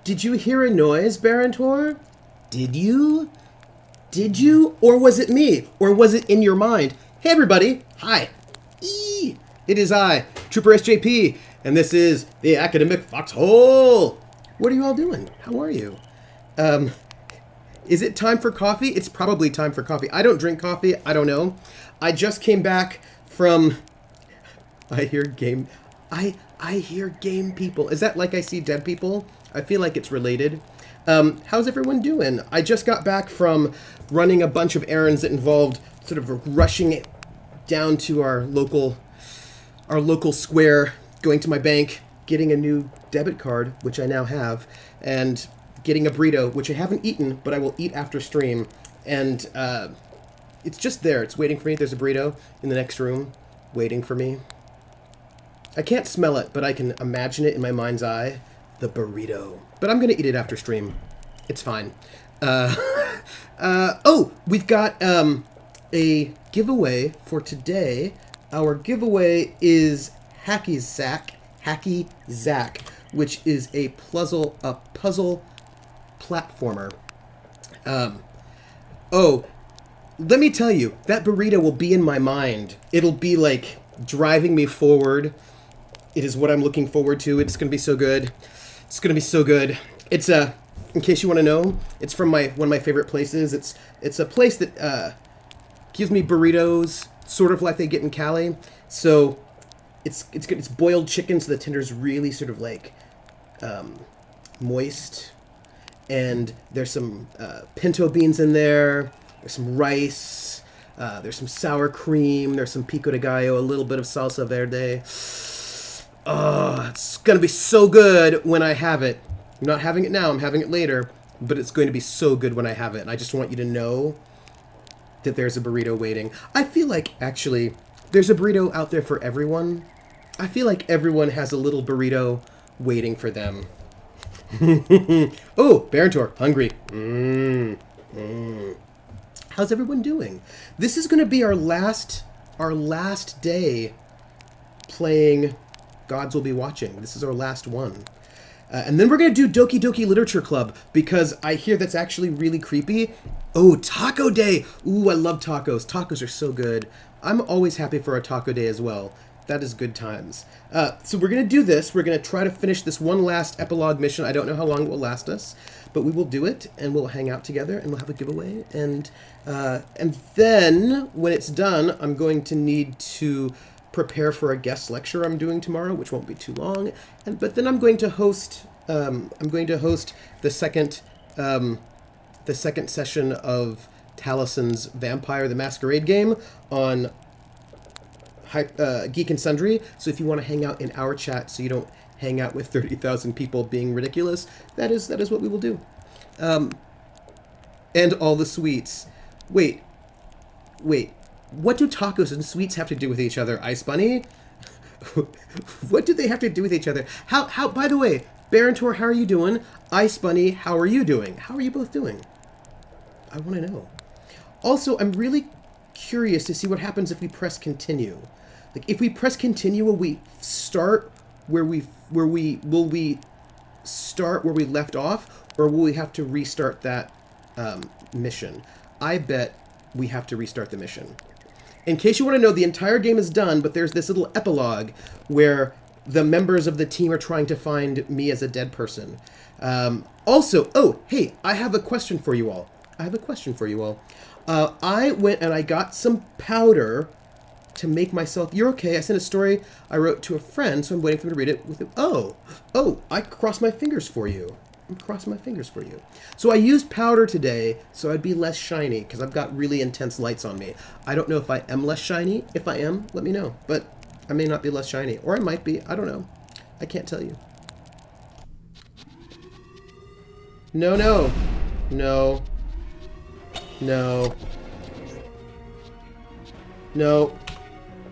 Did you hear a noise, Barantor? Did you? Did you? Or was it me? Or was it in your mind? Hey, everybody. Hi. It is I, Trooper SJP, and this is the Academic Foxhole. What are you all doing? How are you? Is it time for coffee? It's probably time for coffee. I don't drink coffee. I don't know. I just came back from... I hear game people. Is that like I see dead people? I feel like it's related. How's everyone doing? I just got back from running a bunch of errands that involved sort of rushing down to our local square, going to my bank, getting a new debit card, which I now have, and getting a burrito, which I haven't eaten, but I will eat after stream. And it's just there. It's waiting for me. There's a burrito in the next room waiting for me. I can't smell it, but I can imagine it in my mind's eye. The burrito. But I'm going to eat it after stream. It's fine. Oh, we've got a giveaway for today. Our giveaway is Hacky Zack, which is a puzzle platformer. Oh, let me tell you, that burrito will be in my mind. It'll be like driving me forward. It is what I'm looking forward to. It's going to be so good. It's going to be so good. It's in case you want to know, it's from one of my favorite places. It's a place that gives me burritos, sort of like they get in Cali. So it's good. It's boiled chicken, so the tender's really sort of like moist. And there's some pinto beans in there. There's some rice. There's some sour cream. There's some pico de gallo, a little bit of salsa verde. Oh, it's going to be so good when I have it. I'm not having it now. I'm having it later. But it's going to be so good when I have it. And I just want you to know that there's a burrito waiting. I feel like, actually, there's a burrito out there for everyone. I feel like everyone has a little burrito waiting for them. Oh, Barantor, hungry. How's everyone doing? This is going to be our last day playing Gods Will Be Watching. This is our last one. And then we're going to do Doki Doki Literature Club, because I hear that's actually really creepy. Oh, Taco Day! Ooh, I love tacos. Tacos are so good. I'm always happy for a taco day as well. That is good times. So we're going to do this. We're going to try to finish this one last epilogue mission. I don't know how long it will last us, but we will do it, and we'll hang out together, and we'll have a giveaway. And then, when it's done, I'm going to need to prepare for a guest lecture I'm doing tomorrow, which won't be too long. But then I'm going to host. The second session of Talison's Vampire the Masquerade game on Geek and Sundry. So if you want to hang out in our chat, so you don't hang out with 30,000 people being ridiculous, that is what we will do. And all the sweets. Wait. What do tacos and sweets have to do with each other, Ice Bunny? What do they have to do with each other? How? By the way, Barantor, how are you doing? Ice Bunny, how are you doing? How are you both doing? I want to know. Also, I'm really curious to see what happens if we press continue. Like, if we press continue, will we start where we start where we left off, or will we have to restart that mission? I bet we have to restart the mission. In case you want to know, the entire game is done, but there's this little epilogue where the members of the team are trying to find me as a dead person. Also, oh, hey, I have a question for you all. I went and I got some powder to make myself... You're okay. I sent a story I wrote to a friend, so I'm waiting for him to read it. Oh, I crossed my fingers for you. So I used powder today, so I'd be less shiny, because I've got really intense lights on me. I don't know if I am less shiny. If I am, let me know. But I may not be less shiny. Or I might be. I don't know. I can't tell you. No.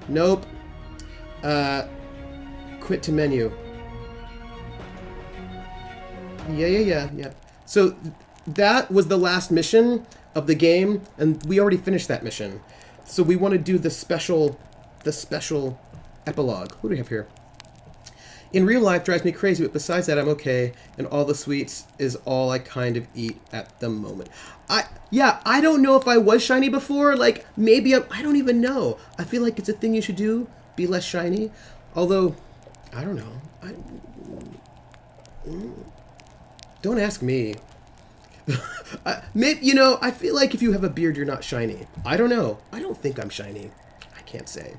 Nope. Quit to menu. Yeah. So that was the last mission of the game, and we already finished that mission. So we want to do the special epilogue. What do we have here? In real life drives me crazy, but besides that, I'm okay. And all the sweets is all I kind of eat at the moment. I don't know if I was shiny before. Like, maybe I don't even know. I feel like it's a thing you should do. Be less shiny. Although, I don't know. Don't ask me. Maybe, you know, I feel like if you have a beard, you're not shiny. I don't know. I don't think I'm shiny. I can't say.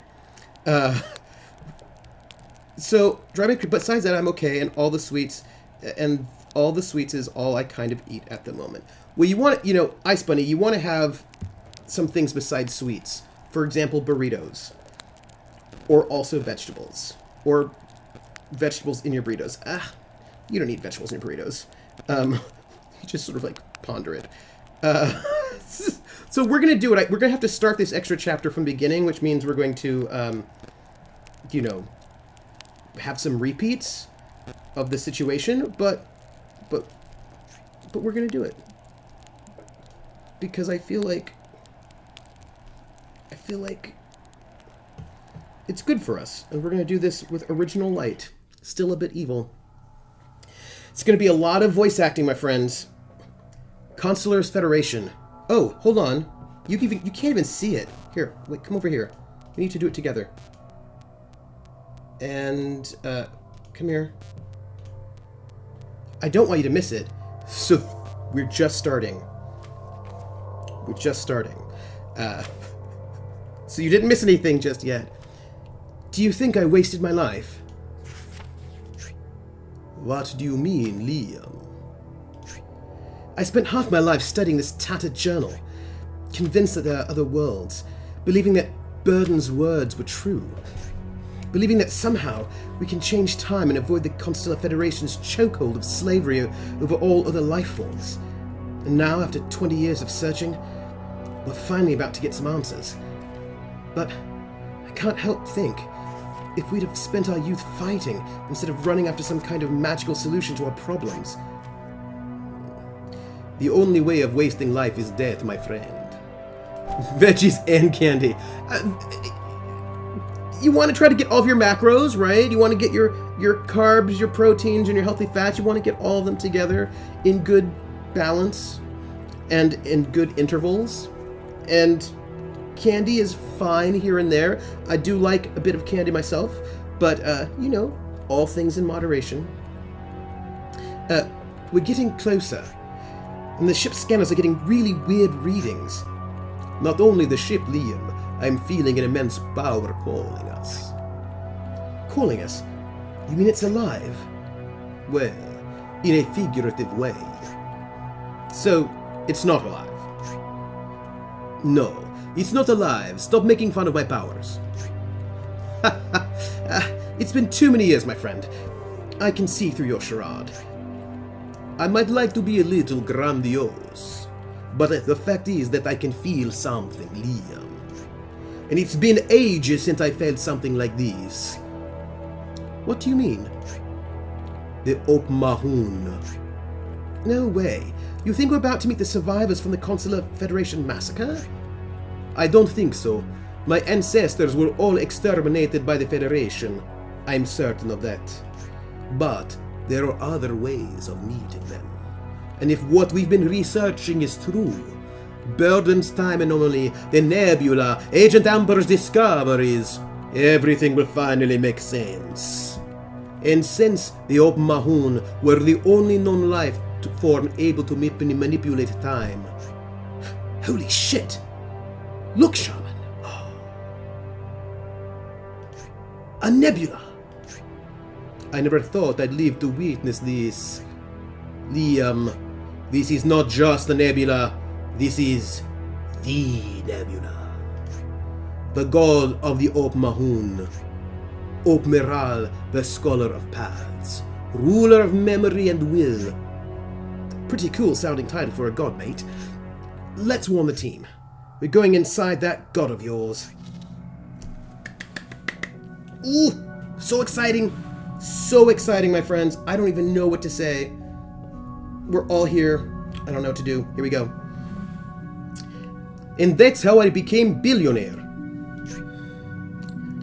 So, besides that, I'm okay, and all the sweets is all I kind of eat at the moment. Well, you want, you know, Ice Bunny, you want to have some things besides sweets. For example, burritos. Or also vegetables. Or vegetables in your burritos. You don't need vegetables in your burritos. You just sort of, like, ponder it. So we're going to do it. We're going to have to start this extra chapter from the beginning, which means we're going to, you know, have some repeats of the situation, but we're gonna do it because I feel like it's good for us, and we're gonna do this with original light, still a bit evil. It's gonna be a lot of voice acting, my friends. Consular's Federation. Oh, hold on. You can't even see it. Here, wait, come over here. We need to do it together. And, come here. I don't want you to miss it. So, we're just starting. So you didn't miss anything just yet. Do you think I wasted my life? What do you mean, Liam? I spent half my life studying this tattered journal, convinced that there are other worlds, believing that Burden's words were true. Believing that somehow we can change time and avoid the Consular Federation's chokehold of slavery over all other life forms. And now, after 20 years of searching, we're finally about to get some answers. But I can't help think, if we'd have spent our youth fighting instead of running after some kind of magical solution to our problems. The only way of wasting life is death, my friend. Veggies and candy. You want to try to get all of your macros, right? You want to get your carbs, your proteins, and your healthy fats. You want to get all of them together in good balance and in good intervals. And candy is fine here and there. I do like a bit of candy myself, but, you know, all things in moderation. We're getting closer, and the ship's scanners are getting really weird readings. Not only the ship, Liam, I'm feeling an immense power calling us. Calling us? You mean it's alive? Well, in a figurative way. So, it's not alive? No, it's not alive. Stop making fun of my powers. It's been too many years, my friend. I can see through your charade. I might like to be a little grandiose, but the fact is that I can feel something, Liam. And it's been ages since I felt something like this. What do you mean? The Opmahun. No way. You think we're about to meet the survivors from the Consular Federation massacre? I don't think so. My ancestors were all exterminated by the Federation. I'm certain of that. But there are other ways of meeting them. And if what we've been researching is true, Burden's time anomaly, the nebula, Agent Amber's discoveries, everything will finally make sense. And since the Opmahun were the only known life form able to manipulate time... Holy shit! Look, Shaman! A nebula! I never thought I'd live to witness this. Liam, this is not just a nebula. This is the nebula. The god of the Opmahun. Opmeral, the scholar of paths. Ruler of memory and will. Pretty cool sounding title for a god, mate. Let's warn the team. We're going inside that god of yours. Ooh, so exciting. So exciting, my friends. I don't even know what to say. We're all here. I don't know what to do. Here we go. And that's how I became billionaire.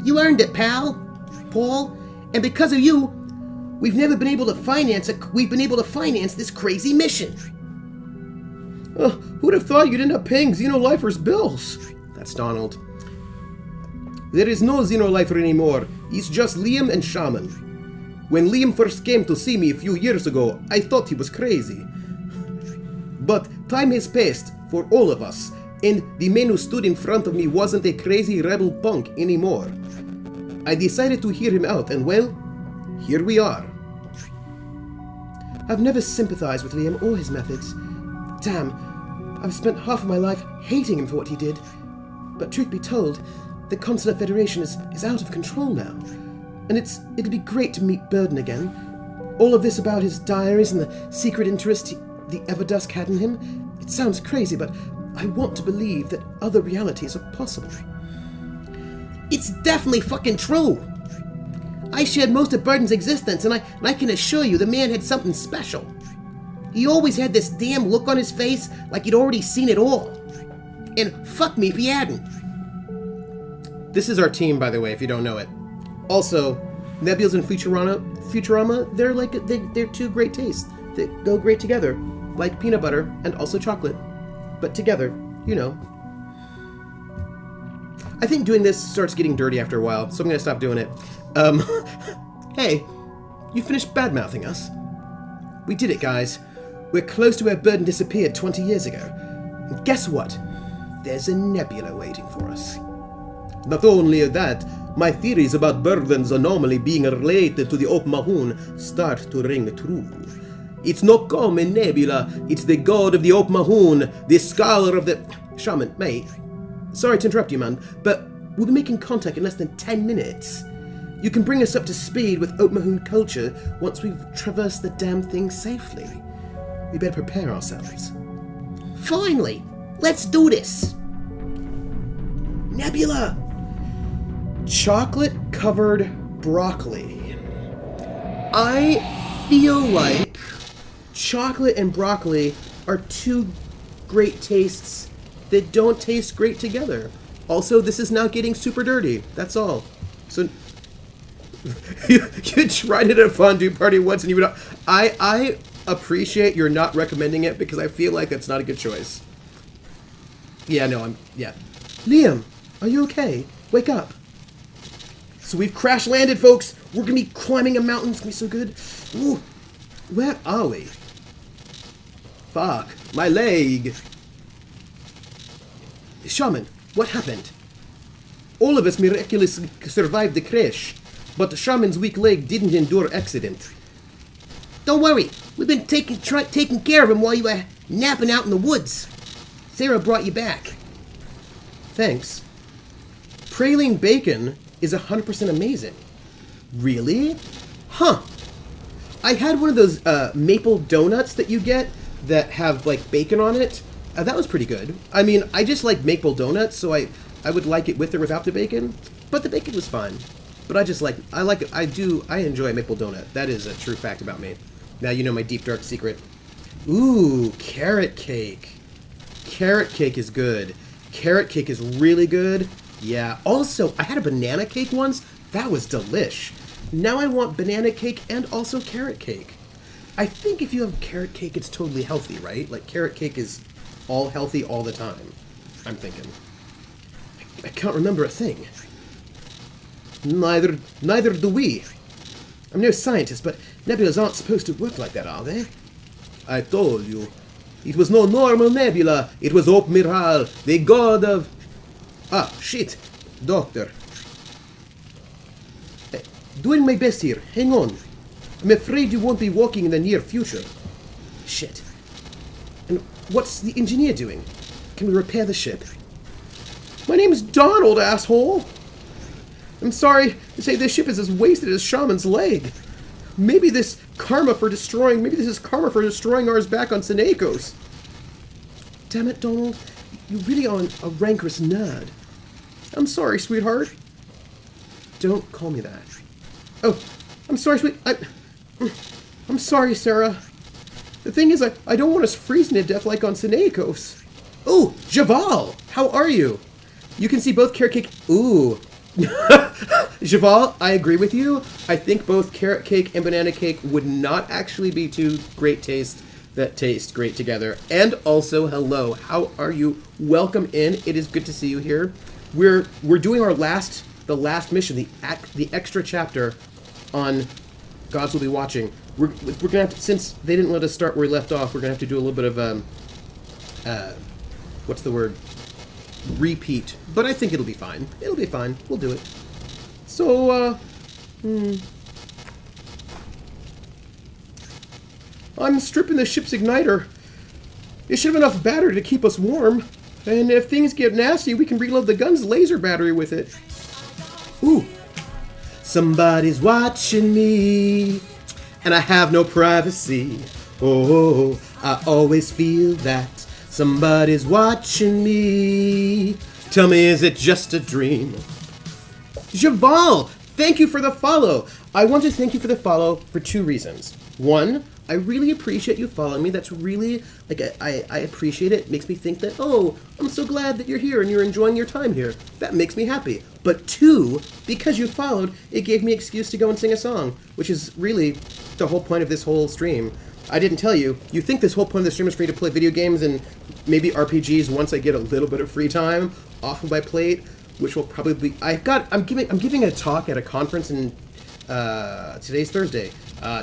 You earned it, pal. Paul. And because of you, We've never been able to finance this crazy mission. Who'd have thought you'd end up paying Xenolifer's bills? That's Donald. There is no Xenolifer anymore. It's just Liam and Shaman. When Liam first came to see me a few years ago, I thought he was crazy. But time has passed for all of us, and the man who stood in front of me wasn't a crazy rebel punk anymore. I decided to hear him out, and well, here we are. I've never sympathized with Liam or his methods. Damn, I've spent half of my life hating him for what he did. But truth be told, the Consular Federation is out of control now. And it'd be great to meet Burden again. All of this about his diaries and the secret interest the Everdusk had in him, it sounds crazy, but I want to believe that other realities are possible. It's definitely fucking true! I shared most of Burden's existence, and I can assure you the man had something special. He always had this damn look on his face like he'd already seen it all. And fuck me if he hadn't. This is our team, by the way, if you don't know it. Also, Nebulas and Futurama, they're two great tastes that go great together, like peanut butter and also chocolate. But together, you know. I think doing this starts getting dirty after a while, so I'm gonna stop doing it. Hey, you finished bad-mouthing us? We did it, guys. We're close to where Burden disappeared 20 years ago. And guess what? There's a nebula waiting for us. Not only that, my theories about Burden's anomaly being related to the Op Mahun start to ring true. It's no common nebula, it's the god of the Op Mahun, the scholar of the... Shaman, mate, sorry to interrupt you, man, but we'll be making contact in less than 10 minutes. You can bring us up to speed with Op Mahun culture once we've traversed the damn thing safely. We better prepare ourselves. Finally! Let's do this! Nebula! Chocolate-covered broccoli. I feel like chocolate and broccoli are two great tastes that don't taste great together. Also, this is now getting super dirty. That's all. So, you tried it at a fondue party once and you would... I appreciate you're not recommending it because I feel like that's not a good choice. Yeah, no, yeah. Liam, are you okay? Wake up. So we've crash landed, folks. We're gonna be climbing a mountain. It's gonna be so good. Ooh, where are we? Fuck, my leg. Shaman, what happened? All of us miraculously survived the crash, but the Shaman's weak leg didn't endure accident. Don't worry, we've been taking care of him while you were napping out in the woods. Sarah brought you back. Thanks. Praline bacon is 100% amazing. Really? Huh. I had one of those maple donuts that you get that have like bacon on it. That was pretty good. I mean, I just like maple donuts, so I would like it with or without the bacon. But the bacon was fine. But I enjoy a maple donut. That is a true fact about me. Now you know my deep dark secret. Ooh, carrot cake. Carrot cake is good. Carrot cake is really good. Yeah. Also, I had a banana cake once. That was delish. Now I want banana cake and also carrot cake. I think if you have carrot cake, it's totally healthy, right? Like, carrot cake is all healthy all the time. I'm thinking. I can't remember a thing. Neither do we. I'm no scientist, but nebulas aren't supposed to work like that, are they? I told you. It was no normal nebula. It was Op Miral, the god of... Ah, shit. Doctor. Hey, doing my best here. Hang on. I'm afraid you won't be walking in the near future. Shit. And what's the engineer doing? Can we repair the ship? My name's Donald, asshole. I'm sorry to say this ship is as wasted as Shaman's leg. Maybe this is karma for destroying ours back on Senekos. Damn it, Donald. You really are a rancorous nerd. I'm sorry, sweetheart. Don't call me that. Oh, I'm sorry, I'm sorry, Sarah. The thing is, I don't want us freezing to death like on Senekos. Ooh, Javal! How are you? You can see both carrot cake... Ooh, Javal, I agree with you. I think both carrot cake and banana cake would not actually be two great tastes that taste great together. And also, hello, how are you? Welcome in. It is good to see you here. We're doing the last mission, the extra chapter on Gods Will Be Watching. We're gonna have to, since they didn't let us start where we left off, we're gonna have to do a little bit of what's the word? Repeat. But I think it'll be fine. It'll be fine. We'll do it. So, I'm stripping the ship's igniter. It should have enough battery to keep us warm. And if things get nasty, we can reload the gun's laser battery with it. Ooh. Somebody's watching me, and I have no privacy. Oh, I always feel that somebody's watching me. Tell me, is it just a dream? Javal, thank you for the follow. I want to thank you for the follow for two reasons. One, I really appreciate you following me. That's really, like, I appreciate it. It makes me think that, oh, I'm so glad that you're here and you're enjoying your time here. That makes me happy. But two, because you followed, it gave me an excuse to go and sing a song, which is really the whole point of this whole stream. I didn't tell you. You think this whole point of the stream is for me to play video games and maybe RPGs once I get a little bit of free time off of my plate, which will probably be... I'm giving a talk at a conference in... today's Thursday.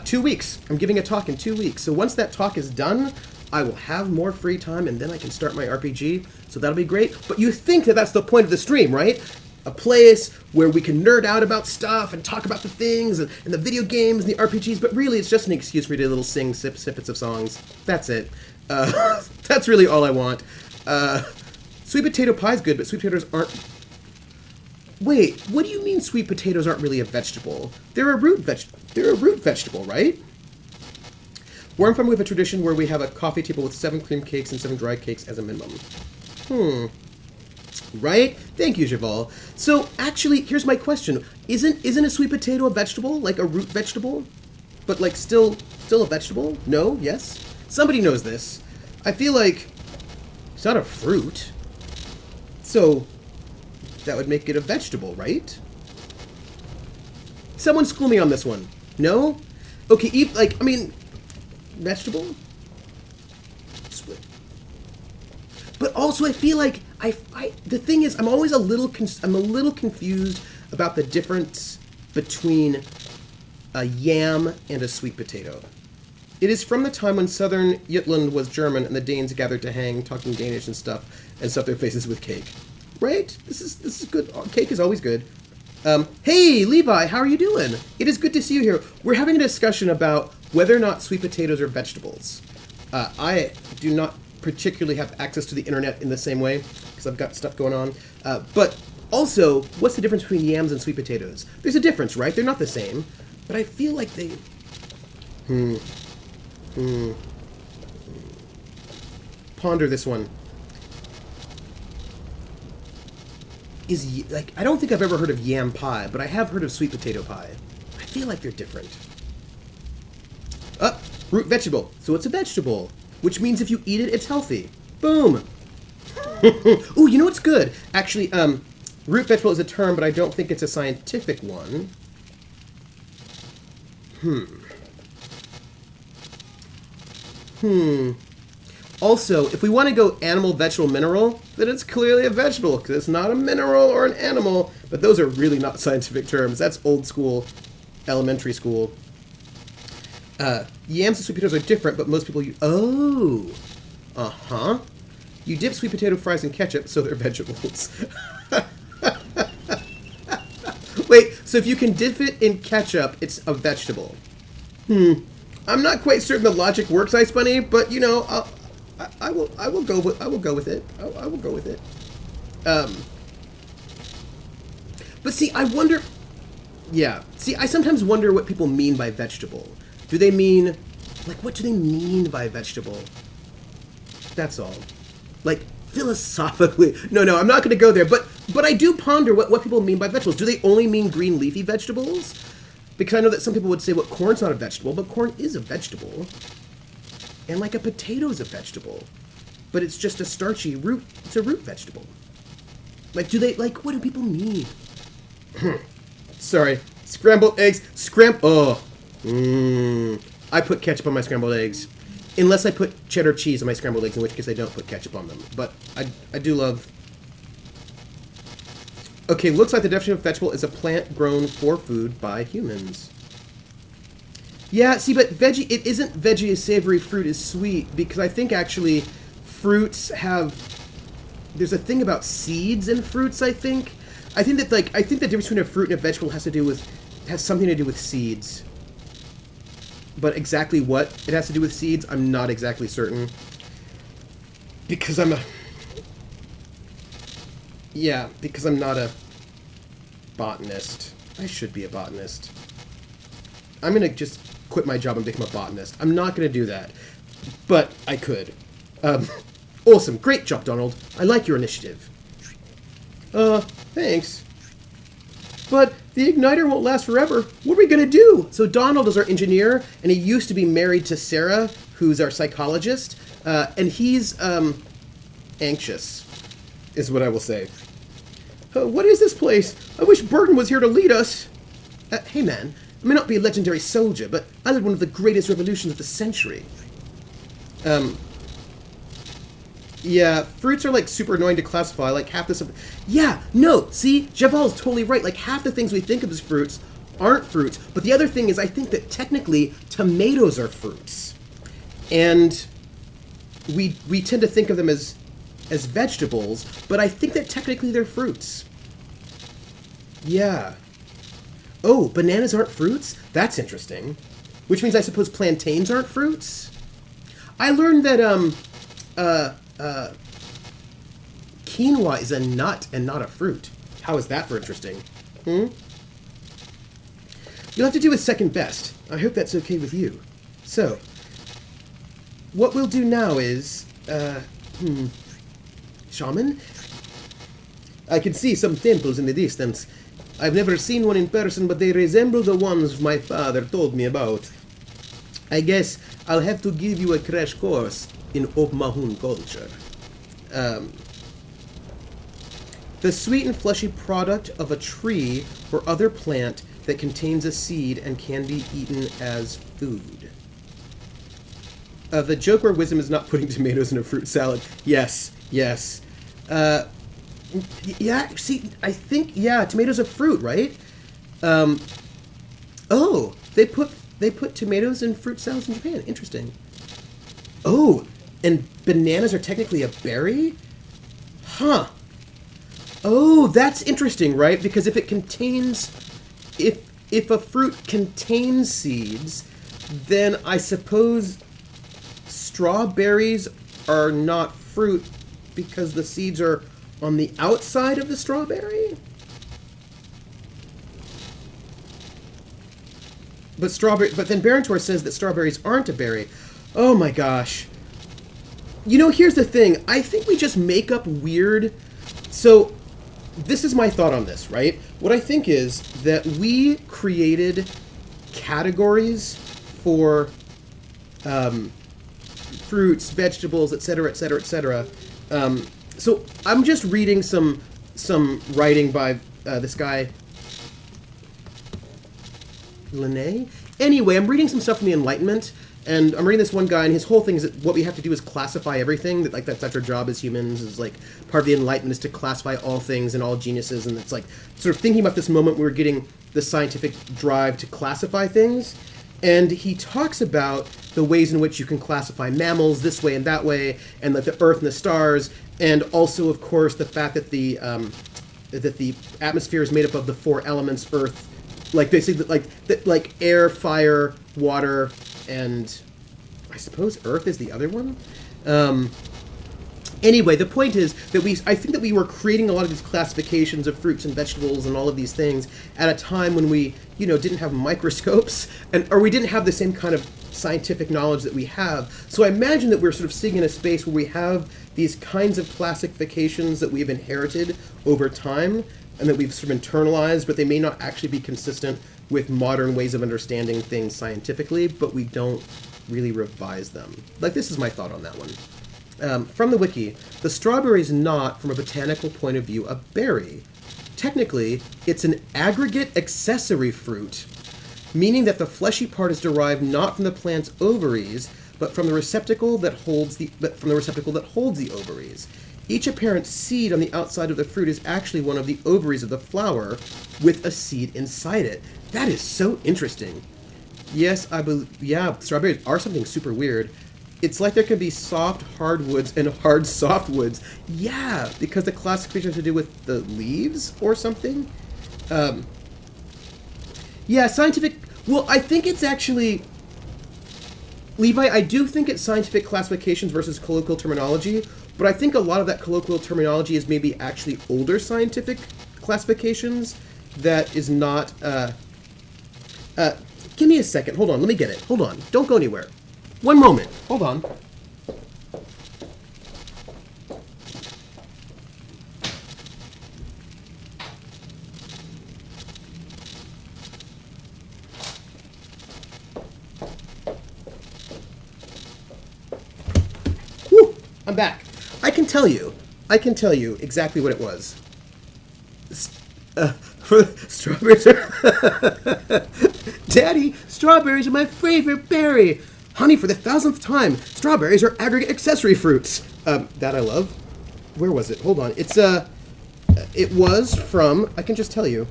2 weeks. I'm giving a talk in 2 weeks. So once that talk is done, I will have more free time and then I can start my RPG. So that'll be great. But you think that that's the point of the stream, right? A place where we can nerd out about stuff and talk about the things and the video games and the RPGs. But really, it's just an excuse for you to little sing snippets of songs. That's it. That's really all I want. Sweet potato pie is good, but sweet potatoes aren't... Wait, what do you mean sweet potatoes aren't really a vegetable? They're a root vegetable, right? Where I'm from, we have a tradition where we have a coffee table with 7 cream cakes and 7 dry cakes as a minimum. Right? Thank you, Javal. So, actually, here's my question. Isn't a sweet potato a vegetable? Like a root vegetable? But, like, still a vegetable? No? Yes? Somebody knows this. I feel like it's not a fruit. So... that would make it a vegetable, right? Someone school me on this one. No? Okay, vegetable? But also I feel like, the thing is, I'm always a little confused about the difference between a yam and a sweet potato. It is from the time when southern Jutland was German and the Danes gathered to hang, talking Danish and stuff, and stuff their faces with cake. Right? This is good. Cake is always good. Hey, Levi, how are you doing? It is good to see you here. We're having a discussion about whether or not sweet potatoes are vegetables. I do not particularly have access to the internet in the same way, because I've got stuff going on. But also, what's the difference between yams and sweet potatoes? There's a difference, right? They're not the same. But I feel like they... Ponder this one. I don't think I've ever heard of yam pie, but I have heard of sweet potato pie. I feel like they're different. Root vegetable. So it's a vegetable, which means if you eat it, it's healthy. Boom. Ooh, you know what's good? Actually, root vegetable is a term, but I don't think it's a scientific one. Also, if we want to go animal, vegetable, mineral, then it's clearly a vegetable, because it's not a mineral or an animal, but those are really not scientific terms. That's old school, elementary school. Yams and sweet potatoes are different, but most people use... Oh! Uh-huh. You dip sweet potato fries in ketchup, so they're vegetables. Wait, so if you can dip it in ketchup, it's a vegetable. I'm not quite certain the logic works, Ice Bunny, but, you know, I will go with it. But see, I wonder... Yeah. See, I sometimes wonder what people mean by vegetable. Do they mean... Like, what do they mean by vegetable? That's all. Like, philosophically... No, I'm not going to go there. But I do ponder what people mean by vegetables. Do they only mean green leafy vegetables? Because I know that some people would say, well, corn's not a vegetable, but corn is a vegetable. And, like, a potato's a vegetable. But it's just a starchy root. It's a root vegetable. Like, do they... Like, what do people mean? Sorry. Scrambled eggs. I put ketchup on my scrambled eggs. Unless I put cheddar cheese on my scrambled eggs, in which case I don't put ketchup on them. But I do love... Okay, looks like the definition of vegetable is a plant grown for food by humans. Yeah, see, but veggie... It isn't veggie is savory, fruit is sweet, because I think actually fruits have... There's a thing about seeds in fruits, I think. I think that, like, I think the difference between a fruit and a vegetable has something to do with seeds. But exactly what it has to do with seeds, I'm not exactly certain. Because I'm not a botanist. I should be a botanist. I'm going to just quit my job and become a botanist. I'm not going to do that. But I could. Awesome. Great job, Donald. I like your initiative. Thanks. But the igniter won't last forever. What are we going to do? So Donald is our engineer, and he used to be married to Sarah, who's our psychologist. And he's, anxious, is what I will say. What is this place? I wish Burton was here to lead us. Hey man, I may not be a legendary soldier, but I led one of the greatest revolutions of the century. Yeah, fruits are, like, super annoying to classify, like, half the stuff... Yeah, no, see, Javal's totally right, like, half the things we think of as fruits aren't fruits, but the other thing is I think that technically tomatoes are fruits. And we tend to think of them as vegetables, but I think that technically they're fruits. Yeah. Oh, bananas aren't fruits? That's interesting. Which means I suppose plantains aren't fruits? I learned that, quinoa is a nut and not a fruit. How is that for interesting? You'll have to do with second best. I hope that's okay with you. So, what we'll do now is, shaman? I can see some temples in the distance. I've never seen one in person, but they resemble the ones my father told me about. I guess I'll have to give you a crash course in Ophmahun culture. The sweet and fleshy product of a tree or other plant that contains a seed and can be eaten as food. The joke where wisdom is not putting tomatoes in a fruit salad. Yes, yes. Yeah, see, I think, yeah, tomatoes are fruit, right? Oh, they put tomatoes in fruit salads in Japan. Interesting. Oh, and bananas are technically a berry? Huh. Oh, that's interesting, right? Because if it contains... If a fruit contains seeds, then I suppose strawberries are not fruit because the seeds are on the outside of the strawberry? But then Barentor says that strawberries aren't a berry. Oh my gosh. You know, here's the thing. I think we just make up weird... So, this is my thought on this, right? What I think is that we created categories for fruits, vegetables, etc., etc., etc. So I'm just reading some writing by this guy, Linné. Anyway, I'm reading some stuff from the Enlightenment, and I'm reading this one guy, and his whole thing is that what we have to do is classify everything. That, like, that's our job as humans. Is like part of the Enlightenment is to classify all things and all geniuses, and it's like sort of thinking about this moment where we're getting the scientific drive to classify things. And he talks about the ways in which you can classify mammals this way and that way, and like the Earth and the stars, and also, of course, the fact that the atmosphere is made up of the four elements: Earth, like basically like air, fire, water, and I suppose Earth is the other one. Anyway, the point is that I think that we were creating a lot of these classifications of fruits and vegetables and all of these things at a time when we, didn't have microscopes or we didn't have the same kind of scientific knowledge that we have. So I imagine that we're sort of sitting in a space where we have these kinds of classifications that we've inherited over time and that we've sort of internalized, but they may not actually be consistent with modern ways of understanding things scientifically, but we don't really revise them. Like, this is my thought on that one. From the wiki, the strawberry is not, from a botanical point of view, a berry. technically, it's an aggregate accessory fruit, meaning that the fleshy part is derived not from the plant's ovaries, but from the receptacle that holds the ovaries. Each apparent seed on the outside of the fruit is actually one of the ovaries of the flower, with a seed inside it. That is so interesting. Yes, I believe. Yeah, strawberries are something super weird. It's like there can be soft hardwoods and hard softwoods. Yeah, because the classification has to do with the leaves or something. Yeah, scientific. Well, I think it's actually. Levi, I do think it's scientific classifications versus colloquial terminology, but I think a lot of that colloquial terminology is maybe actually older scientific classifications that is not... give me a second. Hold on. Let me get it. Hold on. Don't go anywhere. One moment. Hold on. I'm back. I can tell you exactly what it was. Strawberries are... Daddy, strawberries are my favorite berry. Honey, for the 1000th time, strawberries are aggregate accessory fruits. That I love. Where was it? Hold on. It was from, I can just tell you,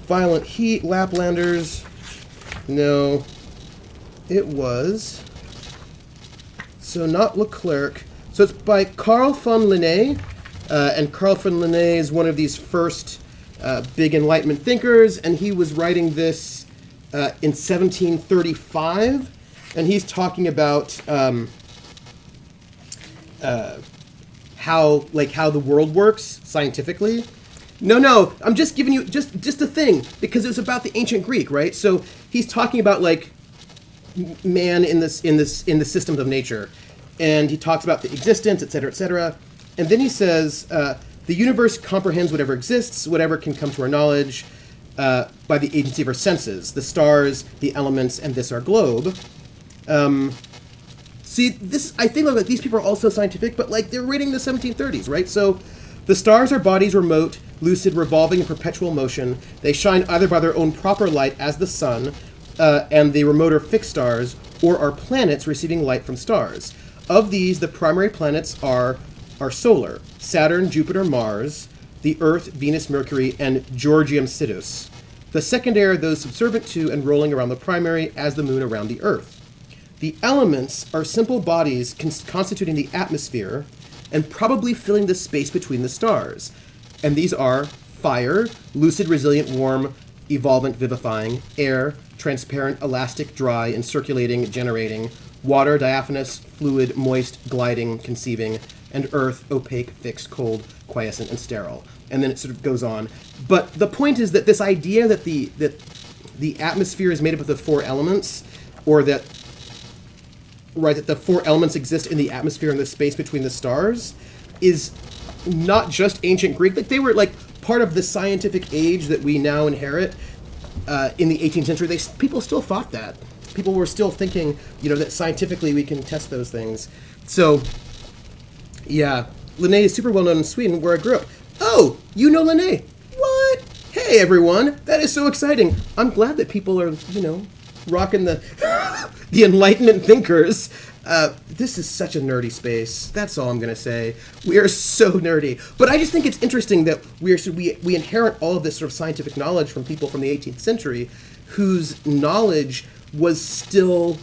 Violent Heat, Laplanders. No. It was... So not Leclerc. So it's by Carl von Linné, and Carl von Linné is one of these first big Enlightenment thinkers, and he was writing this in 1735, and he's talking about how the world works scientifically. No, I'm just giving you just a thing because it was about the ancient Greek, right? So he's talking about like man in the systems of nature. And he talks about the existence, etc., etc. And then he says, the universe comprehends whatever exists, whatever can come to our knowledge by the agency of our senses, the stars, the elements, and this our globe. See, this, I think like these people are also scientific, but like they're reading the 1730s, right? So the stars are bodies remote, lucid, revolving in perpetual motion. They shine either by their own proper light as the sun, and the remoter fixed stars, or are planets receiving light from stars. Of these, the primary planets are solar: Saturn, Jupiter, Mars, the Earth, Venus, Mercury, and Georgium Sidus. The secondary are those subservient to and rolling around the primary as the moon around the Earth. The elements are simple bodies constituting the atmosphere and probably filling the space between the stars. And these are fire, lucid, resilient, warm, evolvent, vivifying; air, transparent, elastic, dry, and circulating, generating; water, diaphanous, fluid, moist, gliding, conceiving; and earth, opaque, fixed, cold, quiescent, and sterile. And then it sort of goes on. But the point is that this idea that the atmosphere is made up of the four elements, or that the four elements exist in the atmosphere and the space between the stars, is not just ancient Greek. Like they were like part of the scientific age that we now inherit in the 18th century. People still thought that. People were still thinking, that scientifically we can test those things. So, yeah, Linné is super well known in Sweden, where I grew up. Oh, you know Linné? What? Hey, everyone! That is so exciting. I'm glad that people are, rocking the the Enlightenment thinkers. This is such a nerdy space. That's all I'm gonna say. We are so nerdy, but I just think it's interesting that we inherit all of this sort of scientific knowledge from people from the 18th century, whose knowledge was still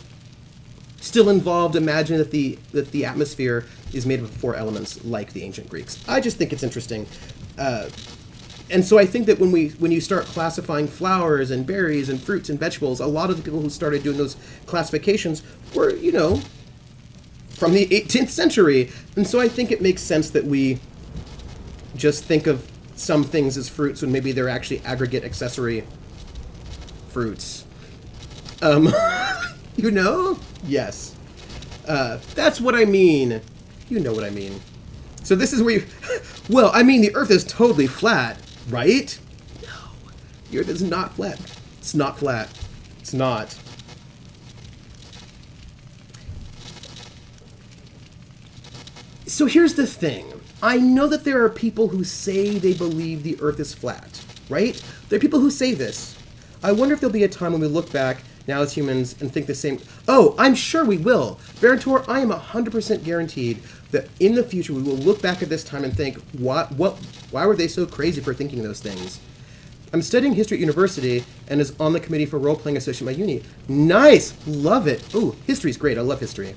involved. Imagine that the atmosphere is made up of four elements, like the ancient Greeks. I just think it's interesting, and so I think that when you start classifying flowers and berries and fruits and vegetables, a lot of the people who started doing those classifications were from the 18th century, and so I think it makes sense that we just think of some things as fruits when maybe they're actually aggregate accessory fruits. Yes. That's what I mean. You know what I mean. So this is where you... Well, I mean, the Earth is totally flat, right? No. The Earth is not flat. It's not flat. It's not. So here's the thing. I know that there are people who say they believe the Earth is flat, right? There are people who say this. I wonder if there'll be a time when we look back now as humans and think the same. Oh, I'm sure we will. Barantor, I am 100% guaranteed that in the future we will look back at this time and think, why were they so crazy for thinking those things? I'm studying history at university and is on the committee for role-playing associate at my uni. Nice! Love it. Ooh, history's great. I love history.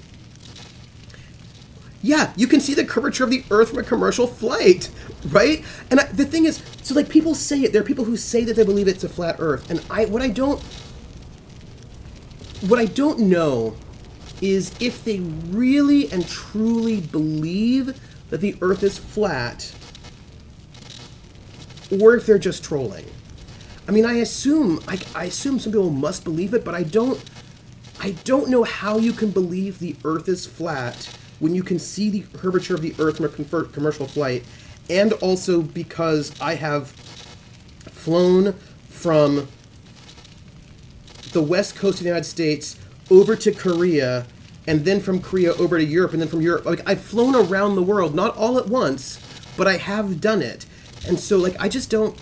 Yeah, you can see the curvature of the Earth from a commercial flight, right? And the thing is, so like people say it. There are people who say that they believe it's a flat Earth, and what I don't know is if they really and truly believe that the Earth is flat, or if they're just trolling. I mean, I assume some people must believe it, but I don't know how you can believe the Earth is flat when you can see the curvature of the Earth from a commercial flight, and also because I have flown from the west coast of the United States over to Korea, and then from Korea over to Europe, and then from Europe. Like, I've flown around the world, not all at once, but I have done it. And so, like, I just don't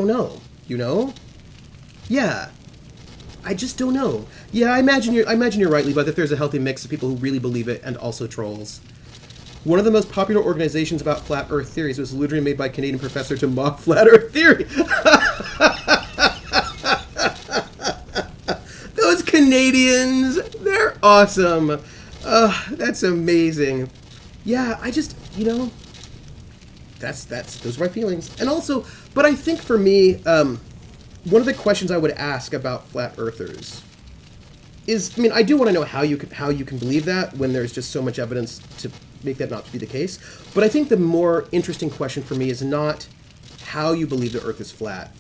know, you know? Yeah. I just don't know. Yeah, I imagine you're right, Levi, that there's a healthy mix of people who really believe it and also trolls. One of the most popular organizations about flat Earth theories was literally made by a Canadian professor to mock flat Earth theory. Those Canadians, they're awesome. That's amazing. Yeah, I just, you know, those are my feelings. And also, but I think for me, one of the questions I would ask about flat earthers is, I mean, I do want to know how you can believe that when there's just so much evidence to make that not to be the case. But I think the more interesting question for me is not how you believe the Earth is flat,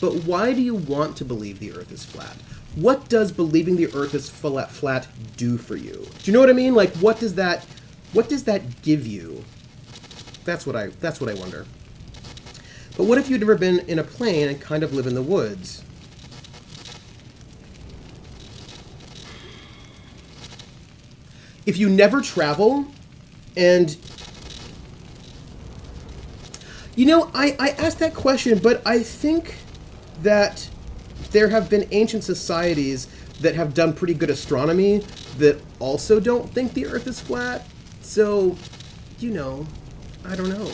but why do you want to believe the Earth is flat? What does believing the Earth is flat do for you? Do you know what I mean? Like, what does that give you? That's what I wonder. But what if you'd never been in a plane and kind of live in the woods? If you never travel, and... You know, I asked that question, but I think that there have been ancient societies that have done pretty good astronomy that also don't think the Earth is flat. So, you know, I don't know.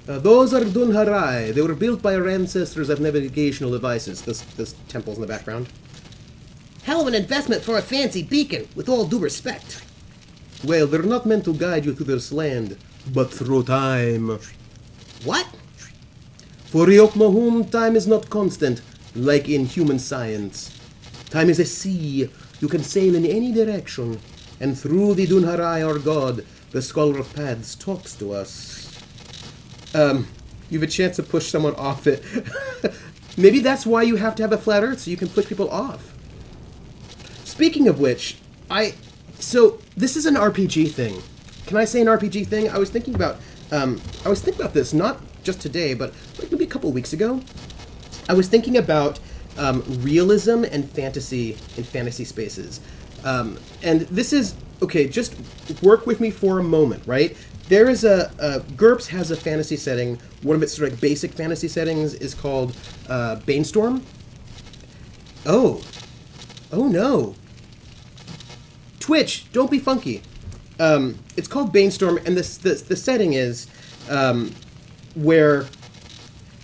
Those are Dunharai. They were built by our ancestors as navigational devices. This temple's in the background. Hell of an investment for a fancy beacon, with all due respect. Well, they're not meant to guide you through this land, but through time. What? For Ryok Mahum, time is not constant, like in human science. Time is a sea. You can sail in any direction. And through the Dunharai, our god, the Scholar of Paths, talks to us. You have a chance to push someone off it. Maybe that's why you have to have a flat Earth, so you can push people off. Speaking of which, so this is an RPG thing. Can I say an RPG thing? I was thinking about this not just today, but like maybe a couple weeks ago. I was thinking about realism and fantasy in fantasy spaces. And this is, okay, just work with me for a moment, right? There is GURPS has a fantasy setting. One of its sort of basic fantasy settings is called Bainstorm. Oh no. Twitch, don't be funky. It's called Bainstorm, and the setting is where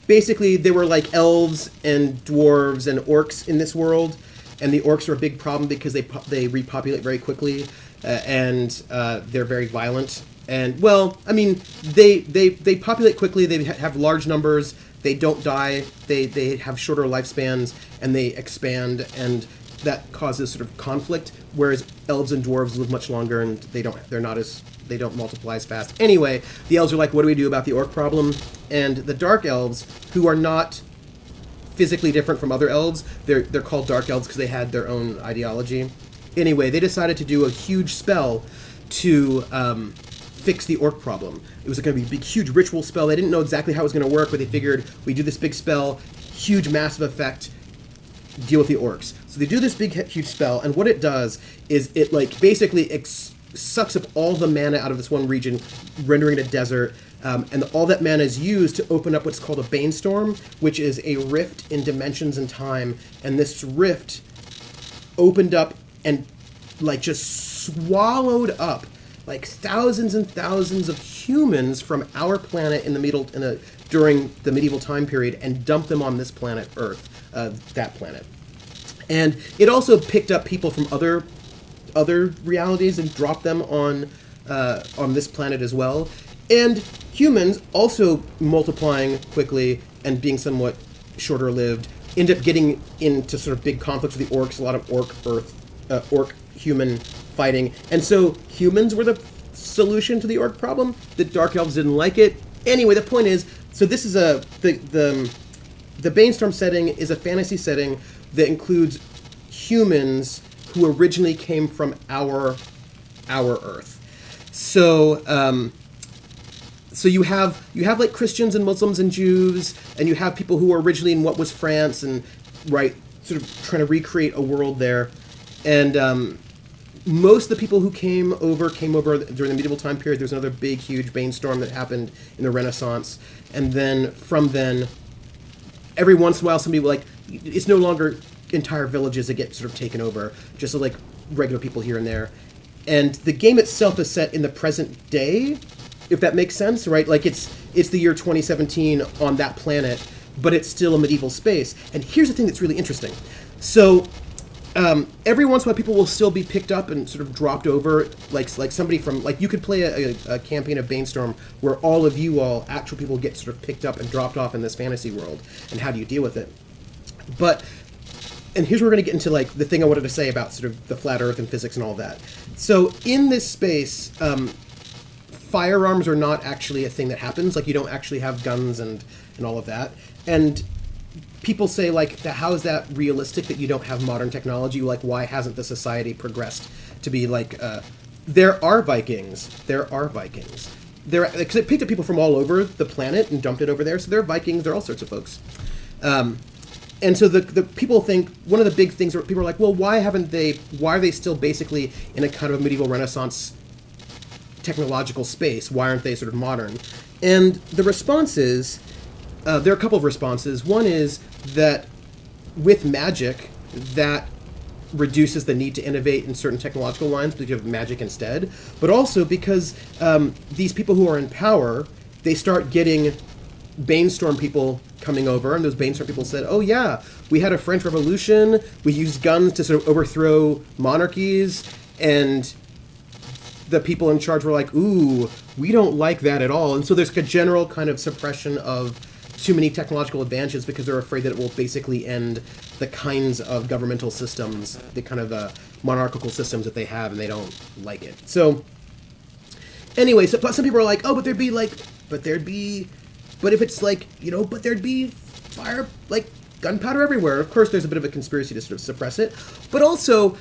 basically there were like elves and dwarves and orcs in this world, and the orcs are a big problem because they repopulate very quickly, and they're very violent. And, well, I mean, they populate quickly, they have large numbers, they don't die, they have shorter lifespans, and they expand, and that causes sort of conflict, whereas elves and dwarves live much longer, and they don't multiply as fast. Anyway, the elves are like, what do we do about the orc problem? And the dark elves, who are not physically different from other elves, they're called dark elves because they had their own ideology. Anyway, they decided to do a huge spell to fix the orc problem. It was going to be a big, huge ritual spell. They didn't know exactly how it was going to work, but they figured we do this big spell, huge, massive effect, deal with the orcs. So they do this big, huge spell, and what it does is it like basically sucks up all the mana out of this one region, rendering it a desert. And all that mana is used to open up what's called a Banestorm, which is a rift in dimensions and time. And this rift opened up and like just swallowed up like thousands and thousands of humans from our planet during the medieval time period, and dumped them on this planet Earth, that planet. And it also picked up people from other realities and dropped them on this planet as well. And humans, also multiplying quickly and being somewhat shorter lived, end up getting into sort of big conflicts with the orcs, a lot of orc-human fighting. And so humans were the solution to the orc problem. The Dark Elves didn't like it. Anyway, the point is, so this is the Banestorm setting is a fantasy setting that includes humans who originally came from our Earth. So so you have like Christians and Muslims and Jews, and you have people who were originally in what was France, and sort of trying to recreate a world there. And most of the people who came over during the medieval time period. There's another big, huge Banestorm that happened in the Renaissance, and then from then, every once in a while, somebody will, like, it's no longer entire villages that get sort of taken over, just like regular people here and there. And the game itself is set in the present day, if that makes sense, right? Like it's the year 2017 on that planet, but it's still a medieval space. And here's the thing that's really interesting. So every once in a while, people will still be picked up and sort of dropped over, like somebody from, like, you could play a campaign of Banestorm where all of you actual people get sort of picked up and dropped off in this fantasy world, and how do you deal with it? And here's where we're going to get into, like, the thing I wanted to say about sort of the flat Earth and physics and all that. So in this space, firearms are not actually a thing that happens. Like, you don't actually have guns and all of that. And people say, like, how is that realistic that you don't have modern technology? Like, why hasn't the society progressed to be like, there are Vikings. Because it picked up people from all over the planet and dumped it over there. So there are Vikings, there are all sorts of folks. And so the people think, one of the big things where people are like, well, why are they still basically in a kind of a medieval Renaissance technological space? Why aren't they sort of modern? And the response is, there are a couple of responses. One is that with magic, that reduces the need to innovate in certain technological lines because you have magic instead. But also because these people who are in power, they start getting Banestorm people coming over, and those Banestorm people said, oh yeah, we had a French Revolution, we used guns to sort of overthrow monarchies, and the people in charge were like, ooh, we don't like that at all. And so there's a general kind of suppression of too many technological advantages because they're afraid that it will basically end the kinds of governmental systems, the kind of monarchical systems that they have, and they don't like it. So anyway, so some people are like, oh, but there'd be fire, like gunpowder everywhere. Of course, there's a bit of a conspiracy to sort of suppress it, but also,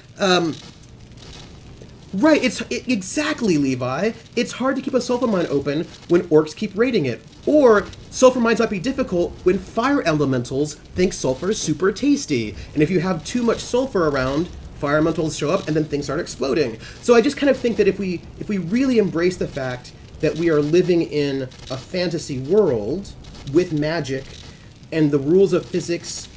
right, exactly, Levi. It's hard to keep a sulfur mine open when orcs keep raiding it. Or sulfur mines might be difficult when fire elementals think sulfur is super tasty. And if you have too much sulfur around, fire elementals show up and then things start exploding. So I just kind of think that if we really embrace the fact that we are living in a fantasy world with magic, and the rules of physics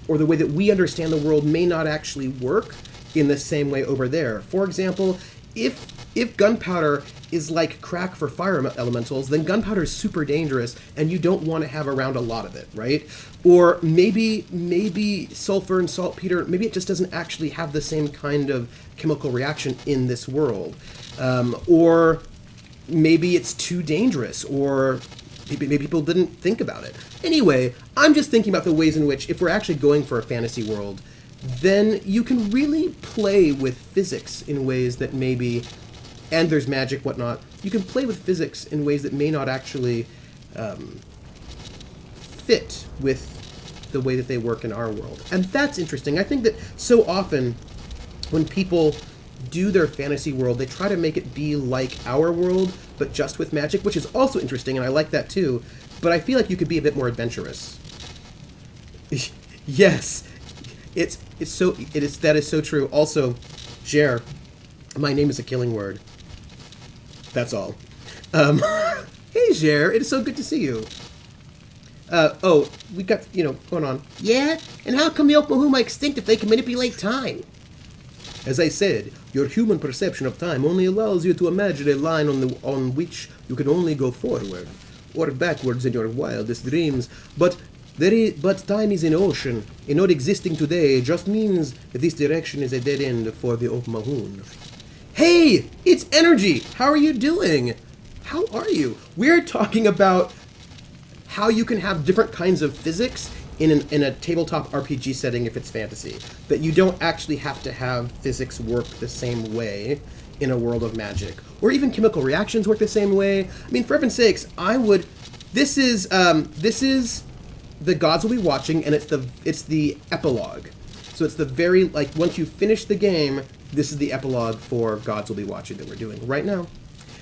or the way that we understand the world may not actually work in the same way over there. For example, if gunpowder is like crack for fire elementals, then gunpowder is super dangerous and you don't want to have around a lot of it, right? Or maybe sulfur and saltpeter, maybe it just doesn't actually have the same kind of chemical reaction in this world. Or maybe it's too dangerous, or maybe people didn't think about it. Anyway, I'm just thinking about the ways in which, if we're actually going for a fantasy world, then you can really play with physics in ways that maybe, and there's magic, whatnot, you can play with physics in ways that may not actually fit with the way that they work in our world. And that's interesting. I think that so often when people do their fantasy world, they try to make it be like our world, but just with magic, which is also interesting, and I like that too. But I feel like you could be a bit more adventurous. Yes, that is so true. Also, Jer, my name is a killing word. That's all. Hey, Jer, it is so good to see you. Oh, we got, going on. Yeah? And how come the Oklahoma are extinct if they can manipulate time? As I said, your human perception of time only allows you to imagine a line on which you can only go forward, or backwards in your wildest dreams. But time is an ocean, and not existing today just means that this direction is a dead end for the Oklahoma. Hey, it's Energy! How are you doing? How are you? We're talking about how you can have different kinds of physics in a tabletop RPG setting if it's fantasy. That you don't actually have to have physics work the same way in a world of magic. Or even chemical reactions work the same way. I mean, for heaven's sakes, This is The Gods Will Be Watching, and it's the epilogue. So it's the very, once you finish the game, this is the epilogue for Gods Will Be Watching that we're doing right now.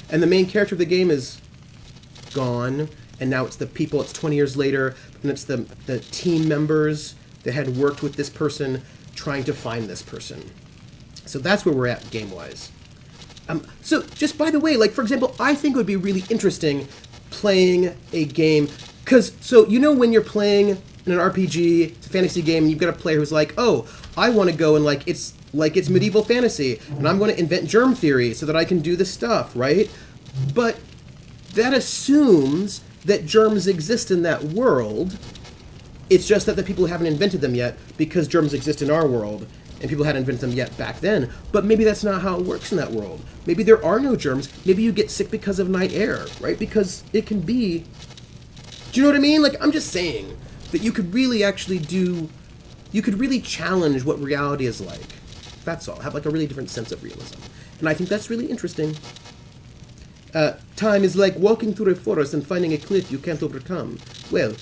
And the main character of the game is gone, and now it's the people, it's 20 years later, and it's the team members that had worked with this person trying to find this person. So that's where we're at game-wise. So just by the way, for example, I think it would be really interesting playing a game, because, when you're playing in an RPG, it's a fantasy game, and you've got a player who's like, oh, I want to go and it's medieval fantasy, and I'm going to invent germ theory so that I can do this stuff, right? But that assumes that germs exist in that world. It's just that the people haven't invented them yet because germs exist in our world, and people hadn't invented them yet back then. But maybe that's not how it works in that world. Maybe there are no germs. Maybe you get sick because of night air, right? Because it can be... Do you know what I mean? I'm just saying that you could really you could really challenge what reality is like. That's all. Have a really different sense of realism. And I think that's really interesting. Time is like walking through a forest and finding a cliff you can't overcome. Well,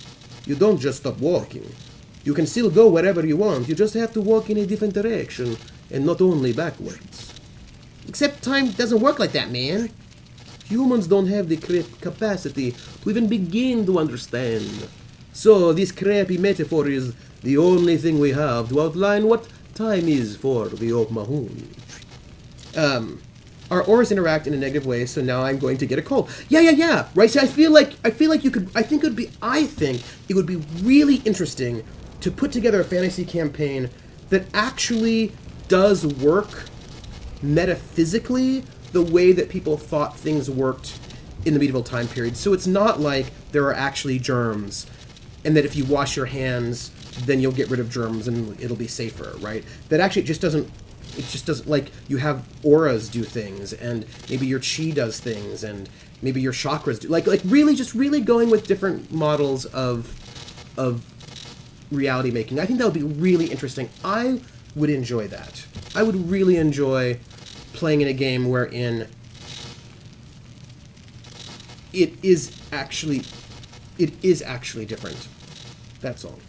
you don't just stop walking. You can still go wherever you want. You just have to walk in a different direction, and not only backwards. Except time doesn't work like that, man. Humans don't have the capacity to even begin to understand. So this crappy metaphor is the only thing we have to outline what time is for the Oklahoma. Our auras interact in a negative way, so now I'm going to get a cold. Yeah. Right. So I feel like you could. I think it would be really interesting to put together a fantasy campaign that actually does work metaphysically the way that people thought things worked in the medieval time period. So it's not like there are actually germs, and that if you wash your hands, then you'll get rid of germs and it'll be safer, right? That actually it just doesn't, you have auras do things, and maybe your chi does things, and maybe your chakras do, really going with different models of reality making. I think that would be really interesting. I would enjoy that. I would really enjoy playing in a game wherein it is actually different. That's all.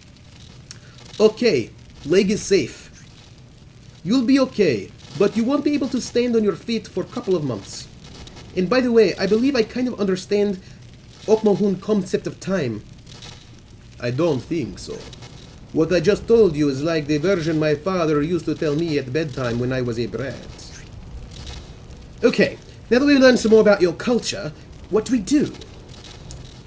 Okay, leg is safe. You'll be okay, but you won't be able to stand on your feet for a couple of months. And by the way, I believe I kind of understand Okmahun concept of time. I don't think so. What I just told you is like the version my father used to tell me at bedtime when I was a brat. Okay, now that we've learned some more about your culture, what do we do?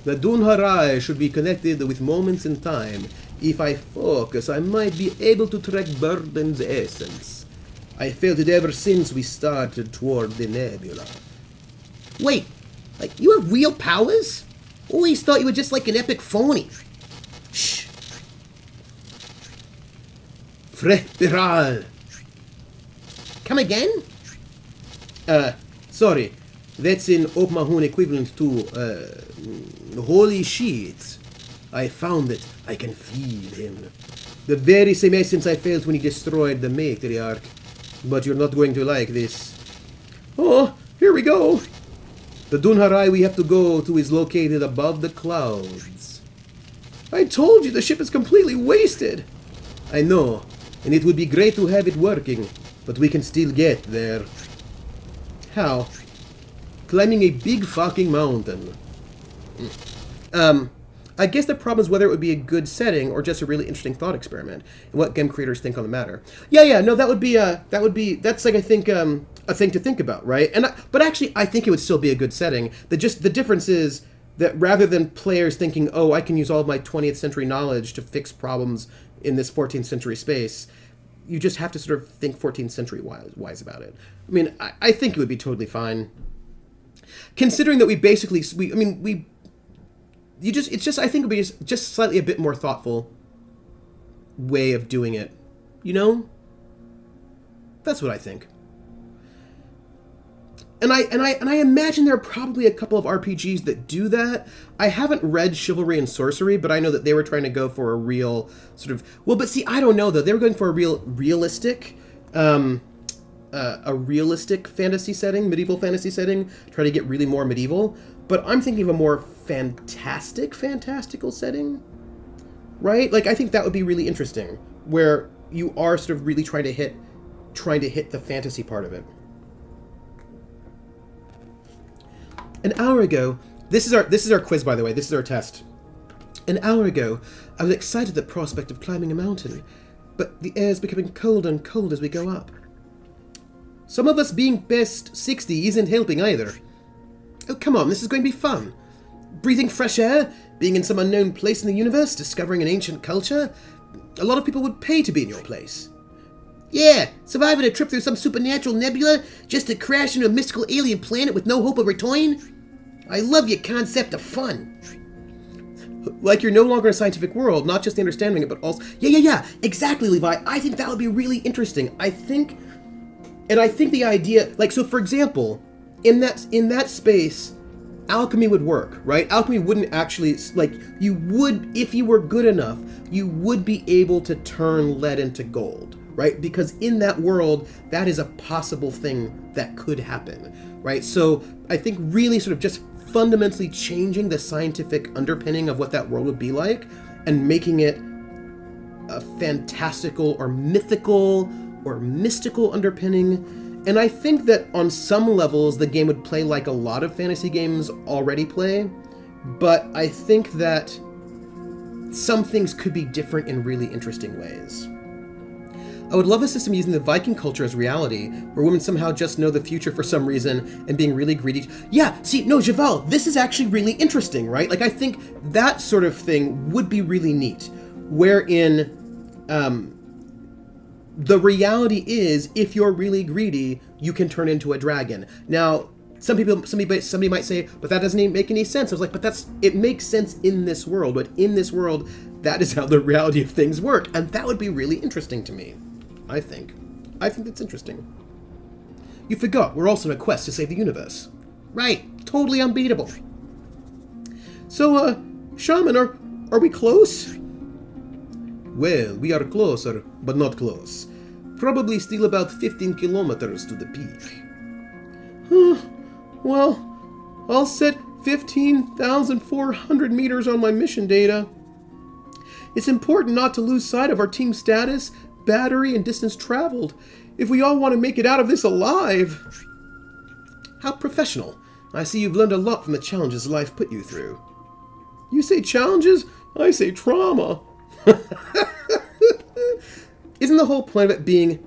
The Dunharai should be connected with moments in time. If I focus, I might be able to track Burden's essence. I felt it ever since we started toward the nebula. Wait, you have real powers? Always thought you were just an epic phony. Shh. Frepiral. Come again? Sorry. That's an Okmahun equivalent to, holy shit. I found it. I can feel him. The very same essence I felt when he destroyed the matriarch. But you're not going to like this. Oh, here we go. The Dunharai we have to go to is located above the clouds. I told you the ship is completely wasted. I know, and it would be great to have it working, but we can still get there. How? Climbing a big fucking mountain. I guess the problem is whether it would be a good setting or just a really interesting thought experiment, and what game creators think on the matter. Yeah, no, that's I think, a thing to think about, right? But actually, I think it would still be a good setting. The difference is that rather than players thinking, oh, I can use all of my 20th century knowledge to fix problems in this 14th century space, you just have to sort of think 14th century wise about it. I mean, I think it would be totally fine. Considering that I think it would be just slightly a bit more thoughtful way of doing it. You know? That's what I think. And I imagine there are probably a couple of RPGs that do that. I haven't read Chivalry and Sorcery, but I know that they were trying to go for a real sort of... Well, but see, I don't know, though. They were going for a realistic fantasy setting, medieval fantasy setting, try to get really more medieval. But I'm thinking of a more fantastical setting, right? Like, I think that would be really interesting, where you are sort of really trying to hit the fantasy part of it. An hour ago, this is our quiz, by the way. This is our test. An hour ago, I was excited at the prospect of climbing a mountain, but the air is becoming colder and colder as we go up. Some of us being best 60 isn't helping either. Oh, come on, this is going to be fun. Breathing fresh air, being in some unknown place in the universe, discovering an ancient culture. A lot of people would pay to be in your place. Yeah, surviving a trip through some supernatural nebula just to crash into a mystical alien planet with no hope of return? I love your concept of fun. Like you're no longer in a scientific world, not just understanding it, but also... Yeah, exactly, Levi. I think that would be really interesting. I think the idea... Like, so for example, in that space, alchemy would work, right? Alchemy wouldn't actually... Like, you would, if you were good enough, you would be able to turn lead into gold. Right? Because in that world, that is a possible thing that could happen, right? So I think really sort of just fundamentally changing the scientific underpinning of what that world would be like and making it a fantastical or mythical or mystical underpinning. And I think that on some levels, the game would play like a lot of fantasy games already play, but I think that some things could be different in really interesting ways. I would love a system using the Viking culture as reality, where women somehow just know the future for some reason and being really greedy. Yeah, see, no, Javel, this is actually really interesting, right? Like, I think that sort of thing would be really neat, wherein the reality is, if you're really greedy, you can turn into a dragon. Now, somebody might say, but that doesn't even make any sense. I was like, but it makes sense in this world, but in this world, that is how the reality of things work, and that would be really interesting to me. I think that's interesting. You forgot, we're also on a quest to save the universe. Right, totally unbeatable. So, Shaman, are we close? Well, we are closer, but not close. Probably still about 15 kilometers to the peak. Well, I'll set 15,400 meters on my mission data. It's important not to lose sight of our team status, battery, and distance traveled if we all want to make it out of this alive. How professional. I see you've learned a lot from the challenges life put you through. You say challenges, I say trauma. Isn't the whole point of it being...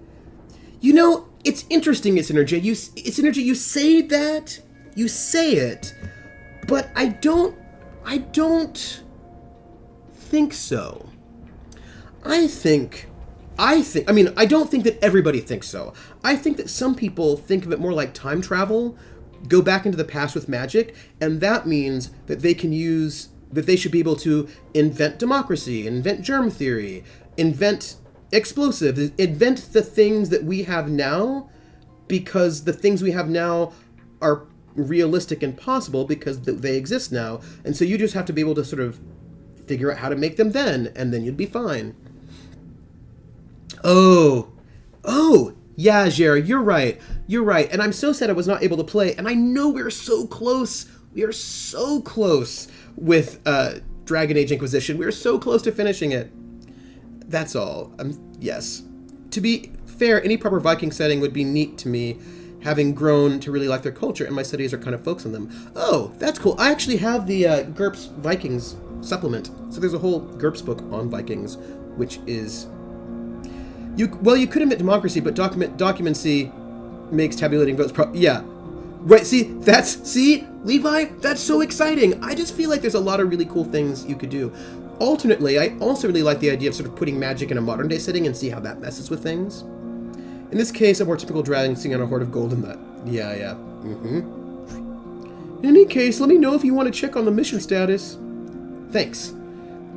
You know, it's interesting, It's Energy. You say that, you say it, but I don't think so. I don't think that everybody thinks so. I think that some people think of it more like time travel, go back into the past with magic, and that means that they should be able to invent democracy, invent germ theory, invent explosives, invent the things that we have now, because the things we have now are realistic and possible because they exist now. And so you just have to be able to sort of figure out how to make them then, and then you'd be fine. Oh, yeah, Jer, you're right. And I'm so sad I was not able to play, and I know we're so close. We are so close with Dragon Age Inquisition. We're so close to finishing it. That's all. Yes. To be fair, any proper Viking setting would be neat to me, having grown to really like their culture, and my studies are kind of focused on them. Oh, that's cool. I actually have the GURPS Vikings supplement. So there's a whole GURPS book on Vikings, which is... You could invent democracy, but documency makes tabulating votes yeah. Right, see, Levi, that's so exciting. I just feel like there's a lot of really cool things you could do. Alternately, I also really like the idea of sort of putting magic in a modern day setting and see how that messes with things. In this case, a more typical dragon sitting on a hoard of gold and that. Yeah. In any case, let me know if you want to check on the mission status. Thanks.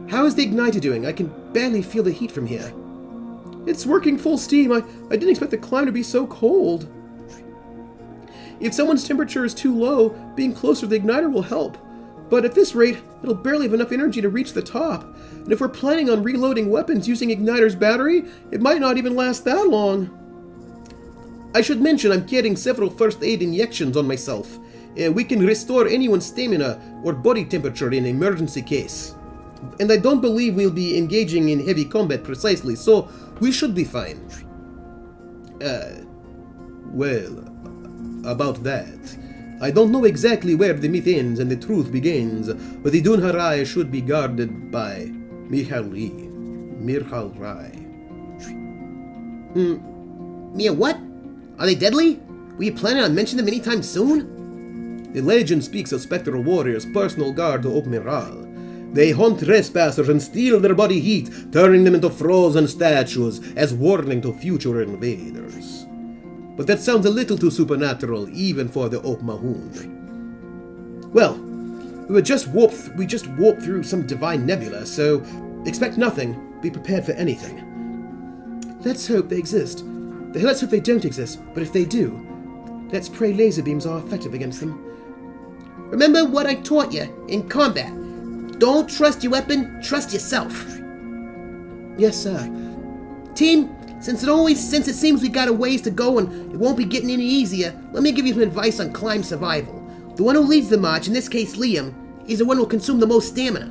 How is the igniter doing? I can barely feel the heat from here. It's working full steam. I didn't expect the climb to be so cold. If someone's temperature is too low, being closer to the igniter will help. But at this rate, it'll barely have enough energy to reach the top. And if we're planning on reloading weapons using igniter's battery, it might not even last that long. I should mention I'm getting several first aid injections on myself. We can restore anyone's stamina or body temperature in an emergency case. And I don't believe we'll be engaging in heavy combat precisely, so we should be fine. Well, about that. I don't know exactly where the myth ends and the truth begins, but the Dunharai should be guarded by Michal Rai. Mia, what? Are they deadly? Were you planning on mentioning them anytime soon? The legend speaks of spectral warriors, personal guard to Miral. They hunt trespassers and steal their body heat, turning them into frozen statues as warning to future invaders. But that sounds a little too supernatural, even for the Oak Mahoon. Well, we just warped through some divine nebula, so expect nothing. Be prepared for anything. Let's hope they exist. Let's hope they don't exist, but if they do, let's pray laser beams are effective against them. Remember what I taught you in combat. Don't trust your weapon, trust yourself. Yes, sir. Team, since it seems we got a ways to go and it won't be getting any easier, let me give you some advice on climb survival. The one who leads the march, in this case Liam, is the one who will consume the most stamina.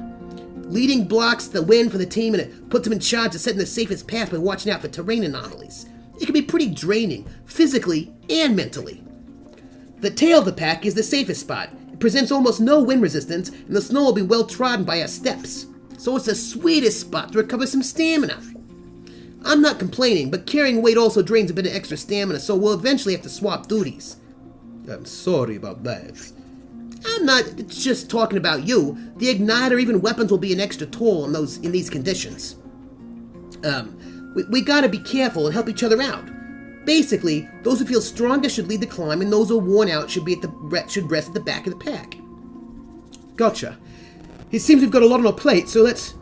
Leading blocks the win for the team and it puts them in charge of setting the safest path by watching out for terrain anomalies. It can be pretty draining, physically and mentally. The tail of the pack is the safest spot. It presents almost no wind resistance, and the snow will be well trodden by our steps. So it's the sweetest spot to recover some stamina. I'm not complaining, but carrying weight also drains a bit of extra stamina, so we'll eventually have to swap duties. I'm sorry about that. I'm not just talking about you. The igniter, even weapons, will be an extra toll in these conditions. We gotta be careful and help each other out. Basically, those who feel strongest should lead the climb, and those who are worn out should rest at the back of the pack. Gotcha. It seems we've got a lot on our plate, so let's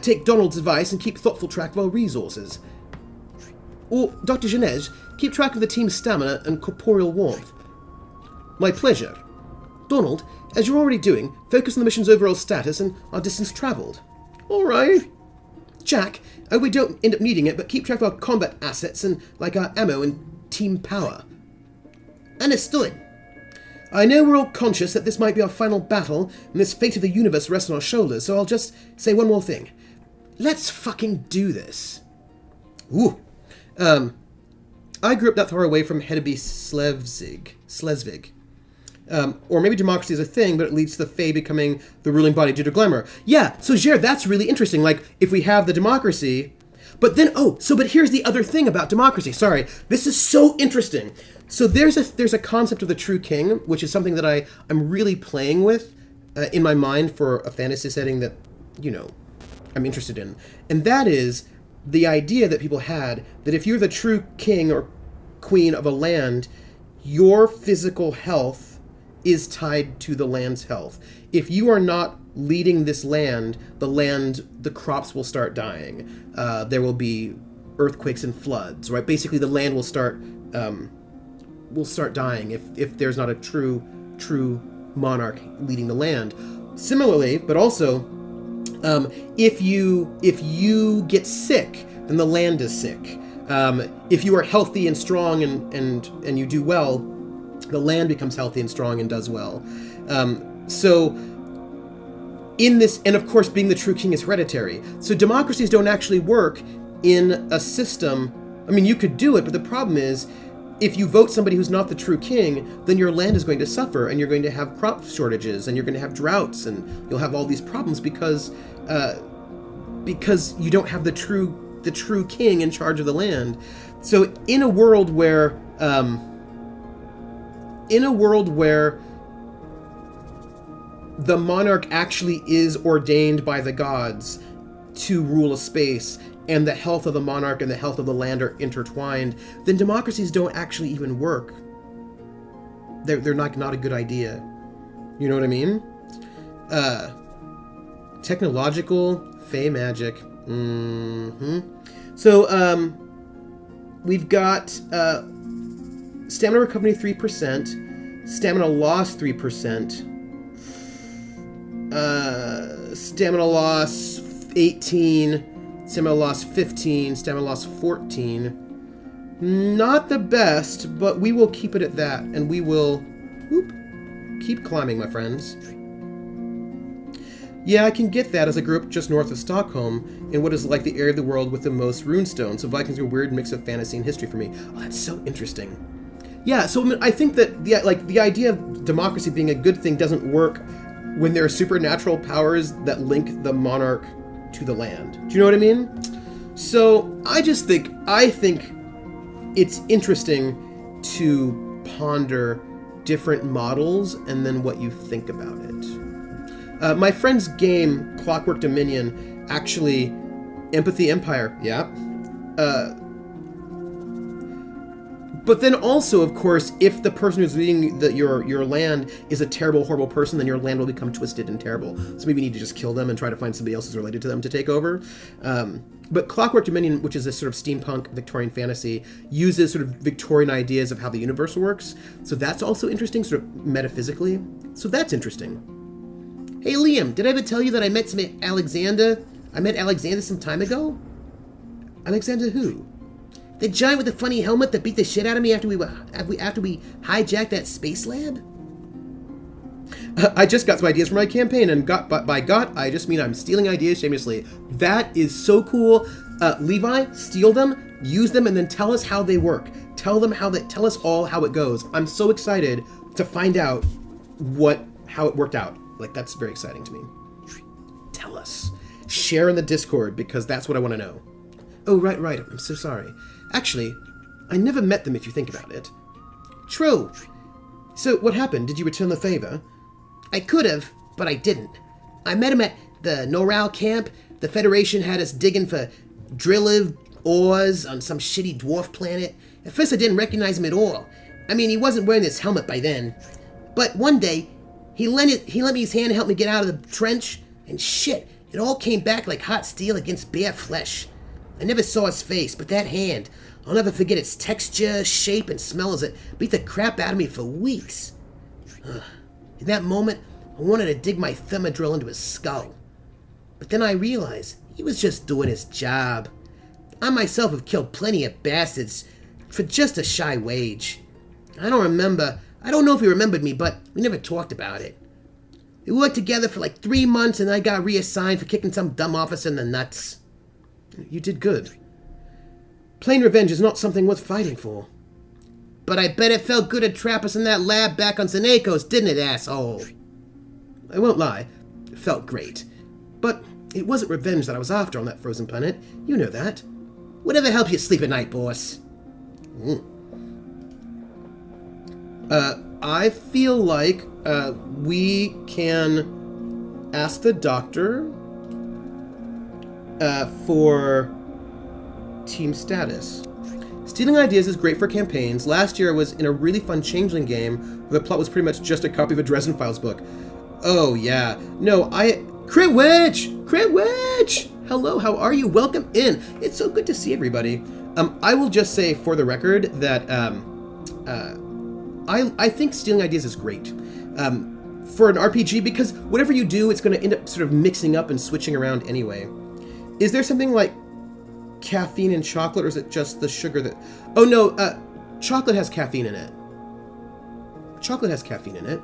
take Donald's advice and keep thoughtful track of our resources. Or, Dr. Genez, keep track of the team's stamina and corporeal warmth. My pleasure. Donald, as you're already doing, focus on the mission's overall status and our distance traveled. All right. Jack, we don't end up needing it, but keep track of our combat assets and, our ammo and team power. Understood. I know we're all conscious that this might be our final battle, and this fate of the universe rests on our shoulders, so I'll just say one more thing. Let's fucking do this. Ooh. I grew up not far away from Hedeby Slesvig. Or maybe democracy is a thing, but it leads to the Fae becoming the ruling body due to glamour. Yeah, so Jared, that's really interesting. If we have the democracy, but here's the other thing about democracy. Sorry, this is so interesting. So there's a concept of the true king, which is something that I'm really playing with in my mind for a fantasy setting that, I'm interested in. And that is the idea that people had that if you're the true king or queen of a land, your physical health is tied to the land's health. If you are not leading this land, the crops will start dying. There will be earthquakes and floods, right? Basically, the land will start dying if there's not a true monarch leading the land. Similarly, but also, if you get sick, then the land is sick. If you are healthy and strong and you do well, the land becomes healthy and strong and does well. So in this, and of course being the true king is hereditary. So democracies don't actually work in a system. I mean, you could do it, but the problem is if you vote somebody who's not the true king, then your land is going to suffer and you're going to have crop shortages and you're going to have droughts and you'll have all these problems because you don't have the true king in charge of the land. So in a world where in a world where the monarch actually is ordained by the gods to rule a space, and the health of the monarch and the health of the land are intertwined, then democracies don't actually even work. They're not a good idea. You know what I mean? Technological, fey magic. So, we've got stamina recovery 3%, stamina loss 3%, stamina loss 18, stamina loss 15, stamina loss 14. Not the best, but we will keep it at that, and we will keep climbing, my friends. Yeah, I can get that as I grew up just north of Stockholm in what is like the area of the world with the most runestones. So Vikings are a weird mix of fantasy and history for me. Oh, that's so interesting. Yeah, so I think that the idea of democracy being a good thing doesn't work when there are supernatural powers that link the monarch to the land. Do you know what I mean? So I think it's interesting to ponder different models and then what you think about it. My friend's game, Clockwork Dominion, actually, Empathy Empire, yeah. But then also, of course, if the person who's leading your land is a terrible, horrible person, then your land will become twisted and terrible. So maybe you need to just kill them and try to find somebody else who's related to them to take over. But Clockwork Dominion, which is a sort of steampunk Victorian fantasy, uses sort of Victorian ideas of how the universe works. So that's also interesting, sort of metaphysically. So that's interesting. Hey, Liam, did I ever tell you that I met Alexander? I met Alexander some time ago? Alexander who? The giant with the funny helmet that beat the shit out of me after we hijacked that space lab? I just got some ideas for my campaign, and by got, I just mean I'm stealing ideas shamelessly. That is so cool. Levi, steal them, use them, and then tell us how they work. Tell us all how it goes. I'm so excited to find out how it worked out. Like, that's very exciting to me. Tell us. Share in the Discord, because that's what I want to know. Oh, right. I'm so sorry. Actually, I never met them if you think about it. True. So, what happened? Did you return the favor? I could have, but I didn't. I met him at the Noral camp. The Federation had us digging for drilled ores on some shitty dwarf planet. At first I didn't recognize him at all. I mean, he wasn't wearing his helmet by then. But one day, he lent me his hand to help me get out of the trench, and shit, it all came back like hot steel against bare flesh. I never saw his face, but that hand, I'll never forget its texture, shape, and smell as it beat the crap out of me for weeks. In that moment, I wanted to dig my thermodrill into his skull. But then I realized he was just doing his job. I myself have killed plenty of bastards for just a shy wage. I don't know if he remembered me, but we never talked about it. We worked together for like 3 months, and I got reassigned for kicking some dumb officer in the nuts. You did good. Plain revenge is not something worth fighting for. But I bet it felt good to trap us in that lab back on Senekos, didn't it, asshole? I won't lie, it felt great. But it wasn't revenge that I was after on that frozen planet. You know that. Whatever helps you sleep at night, boss. I feel like we can ask the doctor for team status. Stealing ideas is great for campaigns. Last year I was in a really fun Changeling game where the plot was pretty much just a copy of a Dresden Files book. Oh yeah. No, Crit Witch! Hello, how are you? Welcome in. It's so good to see everybody. I will just say for the record that I think stealing ideas is great. For an RPG, because whatever you do, it's going to end up sort of mixing up and switching around anyway. Is there something like caffeine in chocolate, or is it just the sugar that... Oh no, chocolate has caffeine in it. Chocolate has caffeine in it.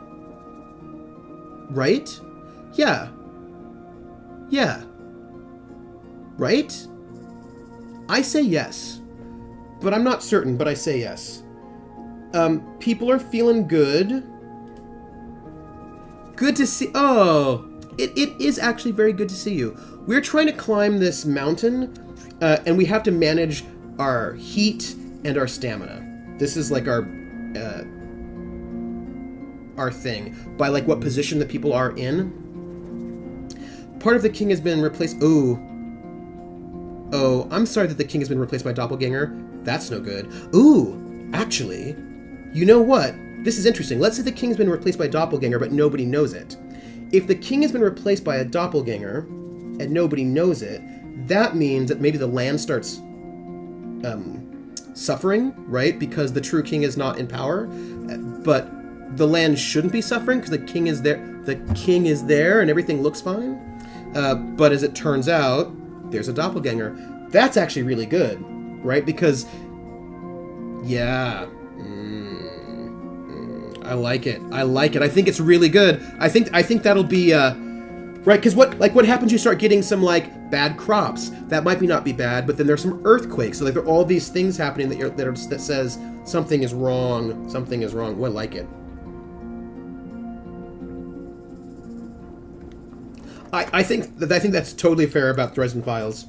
Right? Yeah. Right? I say yes. But I'm not certain, but I say yes. People are feeling good. Good to see... Oh! It is actually very good to see you. We're trying to climb this mountain, and we have to manage our heat and our stamina. This is like our our thing by like what position the people are in. Part of the king has been replaced. Oh, I'm sorry that the king has been replaced by a doppelganger. That's no good. Ooh, actually, you know what? This is interesting. Let's say the king's been replaced by a doppelganger, but nobody knows it. If the king has been replaced by a doppelganger and nobody knows it, that means that maybe the land starts suffering, right? Because the true king is not in power. But the land shouldn't be suffering because the king is there. The king is there and everything looks fine. But as it turns out, there's a doppelganger. That's actually really good, right? Because, yeah, I like it. I like it. I think it's really good. I think that'll be right. Because what happens? You start getting some like bad crops. That might not be bad, but then there's some earthquakes. So like there are all these things happening that says something is wrong. Something is wrong. Well, I like it. I think that's totally fair about Dresden Files.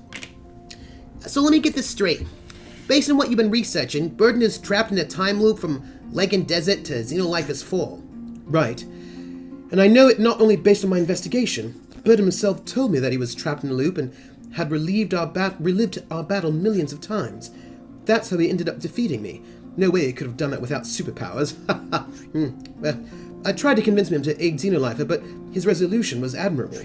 So let me get this straight. Based on what you've been researching, Burden is trapped in a time loop from Legan Desert to Xenolife is Fall. Right. And I know it not only based on my investigation. Burden himself told me that he was trapped in a loop and had relived our battle millions of times. That's how he ended up defeating me. No way he could have done that without superpowers. Well, I tried to convince him to aid Xenolife, but his resolution was admirable.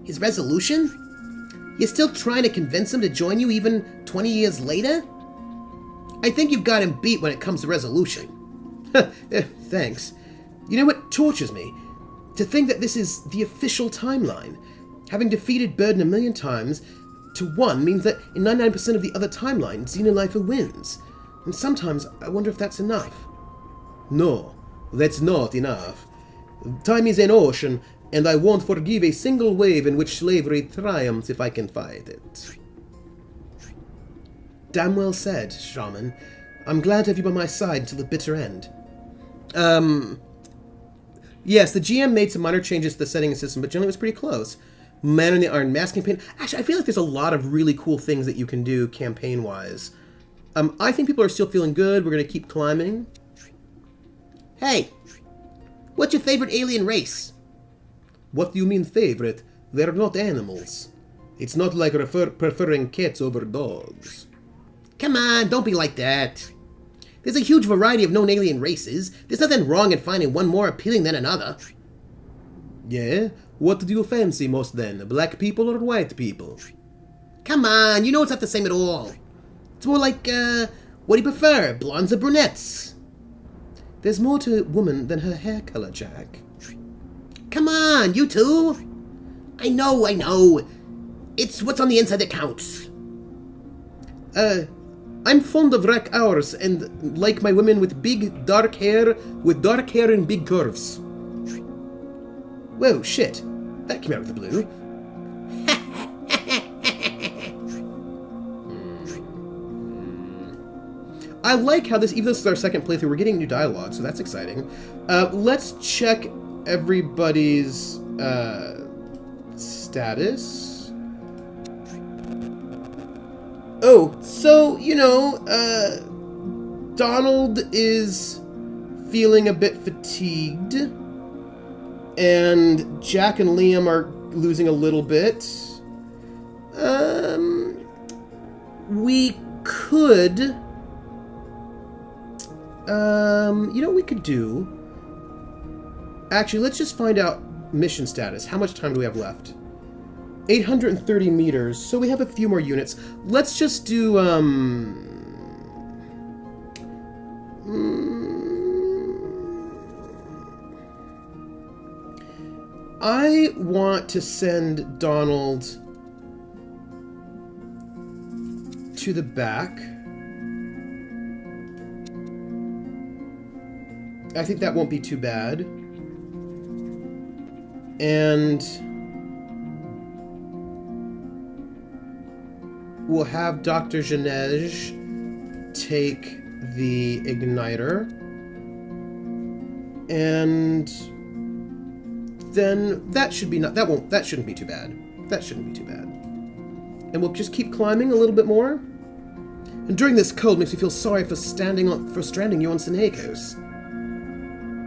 His resolution? You're still trying to convince him to join you even 20 years later? I think you've got him beat when it comes to resolution. Thanks. You know what tortures me? To think that this is the official timeline. Having defeated Burden a million times to one means that in 99% of the other timelines, Xenolife wins. And sometimes I wonder if that's enough. No, that's not enough. Time is an ocean, and I won't forgive a single wave in which slavery triumphs if I can fight it. Damn well said, Shaman. I'm glad to have you by my side until the bitter end. Yes, the GM made some minor changes to the setting system, but generally it was pretty close. Man in the Iron Mask campaign. Actually, I feel like there's a lot of really cool things that you can do campaign-wise. I think people are still feeling good. We're going to keep climbing. Hey, what's your favorite alien race? What do you mean favorite? They're not animals. It's not like preferring cats over dogs. Come on, don't be like that. There's a huge variety of known alien races. There's nothing wrong in finding one more appealing than another. Yeah? What do you fancy most then? Black people or white people? Come on, you know it's not the same at all. It's more like, what do you prefer, blondes or brunettes? There's more to a woman than her hair color, Jack. Come on, you two. I know. It's what's on the inside that counts. I'm fond of rack hours and like my women with big dark hair and big curves. Whoa, shit. That came out of the blue. I like how this, even though this is our second playthrough, we're getting new dialogue, so that's exciting. Let's check everybody's status. Oh, so, Donald is feeling a bit fatigued, and Jack and Liam are losing a little bit. We could... you know what we could do? Actually, let's just find out mission status. How much time do we have left? 830 meters, so we have a few more units. Let's just do, I want to send Donald to the back. I think that won't be too bad. And we'll have Dr. Genej take the igniter. And then that shouldn't be too bad. That shouldn't be too bad. And we'll just keep climbing a little bit more. And during this cold makes me feel sorry for stranding you on Senekos.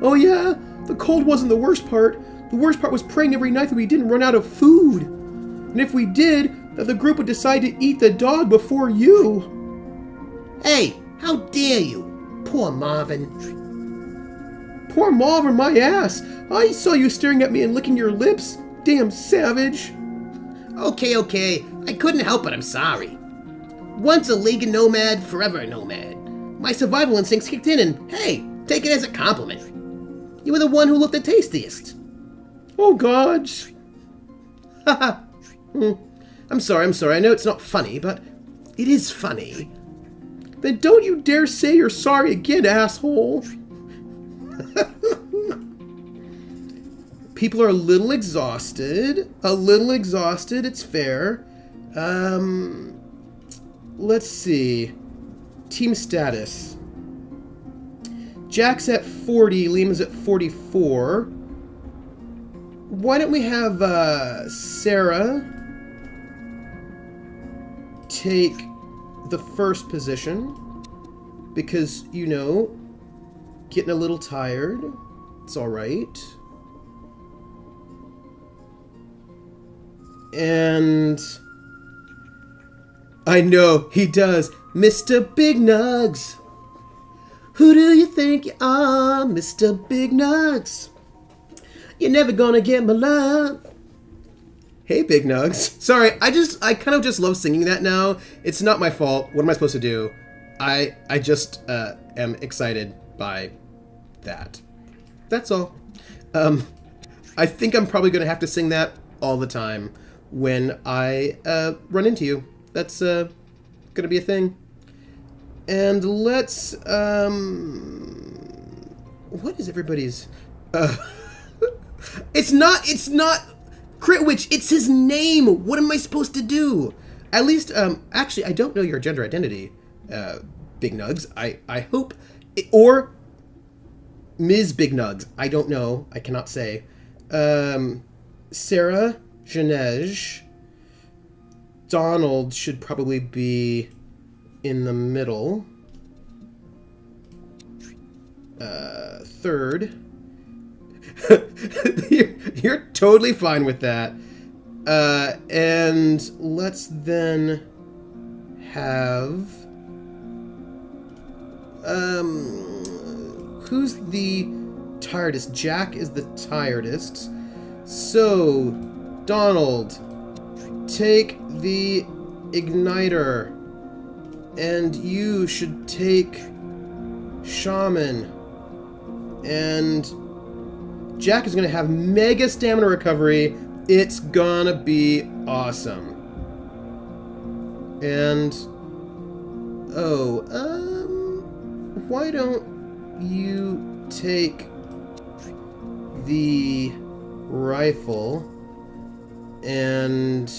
Oh yeah, the cold wasn't the worst part. The worst part was praying every night that we didn't run out of food. And if we did, that the group would decide to eat the dog before you. Hey, how dare you? Poor Marvin. Poor Marvin, my ass. I saw you staring at me and licking your lips. Damn savage. Okay. I couldn't help it, I'm sorry. Once a League nomad, forever a nomad. My survival instincts kicked in and, hey, take it as a compliment. You were the one who looked the tastiest. Oh, God. Haha. I'm sorry. I know it's not funny, but it is funny. Then don't you dare say you're sorry again, asshole. People are a little exhausted. It's fair. Let's see. Team status. Jack's at 40, Liam's at 44. Why don't we have Sarah take the first position? Because, you know, getting a little tired. It's alright. And I know, he does. Mr. Big Nugs. Who do you think you are, Mr. Big Nugs? You're never gonna get my love. Hey, Big Nugs. Sorry, I kind of just love singing that now. It's not my fault. What am I supposed to do? I just am excited by that. That's all. I think I'm probably gonna have to sing that all the time when I run into you. That's gonna be a thing. And let's what is everybody's it's not Critwitch, it's his name. What am I supposed to do? At least actually I don't know your gender identity, Big Nugs. I hope or Ms. Big Nugs. I don't know. I cannot say. Sarah Genej. Donald should probably be in the middle. Third. You're totally fine with that. And let's then have... who's the tiredest? Jack is the tiredest. So, Donald, take the igniter. And you should take Shaman. And Jack is going to have mega stamina recovery. It's gonna be awesome. And why don't you take the rifle, and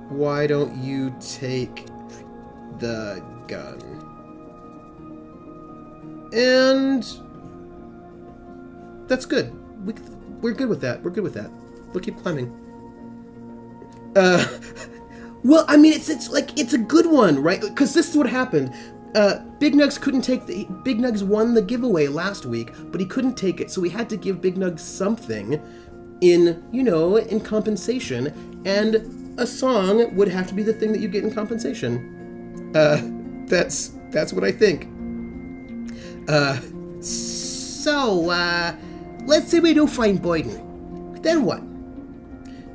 why don't you take the gun? And that's good. We're good with that. We'll keep climbing. Well, I mean, it's a good one, right? Because this is what happened. Big Nugs Big Nugs won the giveaway last week, but he couldn't take it, so we had to give Big Nugs something in compensation, and a song would have to be the thing that you get in compensation. That's what I think. Let's say we do find Boyden. Then what?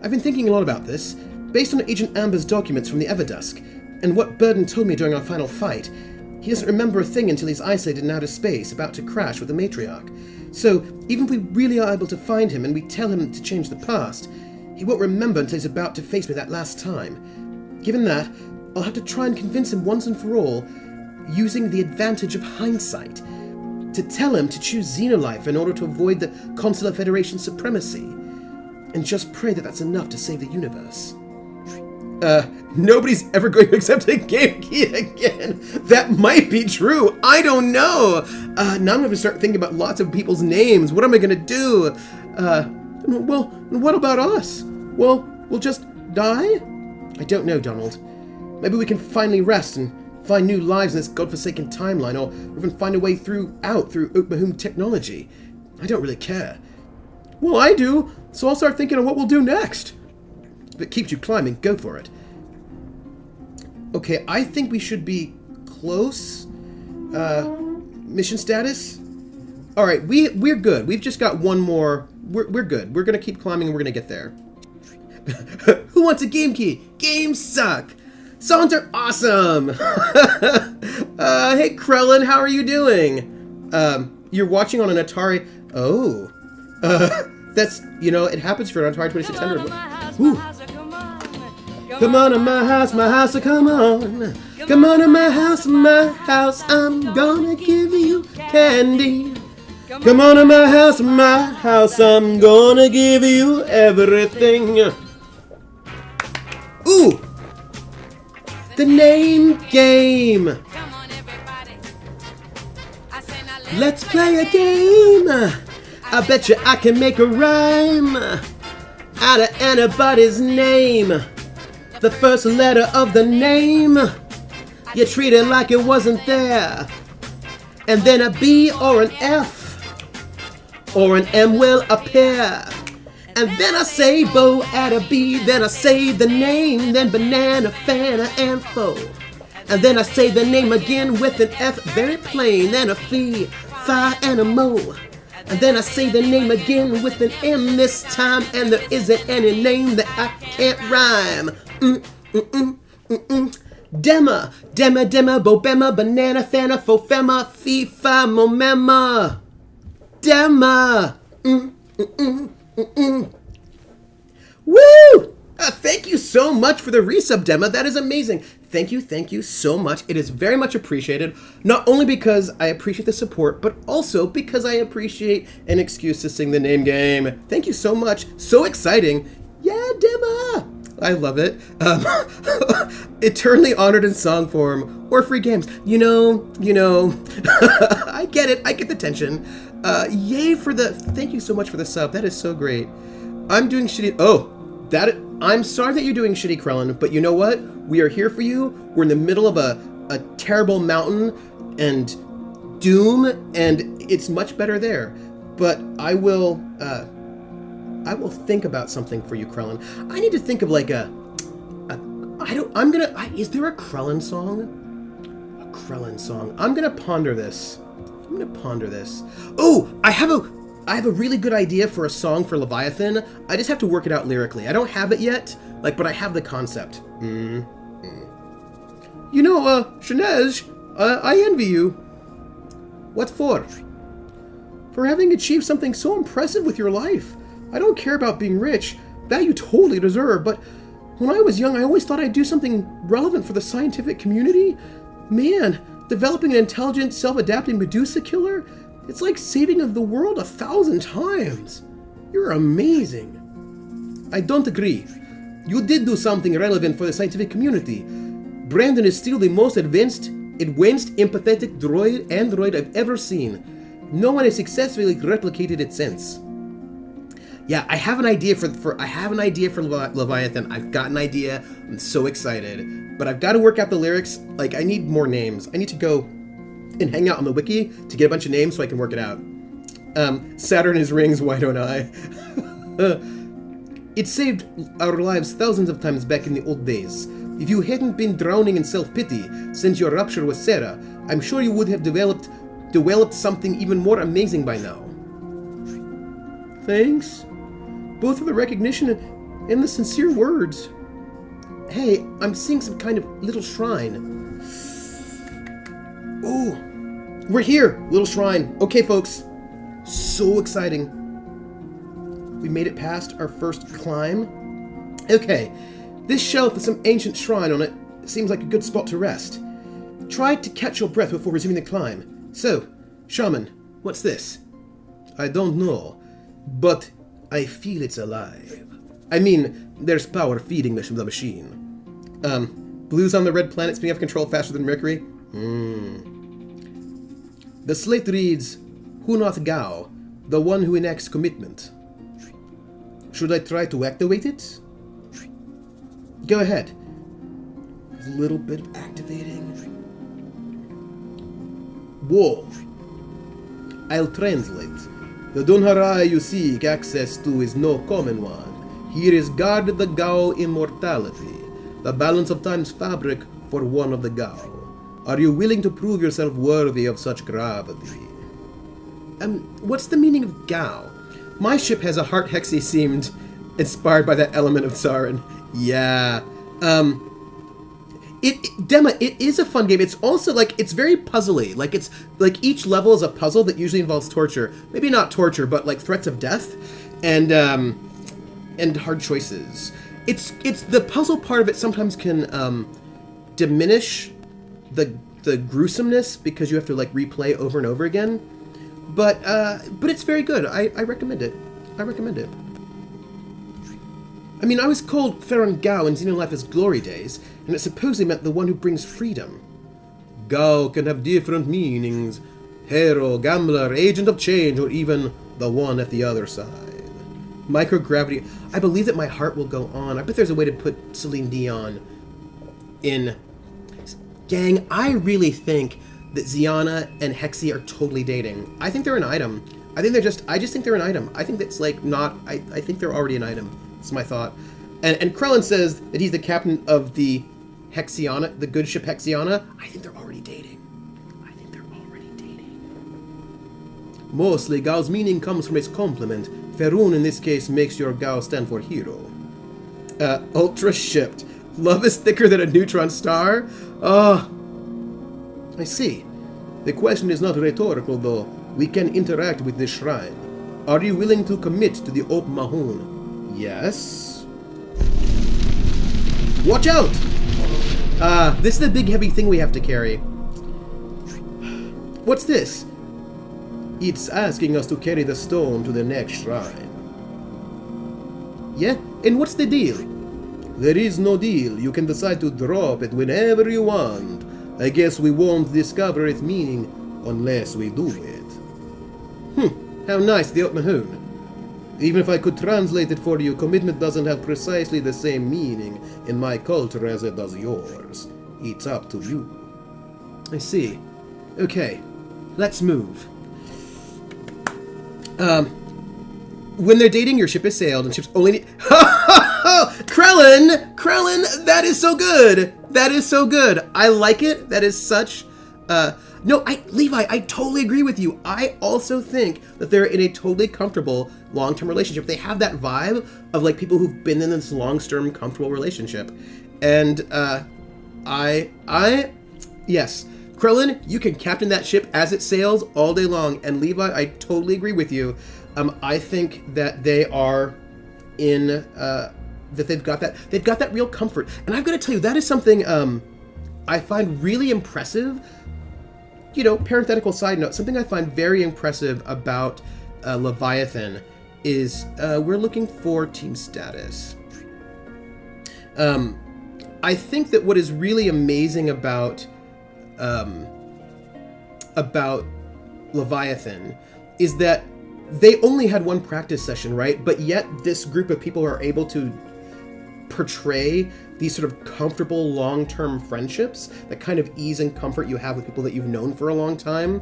I've been thinking a lot about this, based on Agent Amber's documents from the Everdusk, and what Burden told me during our final fight. He doesn't remember a thing until he's isolated in outer space, about to crash with the Matriarch. So, even if we really are able to find him and we tell him to change the past, he won't remember until he's about to face me that last time. Given that, I'll have to try and convince him once and for all, using the advantage of hindsight, to tell him to choose Xenolife in order to avoid the Consular Federation's supremacy, and just pray that that's enough to save the universe. Nobody's ever going to accept a game key again. That might be true. I don't know. Now I'm going to start thinking about lots of people's names. What am I going to do? Well, what about us? Well, we'll just die? I don't know, Donald. Maybe we can finally rest and find new lives in this godforsaken timeline, or even find a way through Oakmahum technology. I don't really care. Well, I do, so I'll start thinking of what we'll do next. If it keeps you climbing, go for it. Okay, I think we should be close. Mission status? Alright, we're good. We've just got one more. We're good. We're gonna keep climbing and we're gonna get there. Who wants a game key? Games suck! Songs are awesome! Hey Krellin, how are you doing? You're watching on an Atari... Oh. That's, you know, it happens for an Atari 2600. Ooh. Come on to my house, come on. Come on to my house, I'm gonna give you candy. Come on to my house, I'm gonna give you everything. Ooh! The name game! Let's play a game! I bet you I can make a rhyme out of anybody's name. The first letter of the name, you treat it like it wasn't there. And then a B or an F or an M will appear. And then I say bow at a B, then I say the name, then banana, fana, and foe. And then I say the name again with an F, very plain, then a fee, fi, and a mo. And then I say the name again with an M this time, and there isn't any name that I can't rhyme. Dema, bobema, banana, fana, fofema, fee, fi, momema. Dema. Woo! Thank you so much for the resub, Dema. That is amazing. Thank you so much. It is very much appreciated. Not only because I appreciate the support, but also because I appreciate an excuse to sing the name game. Thank you so much. So exciting. Yeah, Dema! I love it. Eternally honored in song form or free games. You know. I get it. I get the tension. Yay for the... Thank you so much for the sub. That is so great. I'm doing shitty... I'm sorry that you're doing shitty, Krellin, but you know what? We are here for you. We're in the middle of a terrible mountain and doom, and it's much better there. But I will think about something for you, Krellin. I need to think of like is there a Krellin song? A Krellin song. I'm gonna ponder this. Oh, I have a really good idea for a song for Leviathan. I just have to work it out lyrically. I don't have it yet, but I have the concept. You know, Shanez, I envy you. What for? For having achieved something so impressive with your life. I don't care about being rich. That you totally deserve, but when I was young, I always thought I'd do something relevant for the scientific community. Man, developing an intelligent, self-adapting Medusa killer? It's like saving the world 1,000 times. You're amazing. I don't agree. You did do something relevant for the scientific community. Brandon is still the most advanced, empathetic android I've ever seen. No one has successfully replicated it since. Yeah, I have an idea for Leviathan. I've got an idea. I'm so excited. But I've got to work out the lyrics. I need more names. I need to go and hang out on the wiki to get a bunch of names so I can work it out. Saturn is rings, why don't I? It saved our lives thousands of times back in the old days. If you hadn't been drowning in self-pity since your rupture with Sarah, I'm sure you would have developed something even more amazing by now. Thanks. Both for the recognition and the sincere words. Hey, I'm seeing some kind of little shrine. Ooh, we're here, little shrine. Okay, folks. So exciting. We made it past our first climb. Okay, this shelf with some ancient shrine on it seems like a good spot to rest. Try to catch your breath before resuming the climb. So, Shaman, what's this? I don't know, but I feel it's alive. I mean, there's power feeding the machine. Blues on the red planet spinning off control faster than Mercury? The slate reads, Hunoth Gao, the one who enacts commitment. Should I try to activate it? Go ahead. A little bit of activating. Whoa. I'll translate. The Dunharai you seek access to is no common one. Here is guarded the Gao immortality, the balance of time's fabric for one of the Gao. Are you willing to prove yourself worthy of such gravity? What's the meaning of Gao? My ship has a heart hexy seemed inspired by that element of Tsarin. Yeah. Dema, it is a fun game. It's also, like, it's very puzzly. Like, it's, like, each level is a puzzle that usually involves torture. Maybe not torture, but, like, threats of death and hard choices. It's the puzzle part of it sometimes can, diminish the gruesomeness because you have to, like, replay over and over again. But it's very good. I recommend it. I recommend it. I mean, I was called Theron Gao in Xenolife's glory days, and it supposedly meant the one who brings freedom. Gao can have different meanings. Hero, gambler, agent of change, or even the one at the other side. Microgravity. I believe that my heart will go on. I bet there's a way to put Celine Dion in... Gang, I really think that Ziana and Hexy are totally dating. I think they're an item. I just think they're an item. I think that's, like, not... I think they're already an item. That's my thought. And Krellin says that he's the captain of the Hexiana, the good ship Hexiana. I think they're already dating. Mostly, Gao's meaning comes from its complement. Ferun, in this case, makes your Gao stand for hero. Ultra shipped. Love is thicker than a neutron star? Oh, I see. The question is not rhetorical, though. We can interact with this shrine. Are you willing to commit to the Op Mahun? Yes. Watch out! This is the big heavy thing we have to carry. What's this? It's asking us to carry the stone to the next shrine. Yeah? And what's the deal? There is no deal. You can decide to drop it whenever you want. I guess we won't discover its meaning unless we do it. How nice, the Op Mahun. Even if I could translate it for you, commitment doesn't have precisely the same meaning in my culture as it does yours. It's up to you. I see. Okay, let's move. When they're dating, your ship is sailed, and ships only need... Krellin! Krellin, that is so good! That is so good. I like it. That is such... No, Levi, I totally agree with you. I also think that they're in a totally comfortable long-term relationship. They have that vibe of, like, people who've been in this long-term comfortable relationship. And, yes. Krellin, you can captain that ship as it sails all day long. And Levi, I totally agree with you. I think that they are in, that they've got that real comfort. And I've got to tell you, that is something, I find really impressive. You know, parenthetical side note, something I find very impressive about Leviathan is we're looking for team status. I think that what is really amazing about Leviathan is that they only had one practice session, right? But yet this group of people are able to portray these sort of comfortable long-term friendships, that kind of ease and comfort you have with people that you've known for a long time.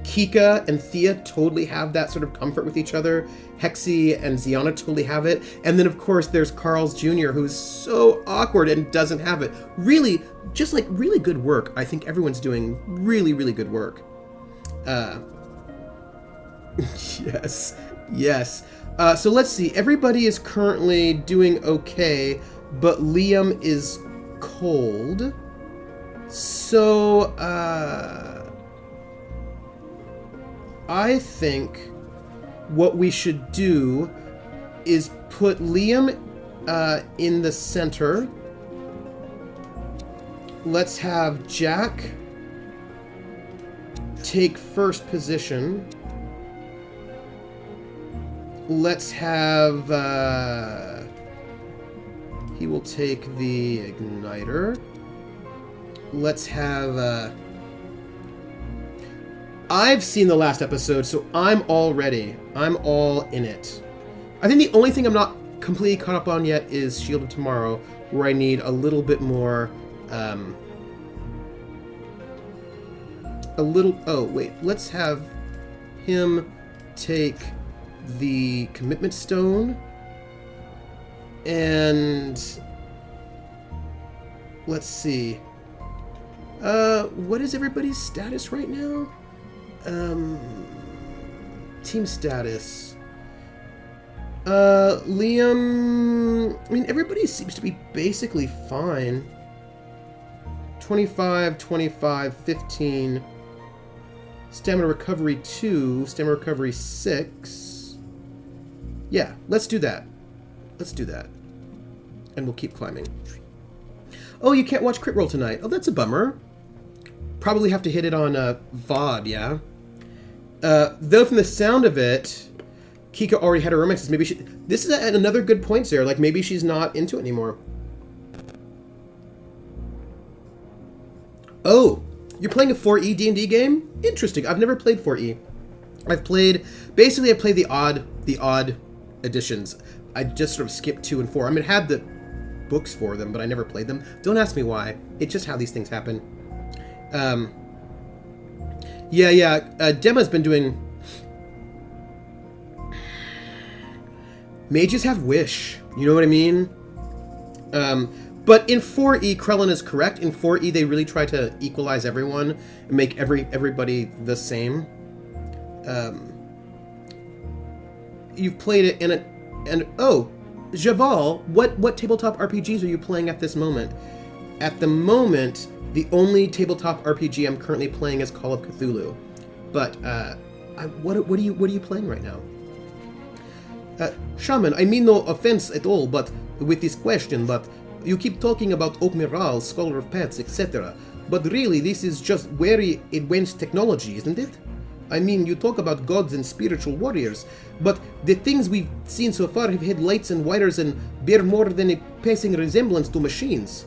Kika and Thea totally have that sort of comfort with each other. Hexy and Ziana totally have it. And then, of course, there's Carl's Jr., who's so awkward and doesn't have it. Really, just like really good work. I think everyone's doing really, really good work. Yes. So let's see. Everybody is currently doing okay, but Liam is cold. So, I think what we should do is put Liam in the center. Let's have Jack take first position. Let's have, he will take the igniter. Let's have, I've seen the last episode, so I'm all ready. I'm all in it. I think the only thing I'm not completely caught up on yet is Shield of Tomorrow, where I need a little bit more, a little... Oh, wait. Let's have him take the commitment stone. And... let's see. What is everybody's status right now? Team status. Liam... I mean, everybody seems to be basically fine. 25, 25, 15. Stamina recovery 2. Stamina recovery 6. Yeah, let's do that. Let's do that. And we'll keep climbing. Oh, you can't watch Crit Roll tonight. Oh, that's a bummer. Probably have to hit it on VOD, yeah? Though from the sound of it, Kika already had her romances. Maybe she... This is another good point, Sarah. Like, maybe she's not into it anymore. Oh, you're playing a 4E D&D game? Interesting. I've never played 4E. I've played... Basically, I played the odd editions. I just sort of skipped 2 and 4. I mean, I had the books for them, but I never played them. Don't ask me why. It's just how these things happen. Dema's been doing... Mages have wish. You know what I mean? But in 4E, Krellin is correct. In 4E, they really try to equalize everyone and make everybody the same. You've played it in oh, Javal, what tabletop RPGs are you playing at this moment? At the moment, the only tabletop RPG I'm currently playing is Call of Cthulhu. But what are you playing right now? Shaman, I mean no offense at all, but with this question, but you keep talking about Okmiral, Scholar of Pets, etc. But really, this is just very advanced technology, isn't it? I mean, you talk about gods and spiritual warriors, but the things we've seen so far have had lights and wires and bear more than a passing resemblance to machines.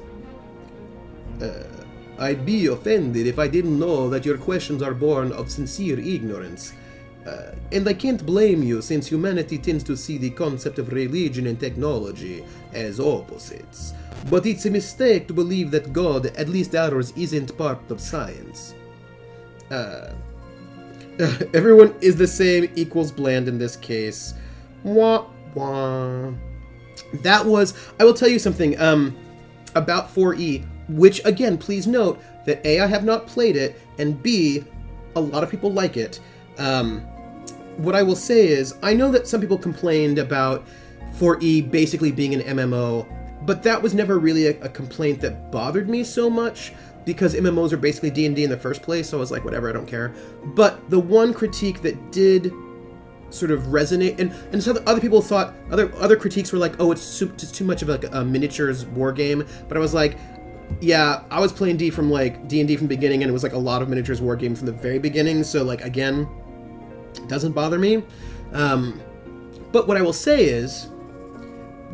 I'd be offended if I didn't know that your questions are born of sincere ignorance. And I can't blame you, since humanity tends to see the concept of religion and technology as opposites. But it's a mistake to believe that God, at least ours, isn't part of science. Everyone is the same equals bland in this case. Wah, wah. That was... I will tell you something about 4E, which, again, please note that A, I have not played it, and B, a lot of people like it. What I will say is, I know that some people complained about 4E basically being an MMO, but that was never really a complaint that bothered me so much, because MMOs are basically D&D in the first place, so I was like, whatever, I don't care. But the one critique that did sort of resonate, and so other people thought, other critiques were like, oh, it's too much of like a miniatures war game, but I was like, yeah, I was playing D&D from the beginning, and it was like a lot of miniatures war game from the very beginning, so like, again, it doesn't bother me. But what I will say is,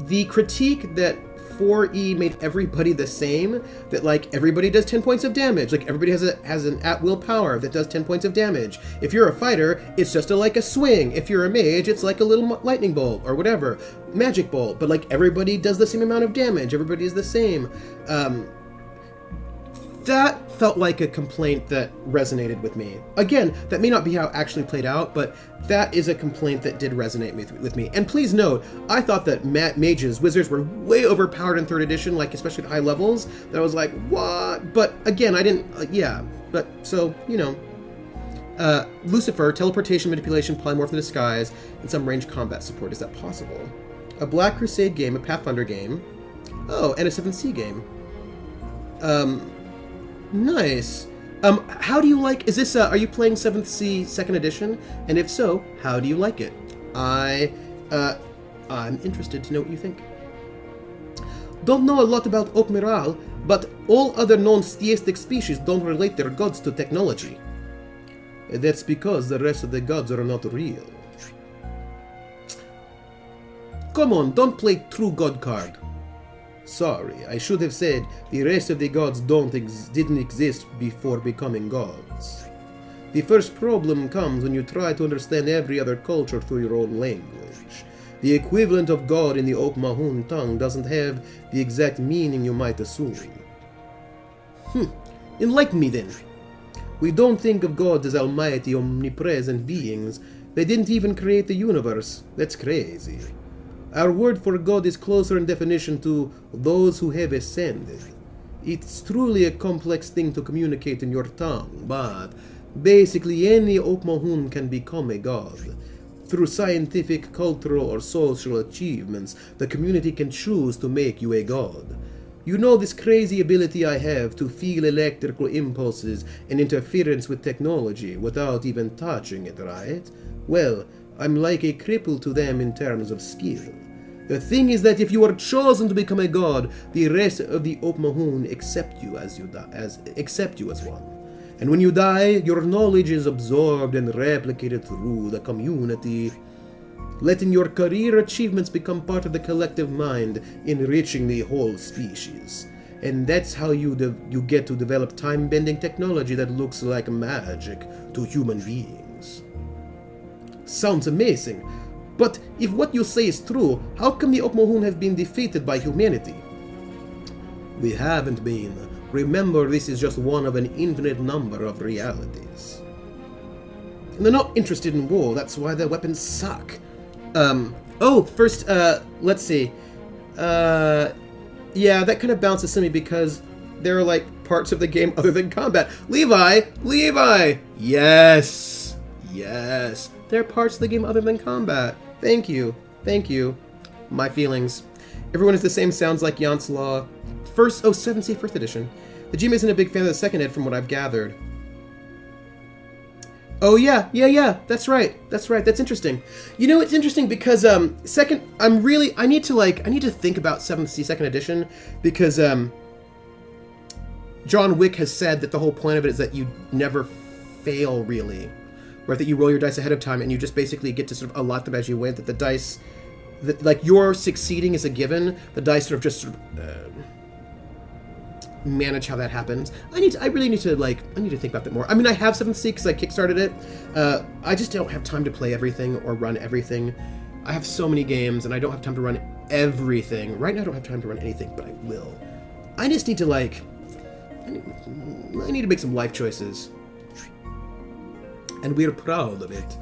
the critique that 4E made everybody the same, that like everybody does 10 points of damage, like everybody has an at-will power that does 10 points of damage. If you're a fighter, it's just like a swing. If you're a mage, it's like a little lightning bolt or whatever, magic bolt, but like everybody does the same amount of damage, everybody is the same. That felt like a complaint that resonated with me. Again, that may not be how it actually played out, but that is a complaint that did resonate with me. And please note, I thought that mages, wizards were way overpowered in 3rd edition, like especially at high levels, that I was like, what? But again, I didn't, yeah, but so, you know. Lucifer, teleportation, manipulation, polymorph in disguise, and some ranged combat support. Is that possible? A Black Crusade game, a Pathfinder game. Oh, and a 7th Sea game. Nice. How do you like... Is this... are you playing 7th Sea 2nd edition? And if so, how do you like it? I'm interested to know what you think. Don't know a lot about Okmiral, but all other known theistic species don't relate their gods to technology. That's because the rest of the gods are not real. Come on, don't play true god card. Sorry, I should have said the rest of the gods didn't exist before becoming gods. The first problem comes when you try to understand every other culture through your own language. The equivalent of God in the Oak Mahun tongue doesn't have the exact meaning you might assume. Enlighten me then. We don't think of God as almighty, omnipresent beings. They didn't even create the universe. That's crazy. Our word for God is closer in definition to those who have ascended. It's truly a complex thing to communicate in your tongue, but basically any Okmahun can become a god. Through scientific, cultural, or social achievements, the community can choose to make you a god. You know this crazy ability I have to feel electrical impulses and interference with technology without even touching it, right? Well, I'm like a cripple to them in terms of skill. The thing is that if you are chosen to become a god, the rest of the Okmahun accept you as one. And when you die, your knowledge is absorbed and replicated through the community, letting your career achievements become part of the collective mind, enriching the whole species. And that's how you get to develop time-bending technology that looks like magic to human beings. Sounds amazing. But if what you say is true, how come the Okmahun have been defeated by humanity? We haven't been. Remember, this is just one of an infinite number of realities. And they're not interested in war, that's why their weapons suck. First, let's see. Yeah, that kind of bounces to me because there are, like, parts of the game other than combat. Levi! Yes! There are parts of the game other than combat. Thank you. My feelings. Everyone is the same sounds like Yant's Law. 7th C, 1st edition. The GM isn't a big fan of the 2nd ed from what I've gathered. Oh yeah, that's right. That's interesting. You know, it's interesting because, I need to think about 7th C 2nd edition because, John Wick has said that the whole point of it is that you never fail, really. Right, that you roll your dice ahead of time and you just basically get to sort of allot them as you went, that the dice, like, you're succeeding is a given, the dice sort of just manage how that happens. I really need to think about that more. I mean, I have 7th C because I kickstarted it. I just don't have time to play everything or run everything. I have so many games and I don't have time to run everything. Right now I don't have time to run anything, but I will. I just need to, I need to make some life choices. And we're proud of it.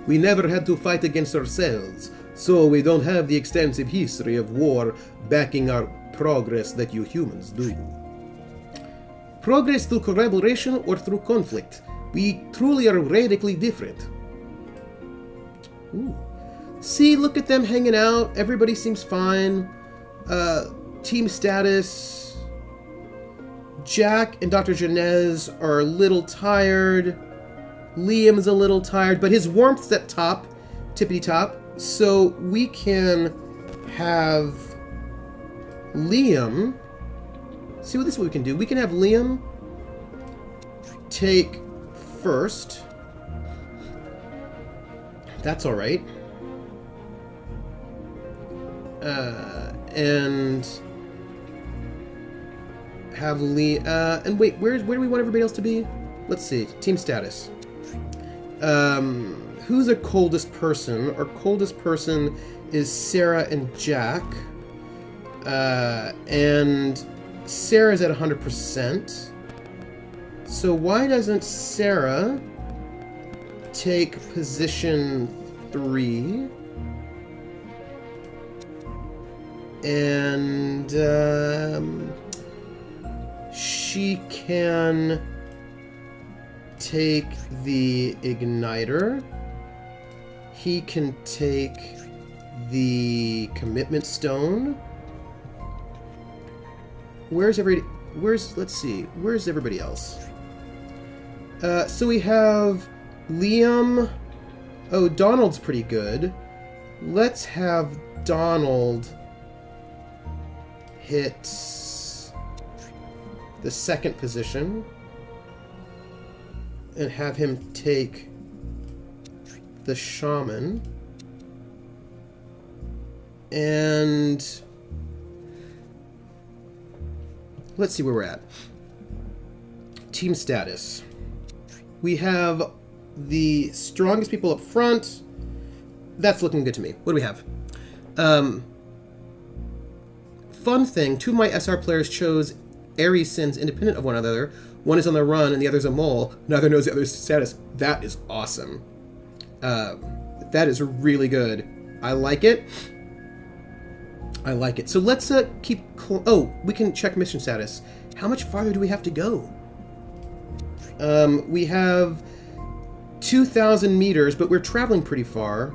We never had to fight against ourselves, so we don't have the extensive history of war backing our progress that you humans do. Progress through collaboration or through conflict. We truly are radically different. Ooh. See, look at them hanging out. Everybody seems fine. Team status. Jack and Dr. Janez are a little tired. Liam's a little tired, but his warmth's at top, tippity top, so we can have Liam. See, this is what we can do. We can have Liam take first. That's all right. And have Liam. And wait, where do we want everybody else to be? Let's see. Team status. Who's the coldest person? Our coldest person is Sarah and Jack. And Sarah's at 100%. So why doesn't Sarah take position 3? And she can take the igniter. He can take the commitment stone. Let's see, where's everybody else? So we have Liam. Oh, Donald's pretty good. Let's have Donald hit the 2nd position and have him take the shaman. And let's see where we're at. Team status. We have the strongest people up front. That's looking good to me. What do we have? Fun thing, 2 of my SR players chose Ares sends independent of one another. One is on the run and the other's a mole. Neither knows the other's status. That is awesome. That is really good. I like it. I like it. So let's keep... oh, we can check mission status. How much farther do we have to go? We have 2,000 meters, but we're traveling pretty far.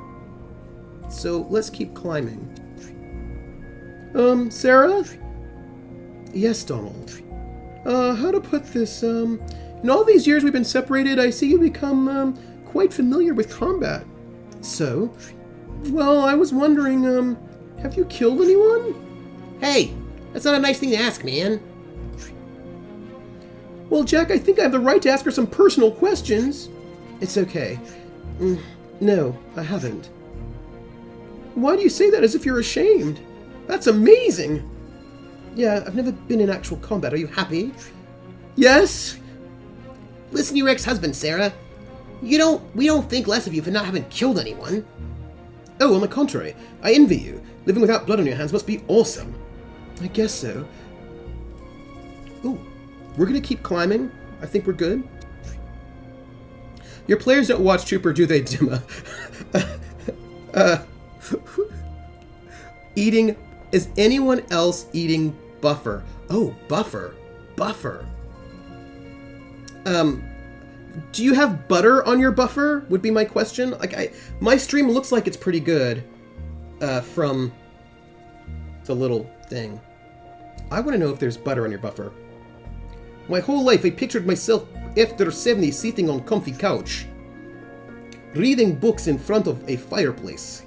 So let's keep climbing. Sarah? Yes, Donald. How to put this, in all these years we've been separated, I see you become, quite familiar with combat. So? Well, I was wondering, have you killed anyone? Hey, that's not a nice thing to ask, man. Well, Jack, I think I have the right to ask her some personal questions. It's okay. No, I haven't. Why do you say that as if you're ashamed? That's amazing! Yeah, I've never been in actual combat. Are you happy? Yes? Listen to your ex-husband, Sarah. We don't think less of you for not having killed anyone. Oh, on the contrary. I envy you. Living without blood on your hands must be awesome. I guess so. Ooh, we're gonna keep climbing. I think we're good. Your players don't watch Trooper, do they, Dimma? Eating... Is anyone else eating buffer? Oh, buffer. Buffer. Do you have butter on your buffer? Would be my question. Like, my stream looks like it's pretty good, from the little thing. I want to know if there's butter on your buffer. My whole life I pictured myself after 70 sitting on comfy couch, reading books in front of a fireplace.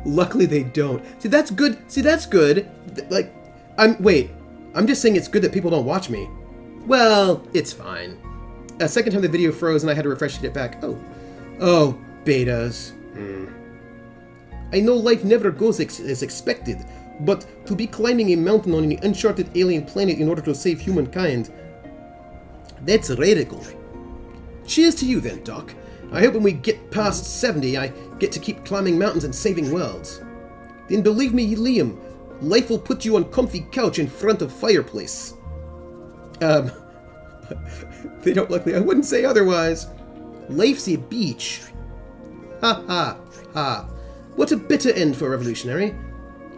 Luckily they don't. See, that's good. See, that's good. Like, I'm just saying it's good that people don't watch me. Well, it's fine. A second time the video froze and I had to refresh it back. Oh, betas. I know life never goes as expected, but to be climbing a mountain on an uncharted alien planet in order to save humankind, that's radical. Cheers to you then, Doc. I hope when we get past 70, I get to keep climbing mountains and saving worlds. Then believe me, Liam, life will put you on comfy couch in front of fireplace. They don't like me. I wouldn't say otherwise. Life's a beach. Ha ha ha. What a bitter end for a revolutionary.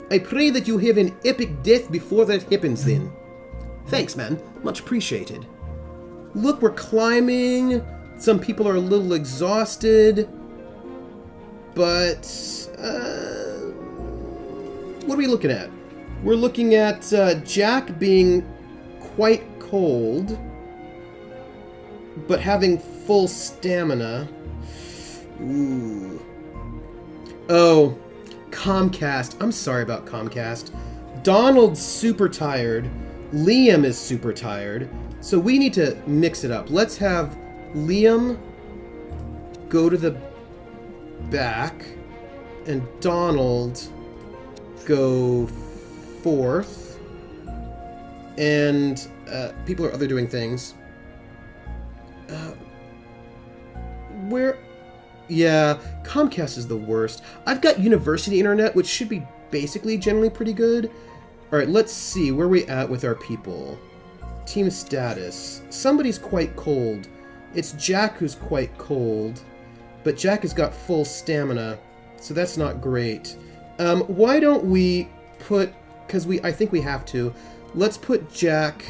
I pray that you have an epic death before that happens then. Thanks, man. Much appreciated. Look, we're climbing. Some people are a little exhausted. But, what are we looking at? We're looking at Jack being quite cold, but having full stamina. Ooh. Oh, Comcast. I'm sorry about Comcast. Donald's super tired. Liam is super tired. So we need to mix it up. Let's have Liam go to the back and Donald go forth. And people are other doing things. Where... Yeah, Comcast is the worst. I've got university internet, which should be basically generally pretty good. Alright, let's see. Where are we at with our people? Team status. Somebody's quite cold. It's Jack who's quite cold. But Jack has got full stamina, so that's not great. Why don't we put... Because I think we have to. Let's put Jack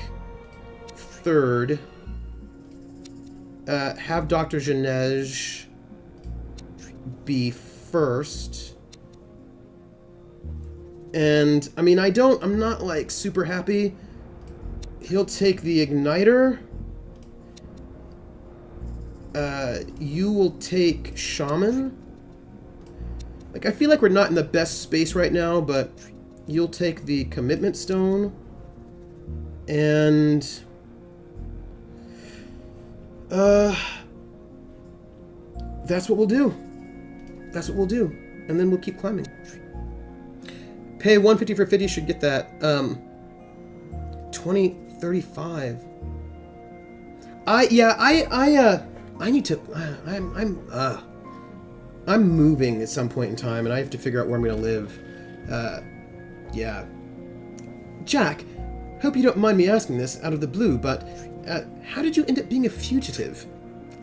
third. Have Dr. Janej be first. And, I mean, I'm not, like, super happy. He'll take the igniter. You will take Shaman. Like, I feel like we're not in the best space right now, but you'll take the commitment stone. And... that's what we'll do. That's what we'll do. And then we'll keep climbing. Pay 150 for 50 should get that. 2035. I need to... I'm moving at some point in time, and I have to figure out where I'm going to live. Yeah. Jack, Hope you don't mind me asking this out of the blue, but how did you end up being a fugitive?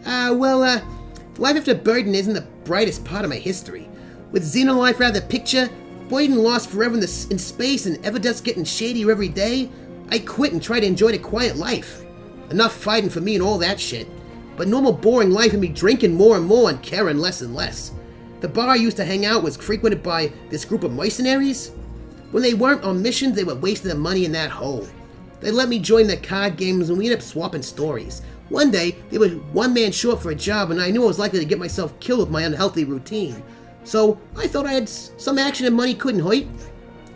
Life after Burden isn't the brightest part of my history. With Xenolife out of the picture, Boyden lost forever in space, and Everdust getting shadier every day, I quit and tried to enjoy the quiet life. Enough fighting for me and all that shit. But normal boring life and me drinking more and more and caring less and less. The bar I used to hang out was frequented by this group of mercenaries. When they weren't on missions, they were wasting their money in that hole. They let me join their card games and we ended up swapping stories. One day, they were one man short for a job and I knew I was likely to get myself killed with my unhealthy routine. So I thought I had some action and money couldn't hurt.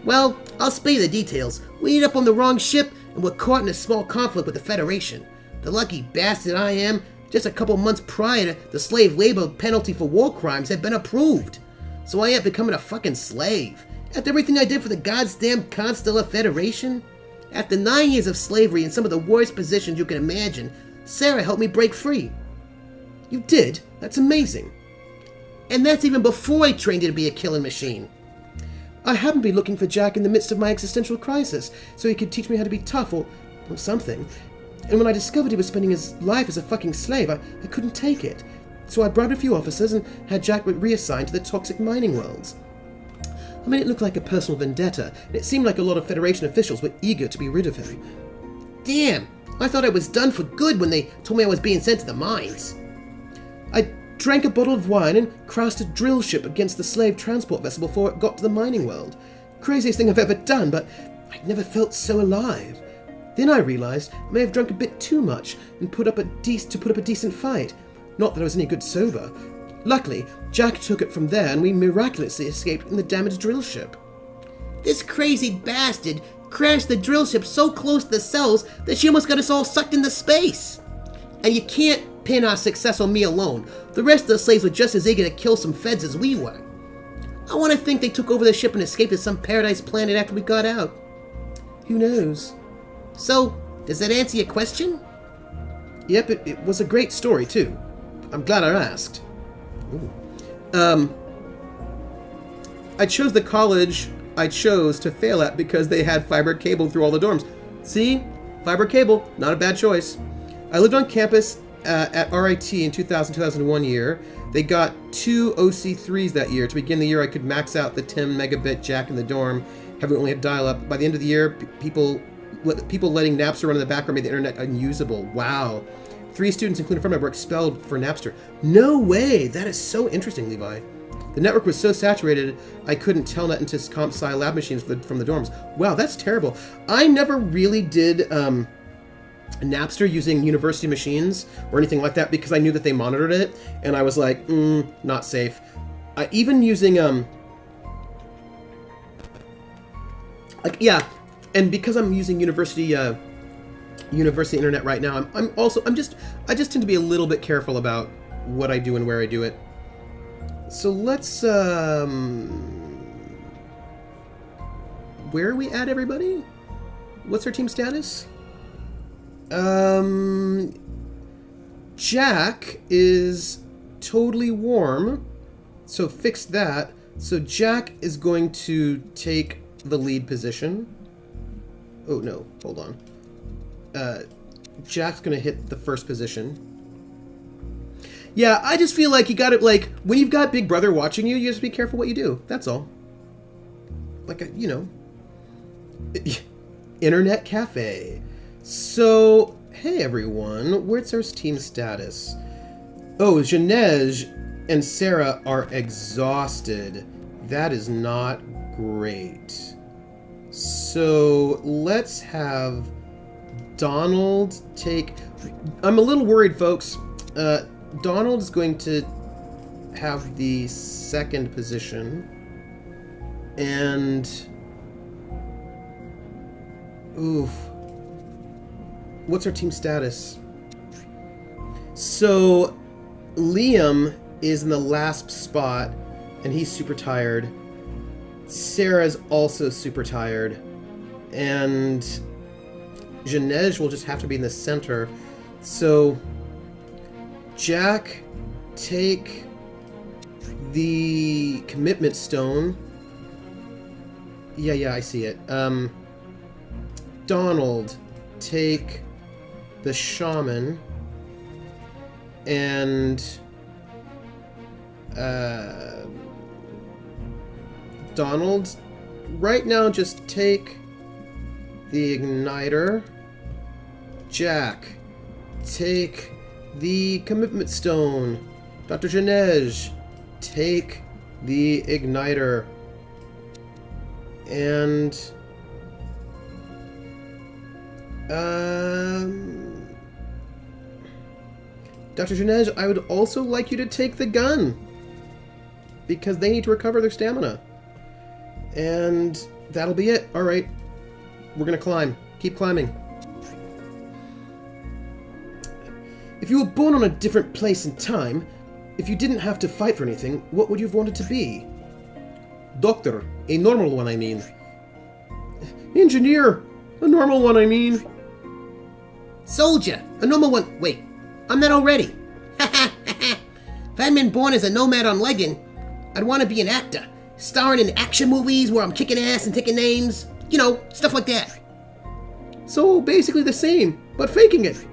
Well, I'll spare you the details. We ended up on the wrong ship and were caught in a small conflict with the Federation. The lucky bastard I am, just a couple months prior to the slave labor penalty for war crimes had been approved. So I ended up becoming a fucking slave. After everything I did for the goddamn Constellar Federation. After 9 years of slavery in some of the worst positions you can imagine, Sarah helped me break free. You did? That's amazing. And that's even before I trained you to be a killing machine. I happened to be looking for Jack in the midst of my existential crisis, so he could teach me how to be tough or something. And when I discovered he was spending his life as a fucking slave, I couldn't take it. So I bribed a few officers and had Jack reassigned to the toxic mining worlds. I made it look like a personal vendetta, and it seemed like a lot of Federation officials were eager to be rid of him. Damn, I thought I was done for good when they told me I was being sent to the mines. I drank a bottle of wine and crashed a drill ship against the slave transport vessel before it got to the mining world. Craziest thing I've ever done, but I'd never felt so alive. Then I realized I may have drunk a bit too much and put up a decent fight. Not that I was any good sober. Luckily, Jack took it from there and we miraculously escaped in the damaged drill ship. This crazy bastard crashed the drill ship so close to the cells that she almost got us all sucked into space. And you can't pin our success on me alone. The rest of the slaves were just as eager to kill some feds as we were. I want to think they took over the ship and escaped to some paradise planet after we got out. Who knows? So, does that answer your question? Yep, it was a great story, too. I'm glad I asked. Ooh. I chose the college I chose to fail at because they had fiber cable through all the dorms. See? Fiber cable, not a bad choice. I lived on campus at RIT in 2000-2001 year. They got 2 OC3s that year. To begin the year, I could max out the 10 megabit jack in the dorm, having only had dial-up. By the end of the year, people letting Napster run in the background made the internet unusable. Wow. 3 students, including a friend of mine, were expelled for Napster. No way! That is so interesting, Levi. The network was so saturated, I couldnn't telnet into comp sci lab machines from the dorms. Wow, that's terrible. I never really did Napster using university machines or anything like that because I knew that they monitored it, and I was like, not safe. Even using, and because I'm using university internet right now, I just tend to be a little bit careful about what I do and where I do it. So let's, where are we at, everybody? What's our team status? Jack is totally warm, so fix that. So Jack is going to take the lead position. Oh no, hold on. Jack's gonna hit the first position. Yeah, I just feel like you gotta, like, when you've got Big Brother watching you, you just be careful what you do. That's all. Like, Internet Cafe. So, hey everyone, where's our team status? Oh, Janej and Sarah are exhausted. That is not great. So, let's have Donald take... I'm a little worried, folks. Donald is going to have the second position. And... oof. What's our team status? So, Liam is in the last spot, and he's super tired. Sarah's also super tired. And Janej will just have to be in the center. So, Jack, take the commitment stone. Yeah, I see it. Donald take the shaman, and Donald, right now just take the igniter. Jack, take the commitment stone. Dr. Janej, take the igniter. And Dr. Janej, I would also like you to take the gun, because they need to recover their stamina. And that'll be it. Alright. We're gonna climb. Keep climbing. If you were born on a different place and time, if you didn't have to fight for anything, what would you have wanted to be? Doctor. A normal one, I mean. Engineer. A normal one, I mean. Soldier. A normal one. Wait. I'm not already. If I'd been born as a nomad on Leggin, I'd want to be an actor. Starring in action movies where I'm kicking ass and taking names. You know, stuff like that. So, basically the same, but faking it.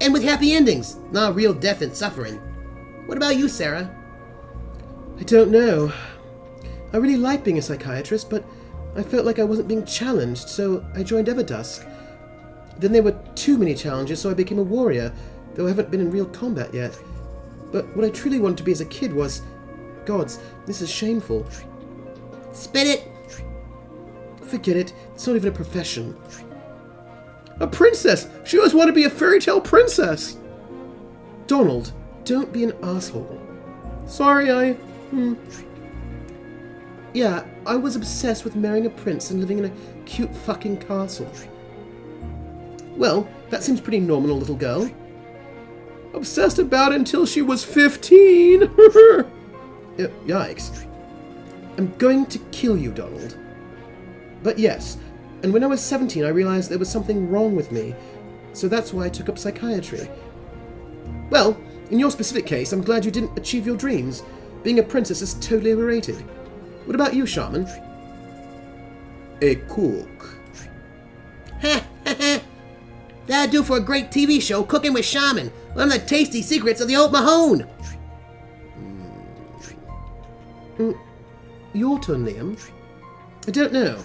And with happy endings, not real death and suffering. What about you, Sarah? I don't know. I really like being a psychiatrist, but I felt like I wasn't being challenged, so I joined Everdusk. Then there were too many challenges, so I became a warrior, though I haven't been in real combat yet. But what I truly wanted to be as a kid was... Gods, this is shameful. Spit it! Forget it. It's not even a profession. A princess! She always wanted to be a fairy tale princess! Donald, don't be an asshole. Sorry, Yeah, I was obsessed with marrying a prince and living in a cute fucking castle. Well, that seems pretty normal, little girl. Obsessed about it until she was 15! Yikes. I'm going to kill you, Donald. But yes, and when I was 17 I realized there was something wrong with me, so that's why I took up psychiatry. Well, in your specific case, I'm glad you didn't achieve your dreams. Being a princess is totally overrated. What about you, Shaman? A cook. That'd do for a great TV show, Cooking with Shaman. Learn the tasty secrets of the old Mahone. Your turn, Liam. I don't know.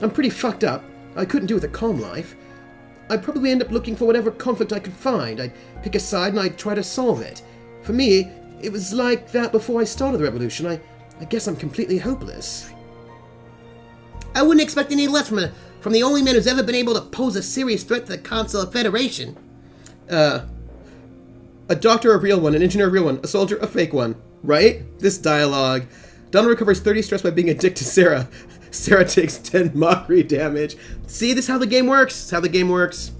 I'm pretty fucked up. I couldn't do with a calm life. I'd probably end up looking for whatever conflict I could find. I'd pick a side and I'd try to solve it. For me, it was like that before I started the revolution. I guess I'm completely hopeless. I wouldn't expect any less from the only man who's ever been able to pose a serious threat to the Council of Federation. A doctor, a real one. An engineer, a real one. A soldier, a fake one. Right? This dialogue. Donna recovers 30 stress by being a dick to Sarah. Sarah takes 10 mockery damage. See, this is how the game works. This is how the game works.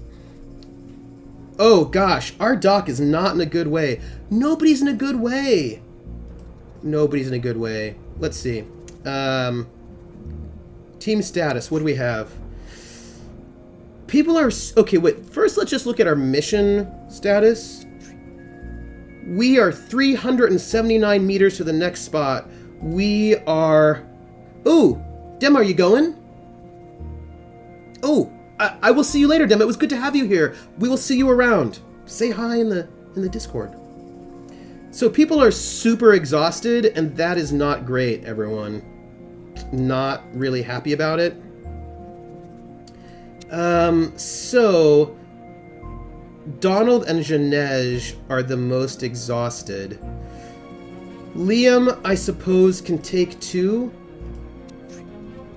Oh, gosh. Our doc is not in a good way. Nobody's in a good way. Nobody's in a good way. Let's see. Team status. What do we have? People are... Okay, wait. First, let's just look at our mission status. We are 379 meters to the next spot. We are... Ooh! Dem, are you going? Oh, I will see you later, Dem. It was good to have you here. We will see you around. Say hi in the Discord. So people are super exhausted, and that is not great, everyone. Not really happy about it. So Donald and Janej are the most exhausted. Liam, I suppose, can take 2.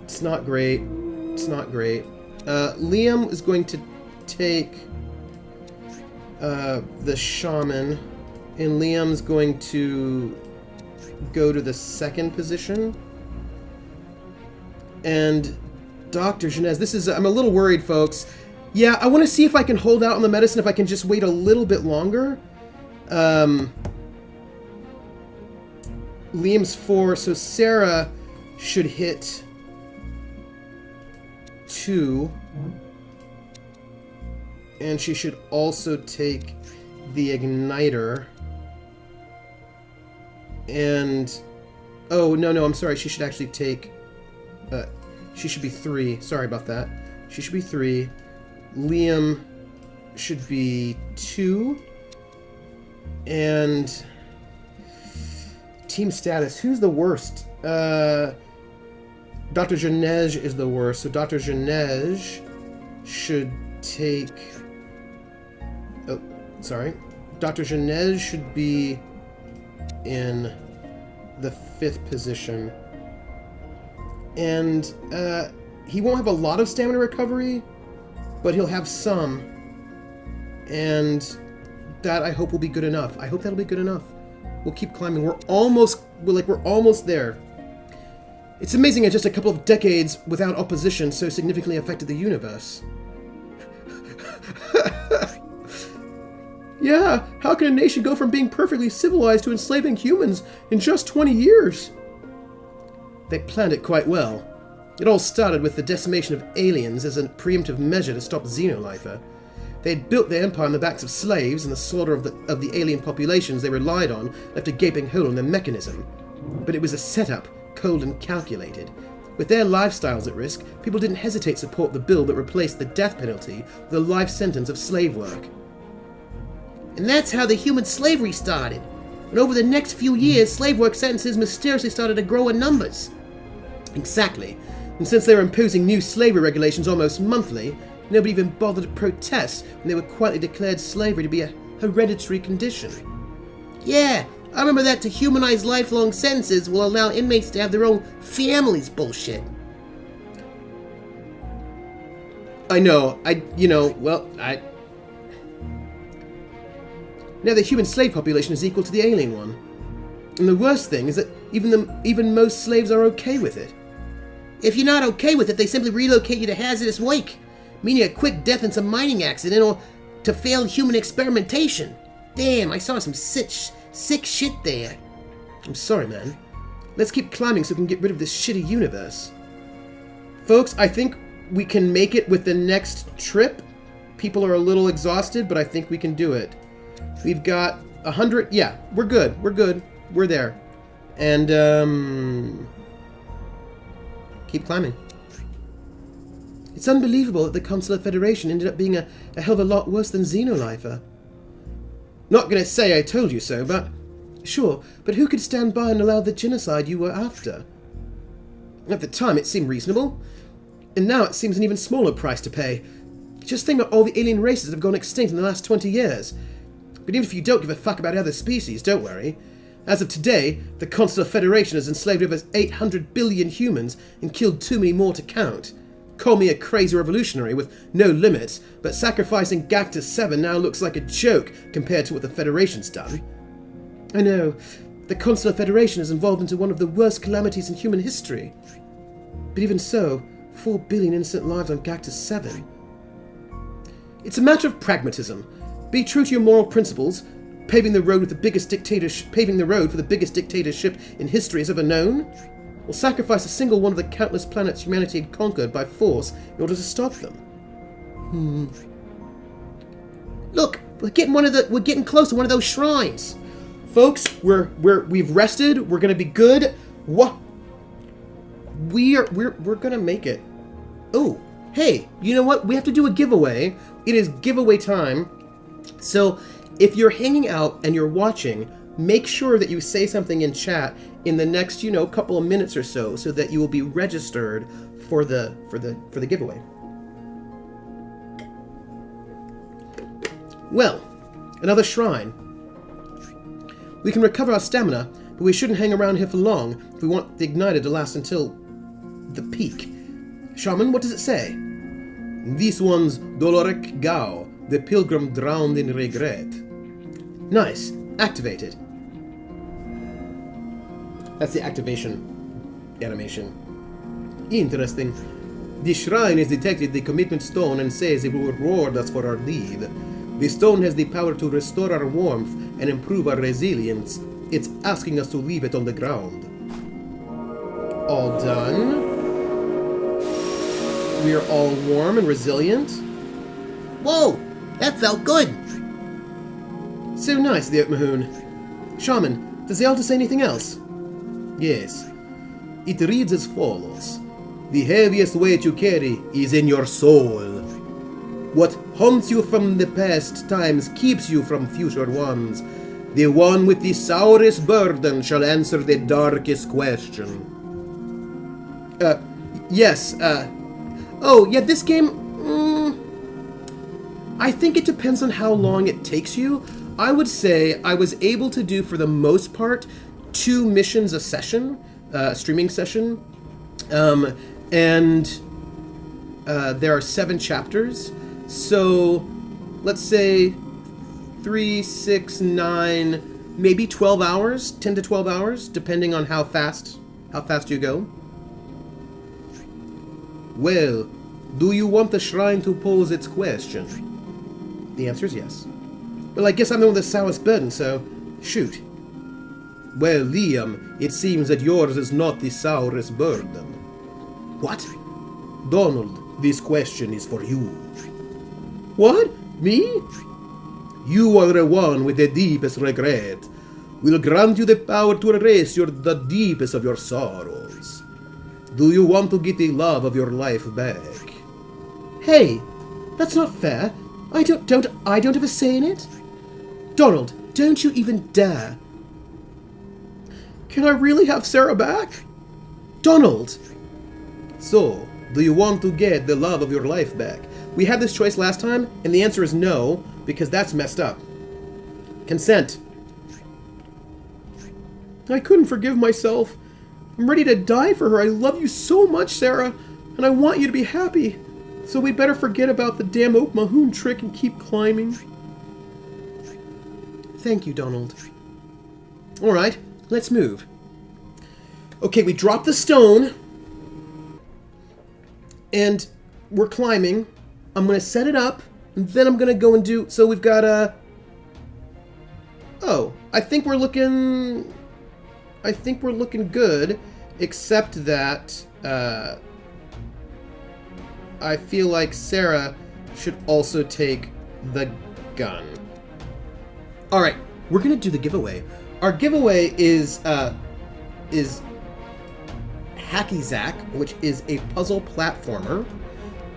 It's not great. It's not great. Liam is going to take the shaman, and Liam's going to go to the second position. And Dr. Janez, this is... I'm a little worried, folks. Yeah, I want to see if I can hold out on the medicine, if I can just wait a little bit longer. Liam's 4, so Sarah should hit 2. And she should also take the igniter. And... Oh, no, I'm sorry. She should actually take... she should be 3. Sorry about that. She should be 3. Liam should be 2. And team status. Who's the worst? Dr. Janej is the worst. So Dr. Janej should take... Oh, sorry. Dr. Janej should be in the 5th position. And he won't have a lot of stamina recovery, but he'll have some. And that, I hope, will be good enough. I hope that'll be good enough. We'll keep climbing. We're almost there. It's amazing how just a couple of decades without opposition so significantly affected the universe. Yeah, how can a nation go from being perfectly civilized to enslaving humans in just 20 years? They planned it quite well. It all started with the decimation of aliens as a preemptive measure to stop Xenolifer. They had built their empire on the backs of slaves, and the slaughter of the alien populations they relied on left a gaping hole in their mechanism. But it was a setup, cold and calculated. With their lifestyles at risk, people didn't hesitate to support the bill that replaced the death penalty with a life sentence of slave work. And that's how the human slavery started. And over the next few years, slave work sentences mysteriously started to grow in numbers. Exactly. And since they were imposing new slavery regulations almost monthly, nobody even bothered to protest when they were quietly declared slavery to be a hereditary condition. Yeah, I remember that to humanize lifelong sentences will allow inmates to have their own families bullshit. I know, Now the human slave population is equal to the alien one. And the worst thing is that even most slaves are okay with it. If you're not okay with it, they simply relocate you to hazardous wake, meaning a quick death in some mining accident or to failed human experimentation. Damn, I saw some sick shit there. I'm sorry, man. Let's keep climbing so we can get rid of this shitty universe. Folks, I think we can make it with the next trip. People are a little exhausted, but I think we can do it. We've got 100... Yeah, we're good. We're there. And, keep climbing. It's unbelievable that the Consular Federation ended up being a hell of a lot worse than Xenolifer. Not gonna say I told you so, but... Sure, but who could stand by and allow the genocide you were after? At the time, it seemed reasonable. And now it seems an even smaller price to pay. Just think about all the alien races that have gone extinct in the last 20 years. But even if you don't give a fuck about other species, don't worry. As of today, the Consular Federation has enslaved over 800 billion humans and killed too many more to count. Call me a crazy revolutionary with no limits, but sacrificing Gactus 7 now looks like a joke compared to what the Federation's done. I know, the Consular Federation has evolved into one of the worst calamities in human history. But even so, 4 billion innocent lives on Gactus 7. It's a matter of pragmatism. Be true to your moral principles, paving the road for the biggest dictatorship in history has ever known, or sacrifice a single one of the countless planets humanity had conquered by force in order to stop them. Look, we're getting close to one of those shrines. Folks, we've rested. We're gonna be good. What? We're gonna make it. Oh, hey, you know what? We have to do a giveaway. It is giveaway time. So, if you're hanging out and you're watching, make sure that you say something in chat in the next, couple of minutes or so that you will be registered for the giveaway. Well, another shrine. We can recover our stamina, but we shouldn't hang around here for long if we want the igniter to last until the peak. Shaman, what does it say? This one's Dolorek Gao, the pilgrim drowned in regret. Nice. Activated. That's the activation animation. Interesting. The shrine has detected the commitment stone and says it will reward us for our deed. The stone has the power to restore our warmth and improve our resilience. It's asking us to leave it on the ground. All done. We are all warm and resilient. Whoa! That felt good! So nice, the Oak Mahoon. Shaman, does the altar say anything else? Yes. It reads as follows. The heaviest weight you carry is in your soul. What haunts you from the past times keeps you from future ones. The one with the sourest burden shall answer the darkest question. Yes, oh, yeah, this game, I think it depends on how long it takes you. I would say I was able to do, for the most part, 2 missions a session, streaming session, and there are 7 chapters, so let's say 3, 6, 9, maybe 12 hours, 10 to 12 hours, depending on how fast you go. Well, do you want the shrine to pose its question? The answer is yes. Well, I guess I'm the one with the sourest burden, so shoot. Well, Liam, it seems that yours is not the sourest burden. What? Donald, this question is for you. What? Me? You are the one with the deepest regret. We'll grant you the power to erase the deepest of your sorrows. Do you want to get the love of your life back? Hey, that's not fair. I don't have a say in it? Donald, don't you even dare. Can I really have Sarah back? Donald! So, do you want to get the love of your life back? We had this choice last time, and the answer is no, because that's messed up. Consent. I couldn't forgive myself. I'm ready to die for her. I love you so much, Sarah, and I want you to be happy. So we'd better forget about the damn Oak Mahoon trick and keep climbing. Thank you, Donald. Alright, let's move. Okay, we dropped the stone. And we're climbing. I'm going to set it up, and then I'm going to go and do... So we've got a... Oh, I think we're looking good, except that I feel like Sarah should also take the gun. All right, we're gonna do the giveaway. Our giveaway is Hacky Zack, which is a puzzle platformer,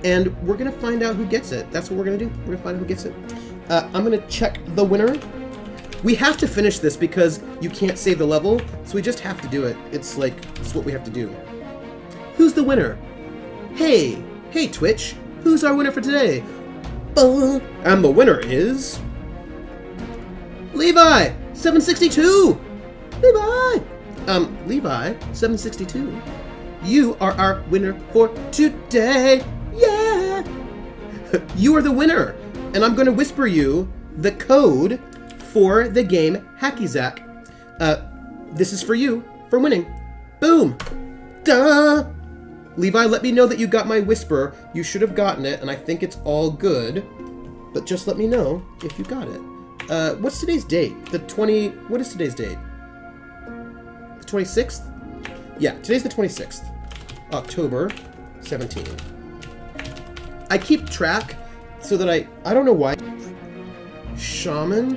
and we're gonna find out who gets it. That's what we're gonna do. We're gonna find out who gets it. I'm gonna check the winner. We have to finish this because you can't save the level, so we just have to do it. It's what we have to do. Who's the winner? Hey Twitch, who's our winner for today? And the winner is... Levi 762. Levi 762. You are our winner for today. Yeah. You are the winner, and I'm going to whisper you the code for the game Hacky Zack. This is for you for winning. Boom. Duh. Levi, let me know that you got my whisper. You should have gotten it, and I think it's all good. But just let me know if you got it. What's today's date? What is today's date? The 26th? Yeah, today's the 26th. October 17. I keep track so that I don't know why. Shaman.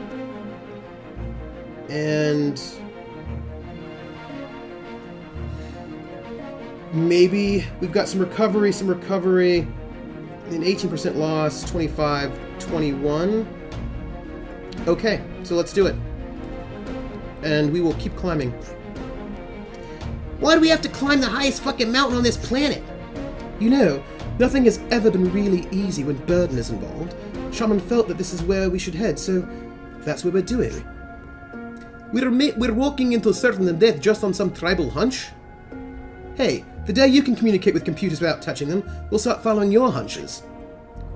And maybe we've got some recovery, an 18% loss, 25, 21. Okay, so let's do it. And we will keep climbing. Why do we have to climb the highest fucking mountain on this planet? You know, nothing has ever been really easy when burden is involved. Shaman felt that this is where we should head, so that's what we're doing. We're walking into certain death just on some tribal hunch? Hey, the day you can communicate with computers without touching them, we'll start following your hunches.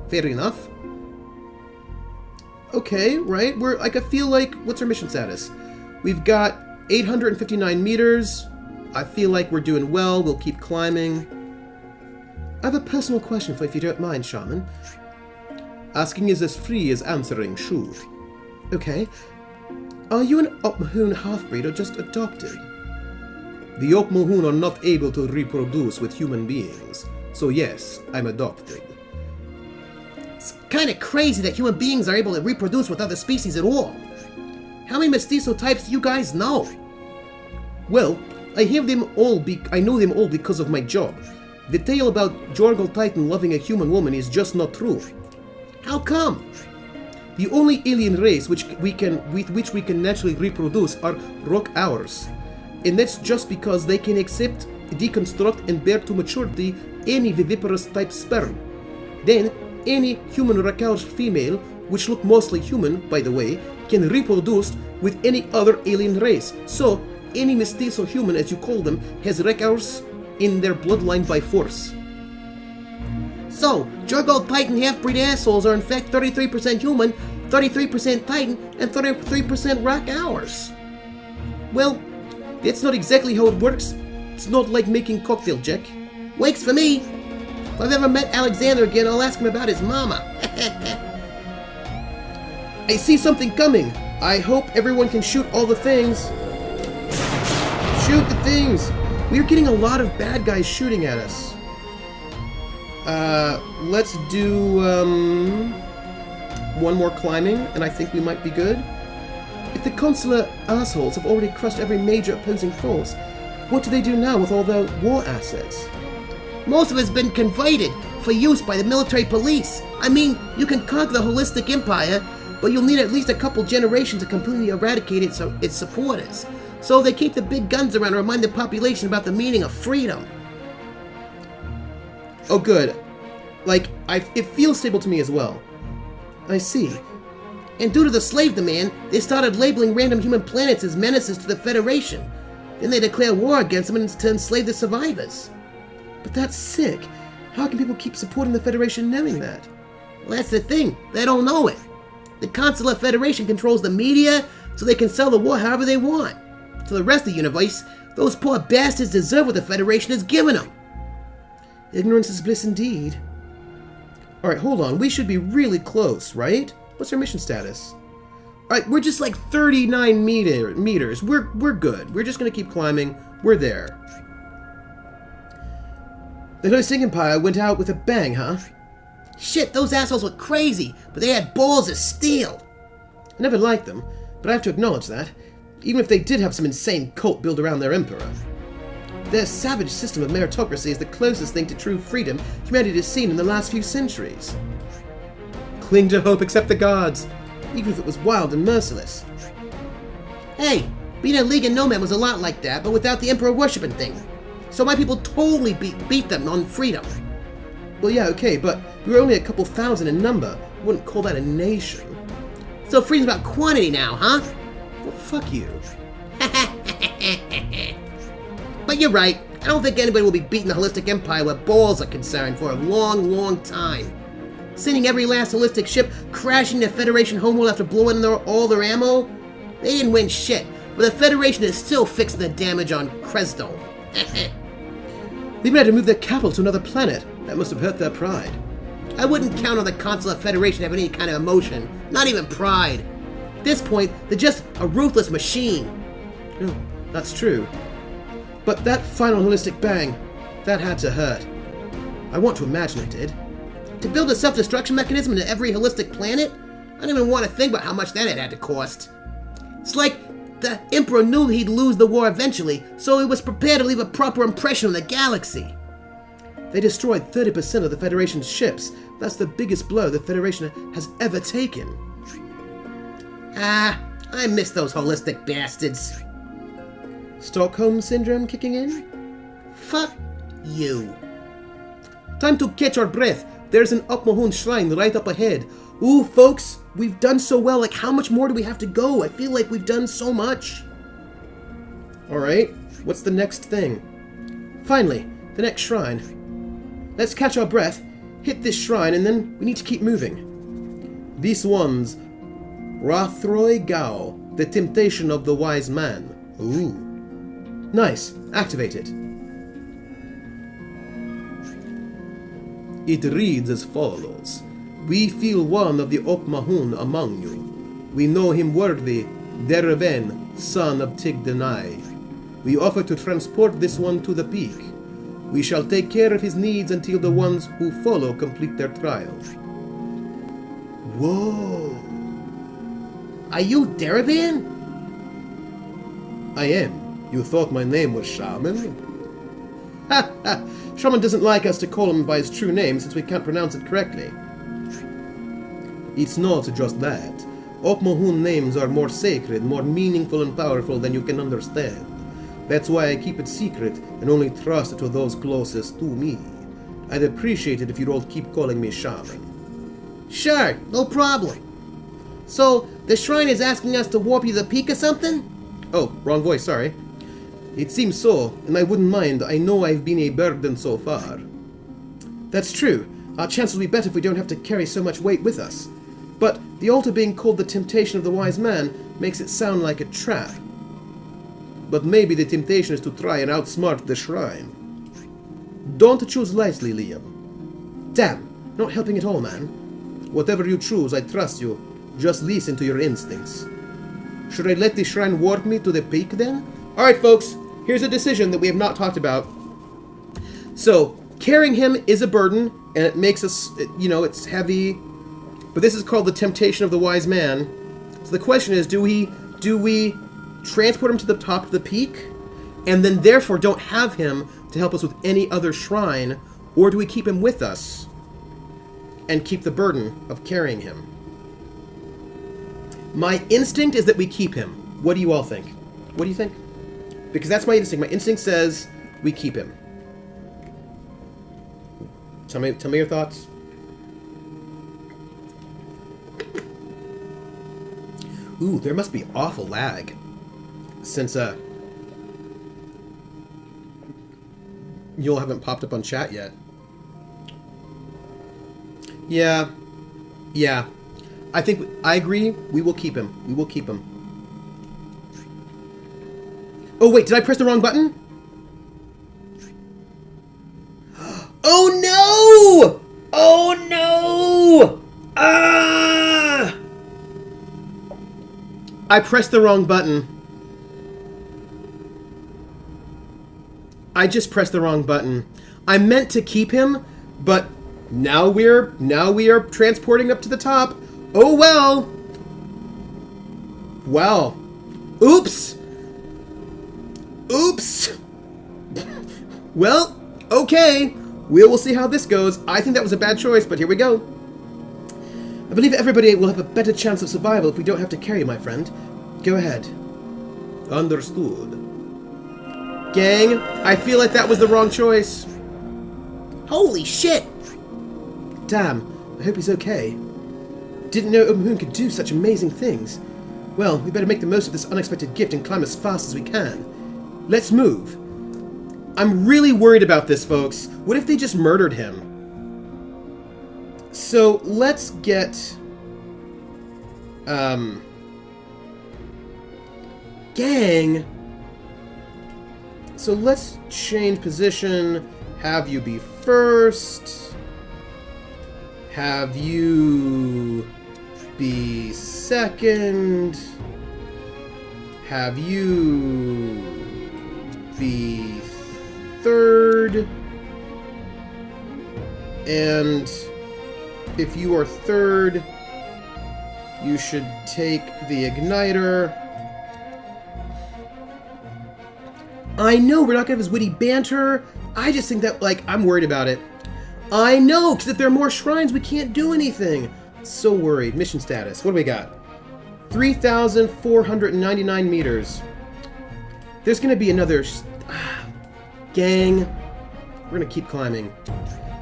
Fair enough. Okay, right, I feel like, what's our mission status? We've got 859 meters. I feel like we're doing well. We'll keep climbing. I have a personal question for you if you don't mind, Shaman. Asking is as free as answering, sure. Okay. Are you an Oak Mahoon half-breed or just adopted? The Oak Mahoon are not able to reproduce with human beings, so yes, I'm adopted. It's kind of crazy that human beings are able to reproduce with other species at all. How many mestizo types do you guys know? Well, I know them all because of my job. The tale about Jorgal Titan loving a human woman is just not true. How come? The only alien race with which we can naturally reproduce are rock owls. And that's just because they can accept, deconstruct, and bear to maturity any viviparous type sperm. Then, any human rock owl female, which look mostly human, by the way, can reproduce with any other alien race. So, any mestizo human, as you call them, has rock owls in their bloodline by force. So, Jorgal Titan half-breed assholes are in fact 33% human, 33% Titan, and 33% rock owls. Well, that's not exactly how it works. It's not like making cocktail, Jack. Wakes for me. If I've ever met Alexander again, I'll ask him about his mama. I see something coming. I hope everyone can shoot all the things. Shoot the things. We're getting a lot of bad guys shooting at us. Let's do, one more climbing, and I think we might be good. If the consular assholes have already crushed every major opposing force, what do they do now with all their war assets? Most of it's been converted for use by the military police. I mean, you can conquer the holistic empire, but you'll need at least a couple generations to completely eradicate its supporters. So they keep the big guns around to remind the population about the meaning of freedom. Oh, good. It feels stable to me as well. I see. And due to the slave demand, they started labeling random human planets as menaces to the Federation. Then they declare war against them to enslave the survivors. But that's sick. How can people keep supporting the Federation knowing that? Well, that's the thing. They don't know it. The Consular Federation controls the media, so they can sell the war however they want. To the rest of the universe, those poor bastards deserve what the Federation has given them. Ignorance is bliss indeed. Alright, hold on. We should be really close, right? What's our mission status? Alright, we're just like 39 meters. We're good. We're just gonna keep climbing. We're there. The Holistic Empire went out with a bang, huh? Shit, those assholes were crazy, but they had balls of steel. I never liked them, but I have to acknowledge that, even if they did have some insane cult built around their emperor. Their savage system of meritocracy is the closest thing to true freedom humanity has seen in the last few centuries. Cling to hope, accept the gods, even if it was wild and merciless. Hey, being a League of Nomad was a lot like that, but without the emperor worshipping thing. So my people totally beat them on freedom. Well, yeah, okay, but we were only a couple thousand in number. I wouldn't call that a nation. So freedom's about quantity now, huh? Well, fuck you. But you're right. I don't think anybody will be beating the Holistic Empire where balls are concerned for a long, long time. Sending every last Holistic ship crashing the Federation homeworld after blowing all their ammo? They didn't win shit, but the Federation is still fixing the damage on Cresdol. They even had to move their capital to another planet. That must have hurt their pride. I wouldn't count on the Consular Federation having any kind of emotion, not even pride. At this point, they're just a ruthless machine. Oh, that's true. But that final holistic bang, that had to hurt. I want to imagine it did. To build a self-destruction mechanism into every holistic planet? I don't even want to think about how much that had to cost. It's like the Emperor knew he'd lose the war eventually, so he was prepared to leave a proper impression on the galaxy. They destroyed 30% of the Federation's ships. That's the biggest blow the Federation has ever taken. Ah, I miss those holistic bastards. Stockholm Syndrome kicking in? Fuck you. Time to catch our breath. There's an Upmahun shrine right up ahead. Ooh, folks, we've done so well. Like, how much more do we have to go? I feel like we've done so much. Alright, what's the next thing? Finally, the next shrine. Let's catch our breath, hit this shrine, and then we need to keep moving. This one's Rathroi Gao, the temptation of the wise man. Ooh. Nice. Activate it. It reads as follows. We feel one of the Okmahun among you. We know him worthy, Dereven, son of Tigdanai. We offer to transport this one to the peak. We shall take care of his needs until the ones who follow complete their trials. Whoa. Are you Derevan? I am. You thought my name was Shaman? Ha ha! Shaman doesn't like us to call him by his true name since we can't pronounce it correctly. It's not just that. Okmohun names are more sacred, more meaningful and powerful than you can understand. That's why I keep it secret and only trust it to those closest to me. I'd appreciate it if you'd all keep calling me Shaman. Sure, no problem. So, the shrine is asking us to warp you the peak or something? Oh, wrong voice, sorry. It seems so, and I wouldn't mind. I know I've been a burden so far. That's true. Our chances will be better if we don't have to carry so much weight with us. But the altar being called the temptation of the wise man makes it sound like a trap. But maybe the temptation is to try and outsmart the shrine. Don't choose lightly, Liam. Damn, not helping at all, man. Whatever you choose, I trust you. Just listen to your instincts. Should I let the shrine warp me to the peak then? Alright, folks, here's a decision that we have not talked about. So, carrying him is a burden, and it makes us, it's heavy. But this is called the temptation of the wise man. So the question is, do we transport him to the top of the peak, and then therefore don't have him to help us with any other shrine, or do we keep him with us and keep the burden of carrying him? My instinct is that we keep him. What do you all think? What do you think? Because that's my instinct. My instinct says we keep him. Tell me your thoughts. Ooh, there must be awful lag. Since, you all haven't popped up on chat yet. Yeah. I agree. We will keep him. We will keep him. Oh, wait, did I press the wrong button? Oh, no! Oh, no! Ah! I pressed the wrong button. I just pressed the wrong button. I meant to keep him, but now we are transporting up to the top. Oh well. Well. Oops. Well, okay. We will see how this goes. I think that was a bad choice, but here we go. I believe everybody will have a better chance of survival if we don't have to carry, my friend. Go ahead. Understood. Gang, I feel like that was the wrong choice. Holy shit! Damn, I hope he's okay. Didn't know Moon could do such amazing things. Well, we better make the most of this unexpected gift and climb as fast as we can. Let's move. I'm really worried about this, folks. What if they just murdered him? So, let's get... Gang! So let's change position. Have you be first. Have you be second. Have you be third. And if you are third, you should take the igniter. I know we're not gonna have his witty banter. I just think that, I'm worried about it. I know, because if there are more shrines, we can't do anything. So worried. Mission status. What do we got? 3,499 meters. There's gonna be another... Gang. We're gonna keep climbing.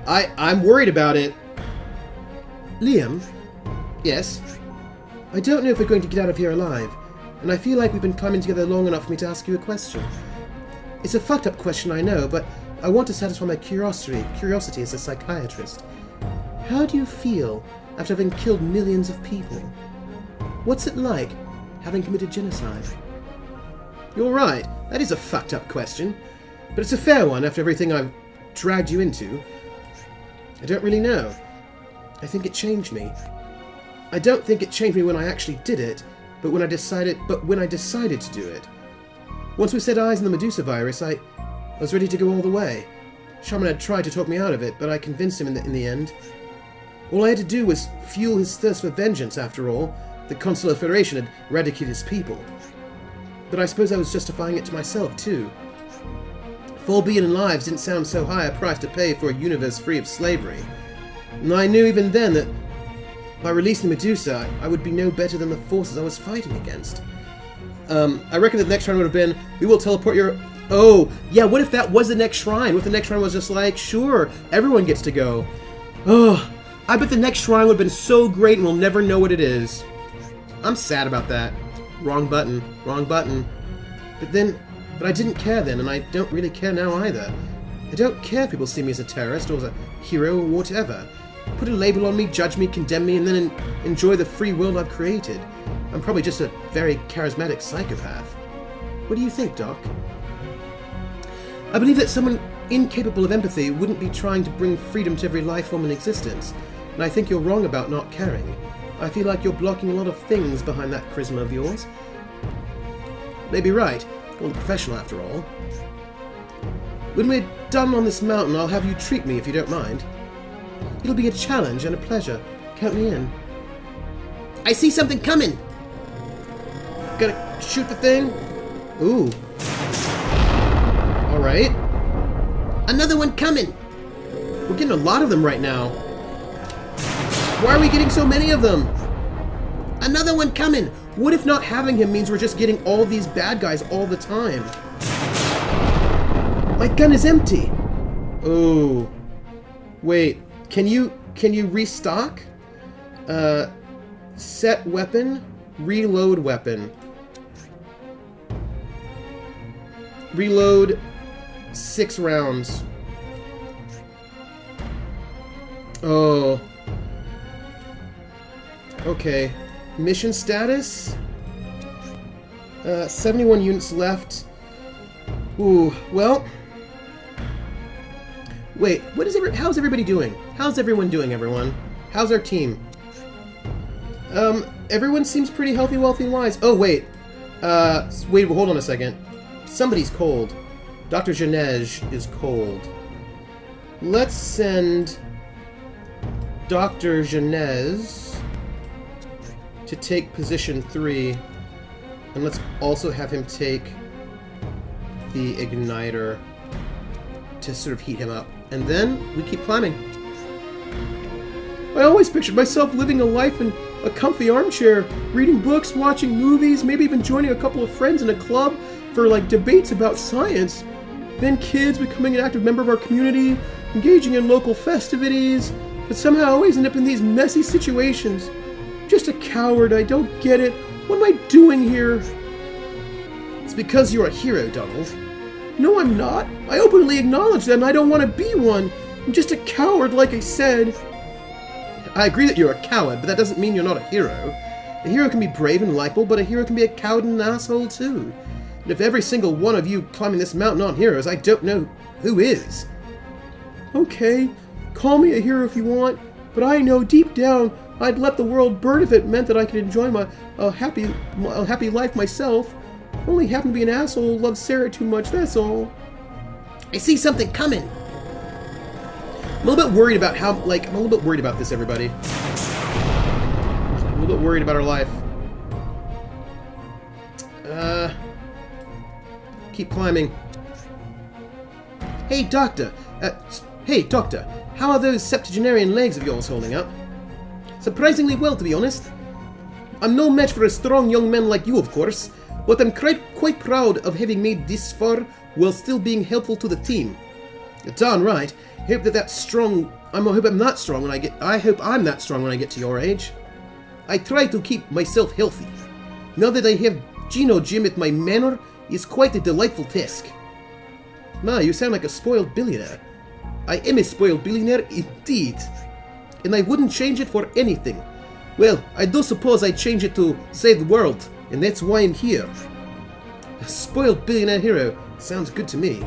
I'm worried about it. Liam? Yes? I don't know if we're going to get out of here alive, and I feel like we've been climbing together long enough for me to ask you a question. It's a fucked up question, I know, but I want to satisfy my curiosity as a psychiatrist. How do you feel after having killed millions of people? What's it like having committed genocide? You're right, that is a fucked up question, but it's a fair one after everything I've dragged you into. I don't really know. I think it changed me. I don't think it changed me when I actually did it, but when I decided to do it. Once we set eyes on the Medusa virus, I was ready to go all the way. Shaman had tried to talk me out of it, but I convinced him in the end. All I had to do was fuel his thirst for vengeance, after all. The Consular Federation had eradicated his people. But I suppose I was justifying it to myself, too. 4 billion lives didn't sound so high a price to pay for a universe free of slavery. And I knew even then that by releasing Medusa, I would be no better than the forces I was fighting against. I reckon the next shrine would have been, we will teleport your... Oh, yeah, what if that was the next shrine? What if the next shrine was just like, sure, everyone gets to go. Oh, I bet the next shrine would have been so great and we'll never know what it is. I'm sad about that. Wrong button. Wrong button. But I didn't care then, and I don't really care now either. I don't care if people see me as a terrorist or as a hero or whatever. Put a label on me, judge me, condemn me, and then enjoy the free world I've created. I'm probably just a very charismatic psychopath. What do you think, Doc? I believe that someone incapable of empathy wouldn't be trying to bring freedom to every life form in existence, and I think you're wrong about not caring. I feel like you're blocking a lot of things behind that charisma of yours. Maybe right. You're a professional after all. When we're done on this mountain, I'll have you treat me if you don't mind. It'll be a challenge and a pleasure. Count me in. I see something coming! Gonna shoot the thing? Ooh. Alright. Another one coming! We're getting a lot of them right now. Why are we getting so many of them? Another one coming! What if not having him means we're just getting all these bad guys all the time? My gun is empty! Oh. Wait, can you restock? Set weapon, reload weapon. Reload 6 rounds. Oh. Okay. Mission status? 71 units left. Ooh, well. Wait, how's everybody doing? How's everyone doing, everyone? How's our team? Everyone seems pretty healthy, wealthy, and wise. Oh, wait. Wait, hold on a second. Somebody's cold. Dr. Janej is cold. Let's send Dr. Janej to take position 3. And let's also have him take the igniter to sort of heat him up. And then we keep climbing. I always pictured myself living a life in a comfy armchair, reading books, watching movies, maybe even joining a couple of friends in a club for like debates about science. Then kids, becoming an active member of our community, engaging in local festivities, but somehow I always end up in these messy situations. Just a coward, I don't get it. What am I doing here? It's because you're a hero, Donald. No, I'm not. I openly acknowledge that and I don't want to be one. I'm just a coward, like I said. I agree that you're a coward, but that doesn't mean you're not a hero. A hero can be brave and likable, but a hero can be a coward and an asshole too. And if every single one of you climbing this mountain aren't heroes, I don't know who is. Okay, call me a hero if you want, but I know deep down I'd let the world burn if it meant that I could enjoy my happy life myself. I only happen to be an asshole who loves Sarah too much, that's all. I see something coming. I'm a little bit worried about I'm a little bit worried about this, everybody. I'm a little bit worried about our life. Keep climbing. Hey, Doctor. How are those septuagenarian legs of yours holding up? Surprisingly well, to be honest. I'm no match for a strong young man like you, of course, but I'm quite proud of having made this far while still being helpful to the team. You're darn right. I hope I'm that strong when I get to your age. I try to keep myself healthy. Now that I have Gino Gym at my manor, it's quite a delightful task. Ma, you sound like a spoiled billionaire. I am a spoiled billionaire indeed. And I wouldn't change it for anything. Well, I do suppose I'd change it to save the world, and that's why I'm here. A spoiled billionaire hero sounds good to me.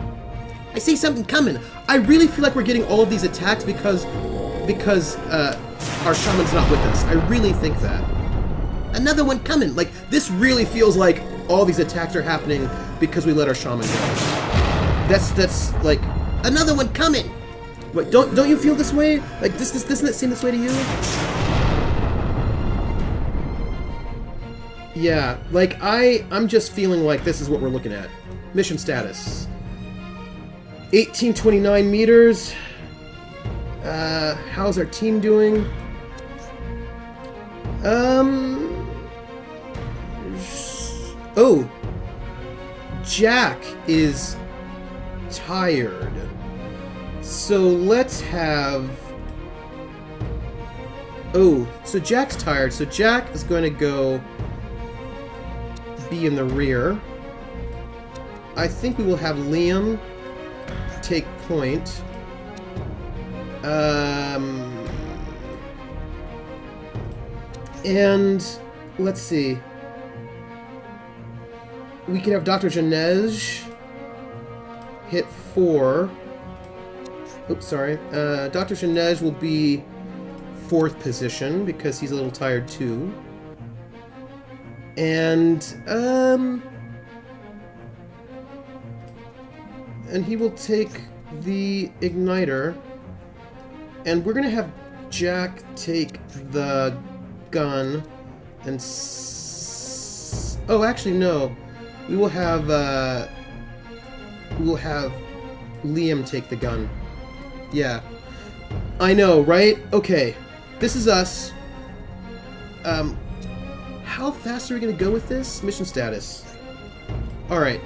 I see something coming. I really feel like we're getting all of these attacks because our shaman's not with us. I really think that. Another one coming. Like, this really feels like all these attacks are happening because we let our shaman go. That's like... Another one coming! Wait, don't you feel this way? Like, doesn't it seem this way to you? Yeah, like, I'm just feeling like this is what we're looking at. Mission status. 1829 meters. How's our team doing? Oh, Jack is tired. So let's have... Oh, so Jack's tired. So Jack is going to go be in the rear. I think we will have Liam take point. And let's see. We could have Dr. Janej hit 4. Oops, sorry. Dr. Janej will be 4th position because he's a little tired too. And he will take the igniter, and we're gonna have Jack take the gun, and oh, actually no, we will have Liam take the gun. Yeah, I know, right? Okay, this is us. How fast are we gonna go with this? Mission status. All right,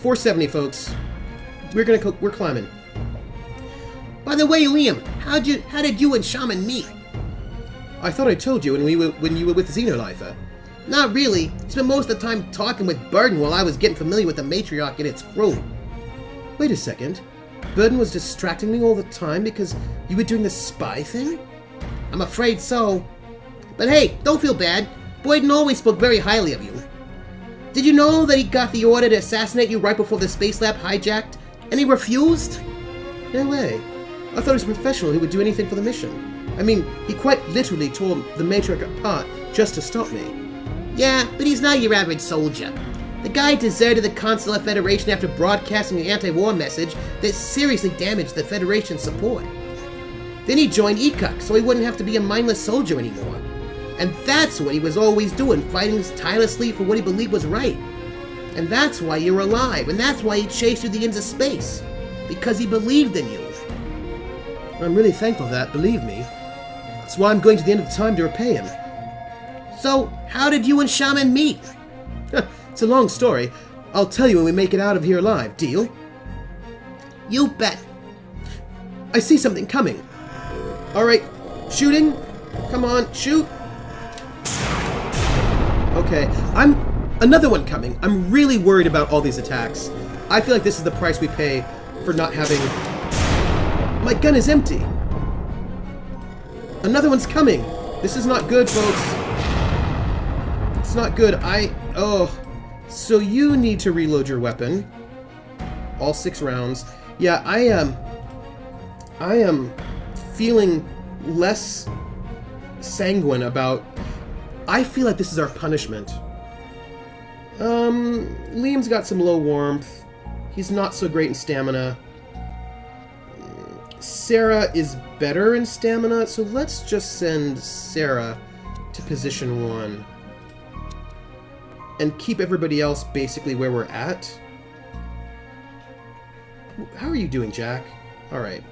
470, folks. We're climbing. By the way, Liam, how did you and Shaman meet? I thought I told you when you were with Xenolifer. Not really. He spent most of the time talking with Burden while I was getting familiar with the Matriarch and its crew. Wait a second. Burden was distracting me all the time because you were doing the spy thing? I'm afraid so. But hey, don't feel bad. Boyden always spoke very highly of you. Did you know that he got the order to assassinate you right before the space lab hijacked? And he refused? No way. I thought he was a professional who would do anything for the mission. I mean, he quite literally tore the Matriarch apart just to stop me. Yeah, but he's not your average soldier. The guy deserted the Consular Federation after broadcasting an anti-war message that seriously damaged the Federation's support. Then he joined ECUC so he wouldn't have to be a mindless soldier anymore. And that's what he was always doing, fighting tirelessly for what he believed was right. And that's why you're alive, and that's why he chased you the ends of space. Because he believed in you. I'm really thankful for that, believe me. That's why I'm going to the end of time to repay him. So, how did you and Shaman meet? It's a long story. I'll tell you when we make it out of here alive, deal? You bet. I see something coming. Alright, shooting. Come on, shoot. Okay, another one coming. I'm really worried about all these attacks. I feel like this is the price we pay for not having... My gun is empty. Another one's coming. This is not good, folks. It's not good. Oh. So you need to reload your weapon. All 6 rounds. Yeah, I am feeling less sanguine about... I feel like this is our punishment. Liam's got some low warmth. He's not so great in stamina. Sarah is better in stamina, so let's just send Sarah to position 1. And keep everybody else basically where we're at. How are you doing, Jack? Alright.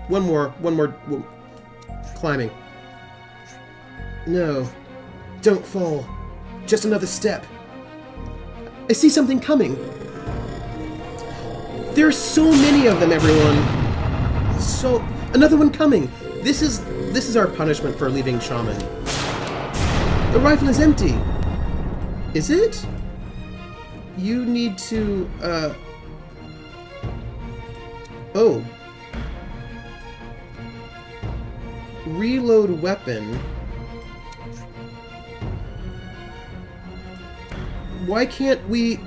One more. Climbing. No. Don't fall. Just another step. I see something coming. There are so many of them, everyone. So, another one coming. This is our punishment for leaving Shaman. The rifle is empty. Is it? You need to, Oh. Reload weapon. Why can't we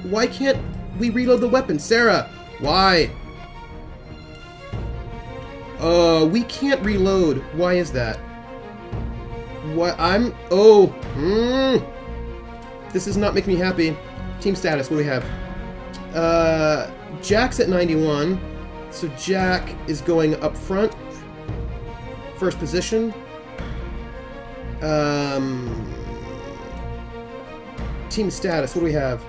reload the weapon? Sarah, why? We can't reload. Why is that? What? This is not making me happy. Team status, what do we have? Jack's at 91. So Jack is going up front. First position. Team status, what do we have?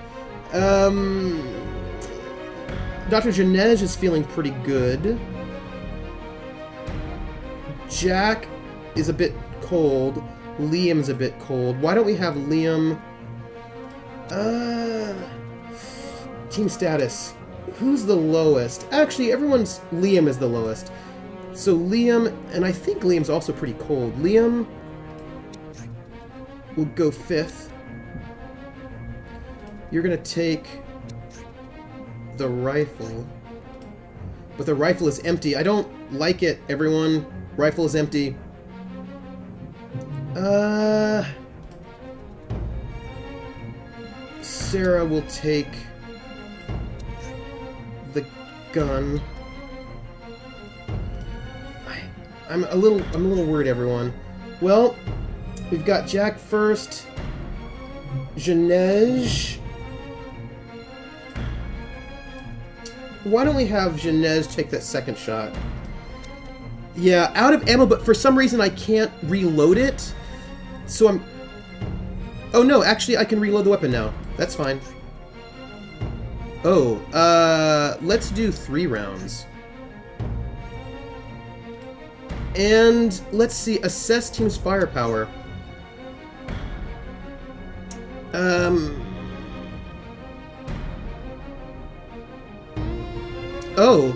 Dr. Janej is feeling pretty good. Jack is a bit cold. Liam's a bit cold. Why don't we have Liam... Team status. Who's the lowest? Actually, Liam is the lowest. So Liam, and I think Liam's also pretty cold. Liam will go 5th. You're gonna take the rifle. But the rifle is empty. I don't like it, everyone. Rifle is empty. Sarah will take the gun. I'm a little worried, everyone. Well, we've got Jack first. Janej. Why don't we have Janej take that second shot? Yeah, out of ammo, but for some reason I can't reload it. So I'm... Oh no, actually I can reload the weapon now. That's fine. Oh, let's do 3 rounds. And let's see, assess team's firepower. Oh,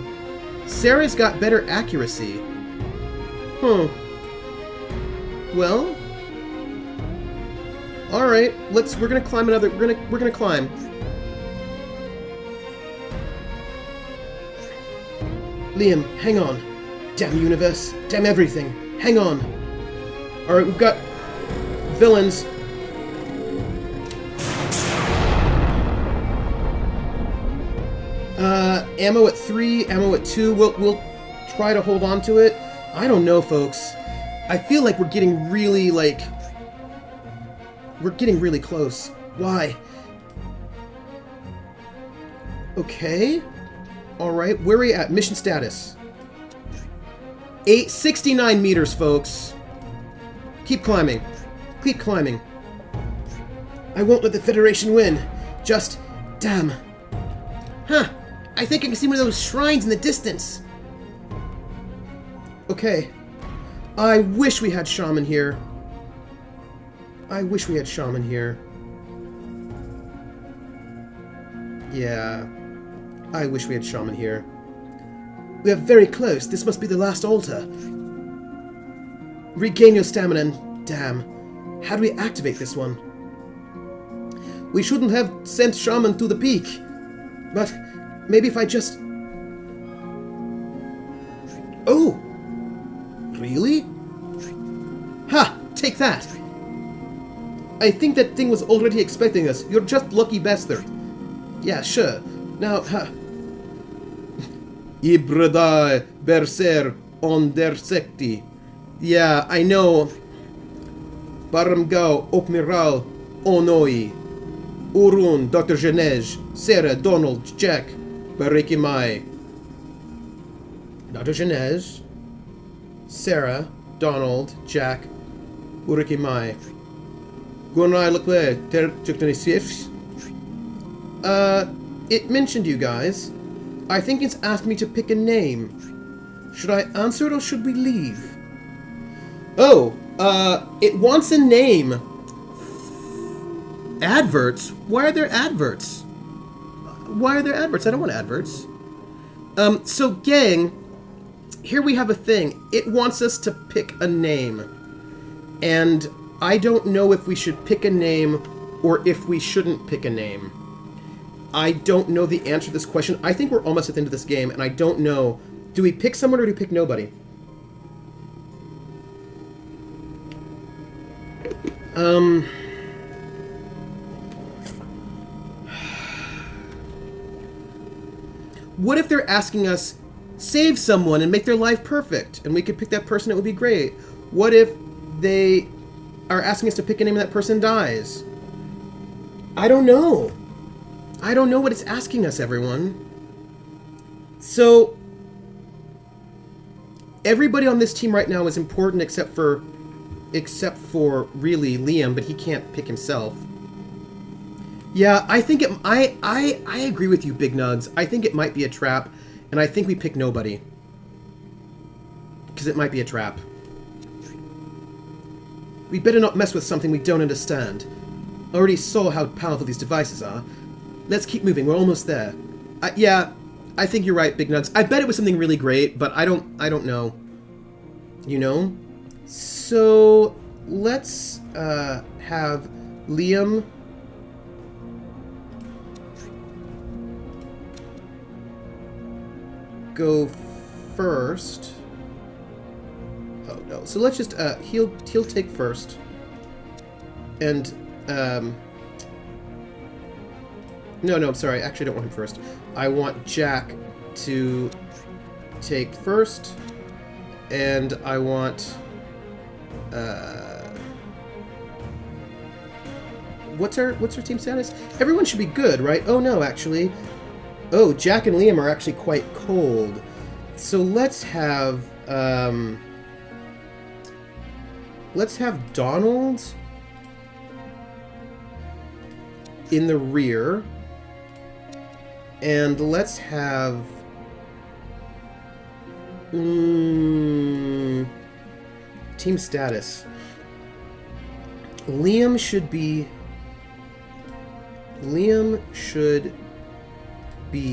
Sarah's got better accuracy. Well, all right. We're gonna climb another. We're gonna climb. Liam, hang on. Damn universe. Damn everything. Hang on. All right, we've got villains. Ammo at 3, ammo at 2. We'll try to hold on to it. I don't know, folks. I feel like we're getting really, we're getting really close. Why? Okay. Alright, where are we at? Mission status. 69 meters, folks. Keep climbing. Keep climbing. I won't let the Federation win. Just... damn. Huh. I think I can see one of those shrines in the distance. Okay. I wish we had Shaman here. I wish we had Shaman here. Yeah. I wish we had Shaman here. We are very close. This must be the last altar. Regain your stamina and... damn. How do we activate this one? We shouldn't have sent Shaman to the peak. But maybe if I just... Oh! Really? Ha! Take that! I think that thing was already expecting us. You're just lucky bastard. Yeah, sure. Now, ha. Ibredai berser on der sekti. Yeah, I know. Baramgau opmiral onoi. Urun, Dr. Janej, Sarah, Donald, Jack, Bariki Mai. Dr. Janej, Sarah, Donald, Jack, Uriki Mai. Gunai Lekwe, Ter Chuktanisif. It mentioned you guys. I think it's asked me to pick a name. Should I answer it or should we leave? Oh, it wants a name. Adverts? Why are there adverts? Why are there adverts? I don't want adverts. So gang, here we have a thing. It wants us to pick a name. And I don't know if we should pick a name or if we shouldn't pick a name. I don't know the answer to this question. I think we're almost at the end of this game, and I don't know. Do we pick someone or do we pick nobody? What if they're asking us, save someone and make their life perfect, and we could pick that person, it would be great. What if they are asking us to pick a name and that person dies? I don't know. I don't know what it's asking us, everyone. So, everybody on this team right now is important except for really Liam, but he can't pick himself. Yeah, I think I agree with you, Big Nugs. I think it might be a trap, and I think we pick nobody. Because it might be a trap. We better not mess with something we don't understand. Already saw how powerful these devices are. Let's keep moving, we're almost there. Yeah, I think you're right, Big Nugs. I bet it was something really great, but I don't know. You know? So, let's have Liam go first. Oh no. So let's just he'll take first. And no, I'm sorry. Actually, I don't want him first. I want Jack to take first, and I want what's our team status? Everyone should be good, right? Oh no, actually. Oh, Jack and Liam are actually quite cold. So let's have Donald in the rear, and let's have team status. Liam should be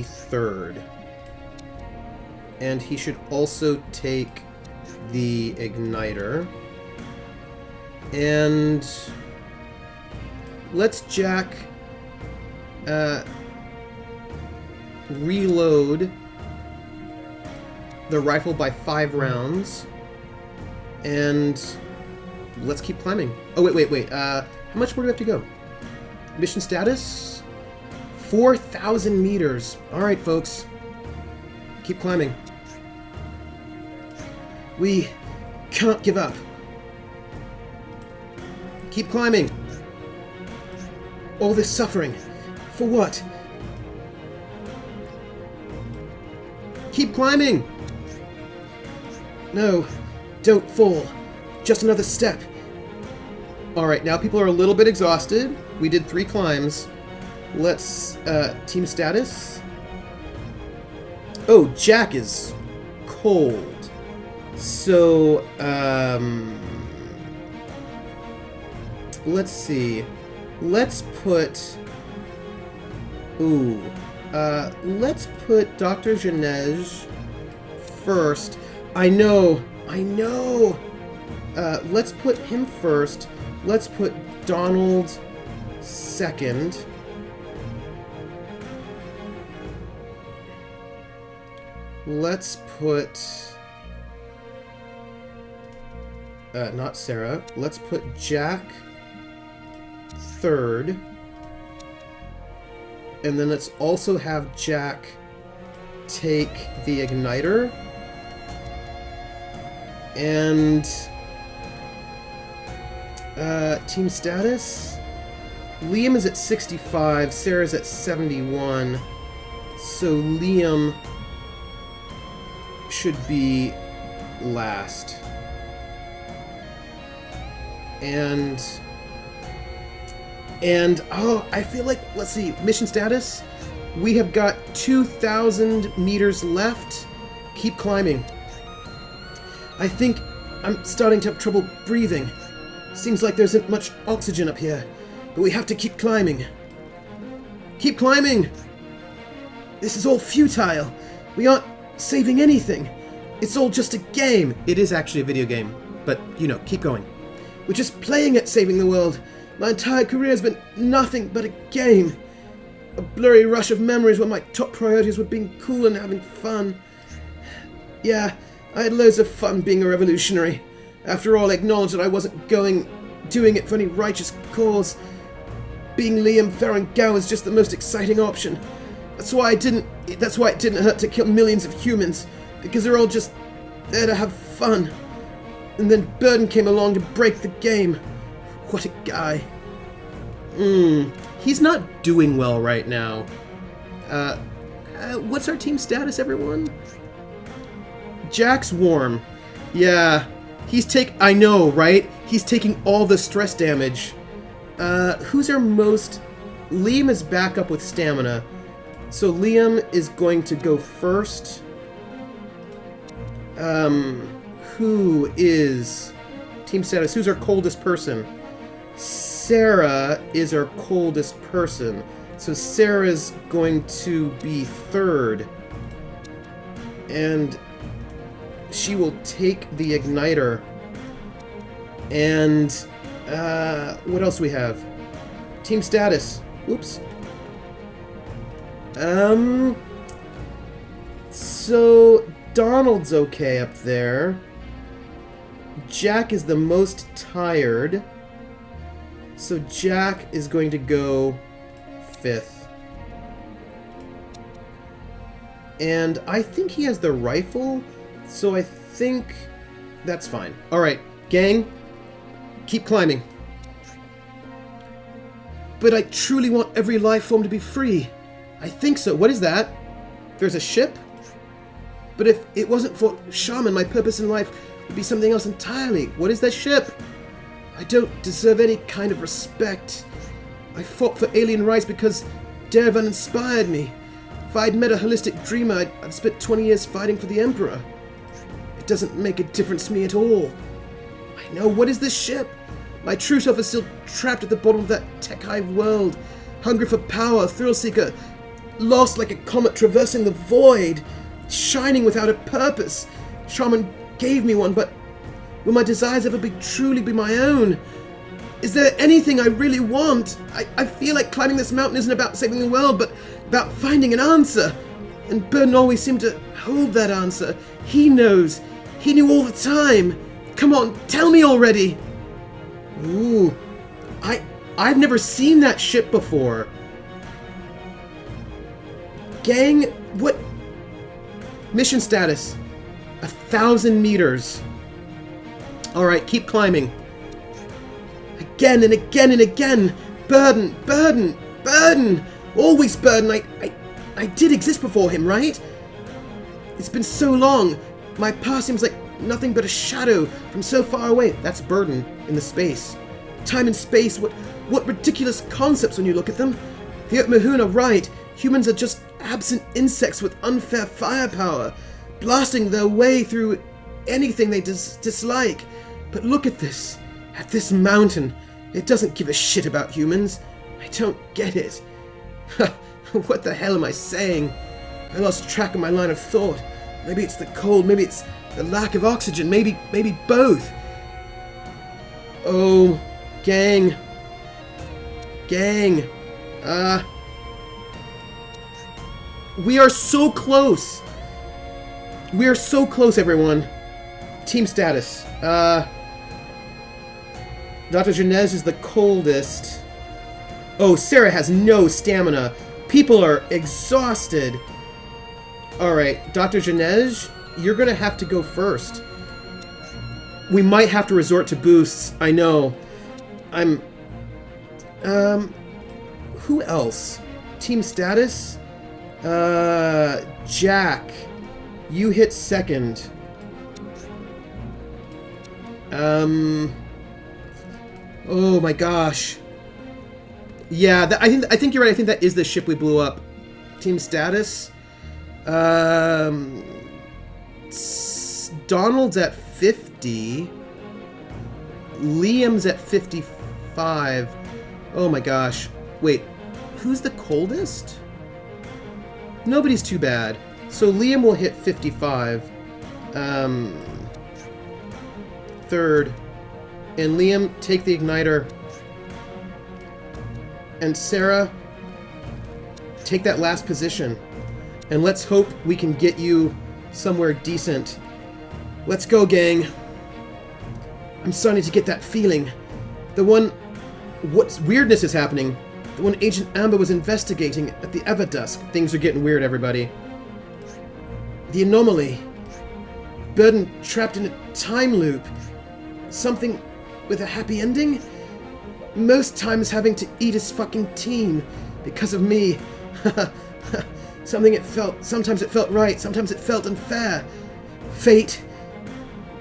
third, and he should also take the igniter. And let's Jack reload the rifle by 5 rounds, and let's keep climbing. Oh, wait. How much more do we have to go? Mission status? 4,000 meters. All right, folks. Keep climbing. We can't give up. Keep climbing. All this suffering. For what? Keep climbing. No, don't fall. Just another step. Alright, now people are a little bit exhausted. We did 3 climbs. Let's, team status. Oh, Jack is cold. So, let's see. Let's put... let's put Dr. Janej first. I know. Let's put him first. Let's put Donald second. Let's put... not Sarah. Let's put Jack third. And then let's also have Jack take the igniter. And team status. Liam is at 65, Sarah's at 71. So Liam should be last. And oh, I feel like, let's see, mission status. We have got 2,000 meters left. Keep climbing. I think I'm starting to have trouble breathing. Seems like there isn't much oxygen up here, but we have to keep climbing. Keep climbing! This is all futile. We aren't saving anything. It's all just a game. It is actually a video game, but, you know, keep going. We're just playing at saving the world. My entire career has been nothing but a game. A blurry rush of memories when my top priorities were being cool and having fun. Yeah, I had loads of fun being a revolutionary. After all, I acknowledged that I wasn't doing it for any righteous cause. Being Liam Farangao is just the most exciting option. That's why it didn't hurt to kill millions of humans, because they're all just there to have fun. And then Burden came along to break the game. What a guy. He's not doing well right now. What's our team status, everyone? Jack's warm. Yeah. I know, right? He's taking all the stress damage. Who's our most Liam is back up with stamina. So Liam is going to go first. Who is team status? Who's our coldest person? Sarah is our coldest person. So Sarah's going to be third. And she will take the igniter. And what else do we have? Team status. Oops. So Donald's okay up there. Jack is the most tired. So Jack is going to go 5th. And I think he has the rifle, so I think that's fine. Alright, gang, keep climbing. But I truly want every life form to be free. I think so. What is that? There's a ship? But if it wasn't for Shaman, my purpose in life would be something else entirely. What is that ship? I don't deserve any kind of respect. I fought for alien rights because Derevan inspired me. If I'd met a holistic dreamer, I'd spent 20 years fighting for the Emperor. It doesn't make a difference to me at all. I know, what is this ship? My true self is still trapped at the bottom of that tech-hive world, hungry for power, thrill-seeker, lost like a comet traversing the void, shining without a purpose. Shaman gave me one, but will my desires ever truly be my own? Is there anything I really want? I feel like climbing this mountain isn't about saving the world, but about finding an answer. And Burden always seemed to hold that answer. He knows. He knew all the time. Come on, tell me already. Ooh, I've never seen that ship before. Gang, what? Mission status. 1,000 meters. Alright, keep climbing. Again and again and again. Burden, Burden, Burden. Always Burden. I did exist before him, right? It's been so long. My past seems like nothing but a shadow from so far away. That's Burden in the space. Time and space, what ridiculous concepts when you look at them. The Mahun are right. Humans are just absent insects with unfair firepower, blasting their way through anything they dislike. But look at this mountain. It doesn't give a shit about humans. I don't get it. What the hell am I saying? I lost track of my line of thought. Maybe it's the cold, maybe it's the lack of oxygen, maybe both. Oh, gang. Gang. We are so close. We are so close, everyone. Team status. Dr. Janez is the coldest. Oh, Sarah has no stamina. People are exhausted. Alright, Dr. Janez, you're gonna have to go first. We might have to resort to boosts. I know. Who else? Team status? Jack. You hit second. Oh my gosh. Yeah, I think you're right. I think that is the ship we blew up. Team status. Donald's at 50. Liam's at 55. Oh my gosh. Wait, who's the coldest? Nobody's too bad. So Liam will hit 55. Third. And Liam, take the igniter. And Sarah, take that last position. And let's hope we can get you somewhere decent. Let's go, gang. I'm starting to get that feeling. What weirdness is happening? The one Agent Amber was investigating at the Everdusk. Things are getting weird, everybody. The anomaly. Burden trapped in a time loop. Something with a happy ending? Most times having to eat his fucking team because of me. Sometimes it felt right, sometimes it felt unfair. Fate.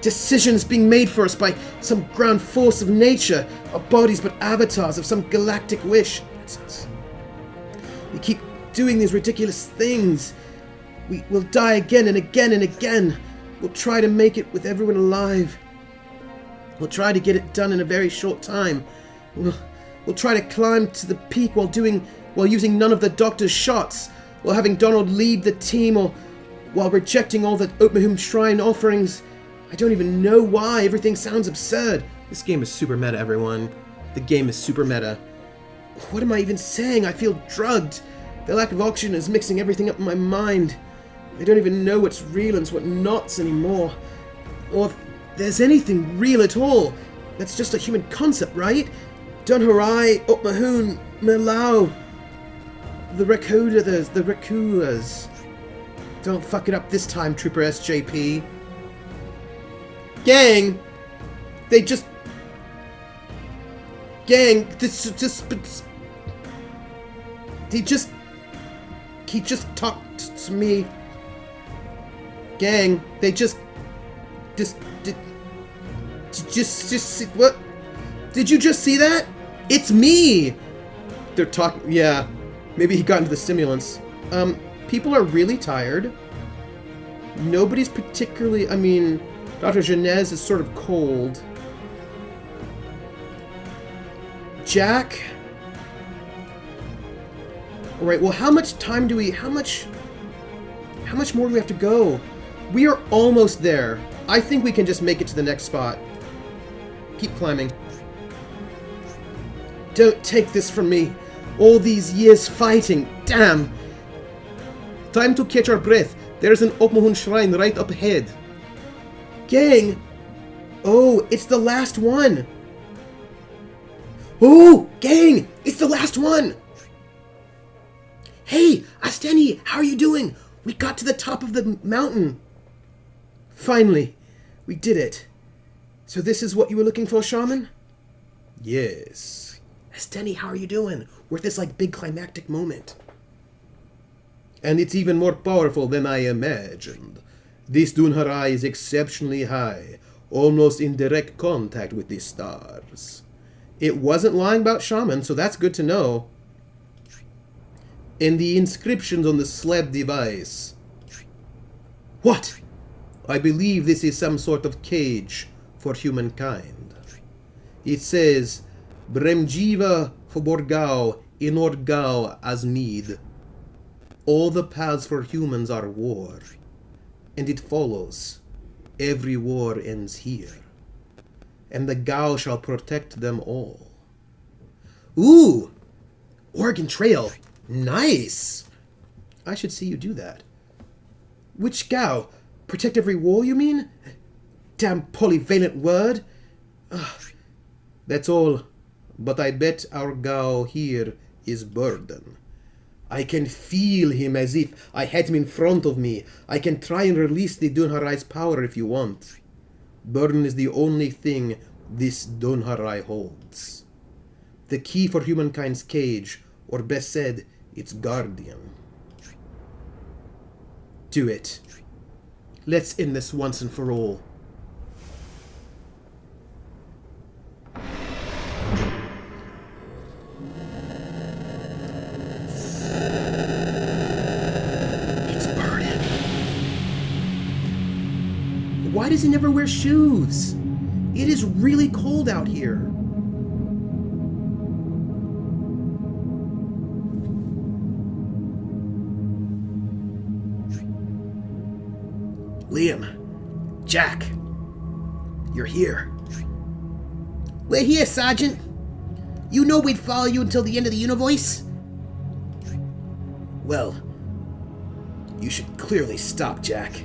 Decisions being made for us by some ground force of nature. Our bodies but avatars of some galactic wish. That's us. We keep doing these ridiculous things. We'll die again and again and again. We'll try to make it with everyone alive. We'll try to get it done in a very short time. We'll try to climb to the peak while using none of the doctor's shots, while having Donald lead the team, or while rejecting all the Oatmahum Shrine offerings. I don't even know why. Everything sounds absurd. This game is super meta, everyone. The game is super meta. What am I even saying? I feel drugged. The lack of oxygen is mixing everything up in my mind. I don't even know what's real and what's not anymore. Or if there's anything real at all. That's just a human concept, right? Dunharai, Oatmahun, Melau, the Rakuas. Don't fuck it up this time, Trooper SJP. Gang! They just... Gang, He just talked to me. Gang, they just what? Did you just see that? It's me! They're talking, yeah. Maybe he got into the stimulants. People are really tired. Nobody's particularly, I mean, Dr. Genez is sort of cold. Jack? Alright, well, how much time do we, how much more do we have to go? We are almost there. I think we can just make it to the next spot. Keep climbing. Don't take this from me. All these years fighting. Damn. Time to catch our breath. There's an Oatmahun Shrine right up ahead. Gang! Oh, it's the last one. Oh, gang! It's the last one! Hey, Asteni, how are you doing? We got to the top of the mountain. Finally, we did it. So this is what you were looking for, Shaman? Yes. Asteni, how are you doing? We're at this, big climactic moment. And it's even more powerful than I imagined. This Dunharai is exceptionally high, almost in direct contact with the stars. It wasn't lying about Shaman, so that's good to know. And the inscriptions on the slab device. What? I believe this is some sort of cage for humankind. It says, Bremjiva Foborgao Inorgao Asmid. All the paths for humans are war. And it follows, every war ends here. And the Gao shall protect them all. Ooh! Oregon Trail. Nice! I should see you do that. Which Gao? Protect every war, you mean? Damn polyvalent word. Ugh. That's all. But I bet our Gao here is Burden. I can feel him as if I had him in front of me. I can try and release the Dunharai's power if you want. Burden is the only thing this Dunharai holds. The key for humankind's cage, or best said, its guardian. Do it. Let's end this once and for all. It's burning. Why does he never wear shoes? It is really cold out here. Liam, Jack, you're here. We're here, Sergeant. You know we'd follow you until the end of the universe. Well, you should clearly stop, Jack.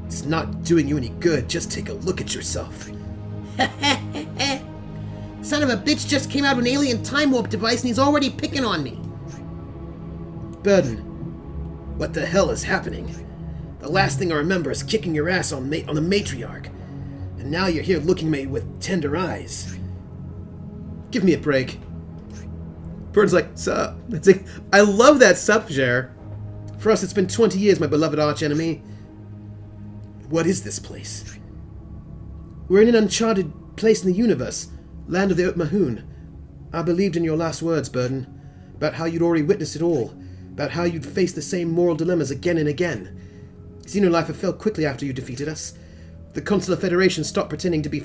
It's not doing you any good. Just take a look at yourself. Son of a bitch just came out of an alien time warp device and he's already picking on me. Burden, what the hell is happening? The last thing I remember is kicking your ass on the matriarch. And now you're here looking at me with tender eyes. Give me a break. Bird's like, sup? I love that sup, Jer. For us, it's been 20 years, my beloved archenemy. What is this place? We're in an uncharted place in the universe, land of the Oatmahun. I believed in your last words, Burden, about how you'd already witnessed it all. about how you'd face the same moral dilemmas again and again. Xenolifer fell quickly after you defeated us. The Consular Federation stopped pretending to be a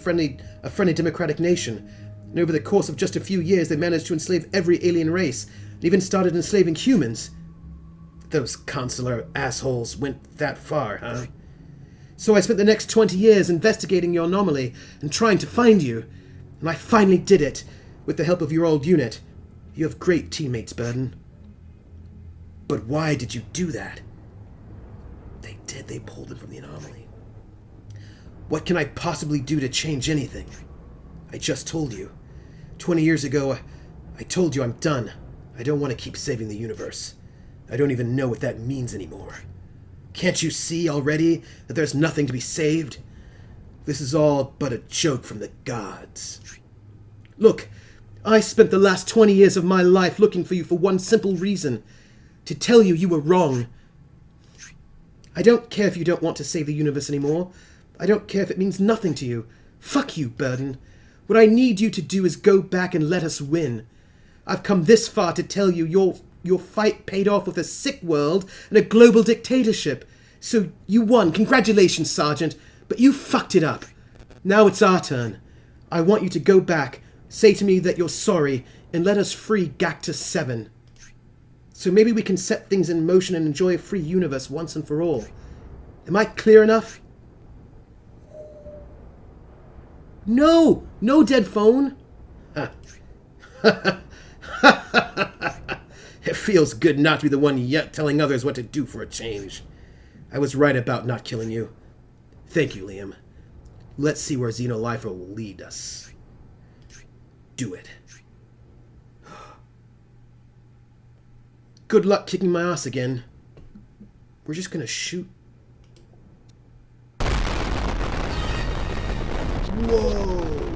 friendly democratic nation, and over the course of just a few years they managed to enslave every alien race, and even started enslaving humans. Those consular assholes went that far, huh? So I spent the next 20 years investigating your anomaly and trying to find you, and I finally did it, with the help of your old unit. You have great teammates, Burden. But why did you do that? They did. They pulled them from the anomaly. What can I possibly do to change anything? I just told you. 20 years ago, I told you I'm done. I don't want to keep saving the universe. I don't even know what that means anymore. Can't you see already that there's nothing to be saved? This is all but a joke from the gods. Look, I spent the last 20 years of my life looking for you for one simple reason. To tell you you were wrong. I don't care if you don't want to save the universe anymore. I don't care if it means nothing to you. Fuck you, Burden. What I need you to do is go back and let us win. I've come this far to tell you your fight paid off with a sick world and a global dictatorship. So you won. Congratulations, Sergeant. But you fucked it up. Now it's our turn. I want you to go back, say to me that you're sorry, and let us free Gactus 7. So maybe we can set things in motion and enjoy a free universe once and for all. Am I clear enough? No! No dead phone! It feels good not to be the one yet telling others what to do for a change. I was right about not killing you. Thank you, Liam. Let's see where Xenolifer will lead us. Do it. Good luck kicking my ass again. We're just gonna shoot. Whoa!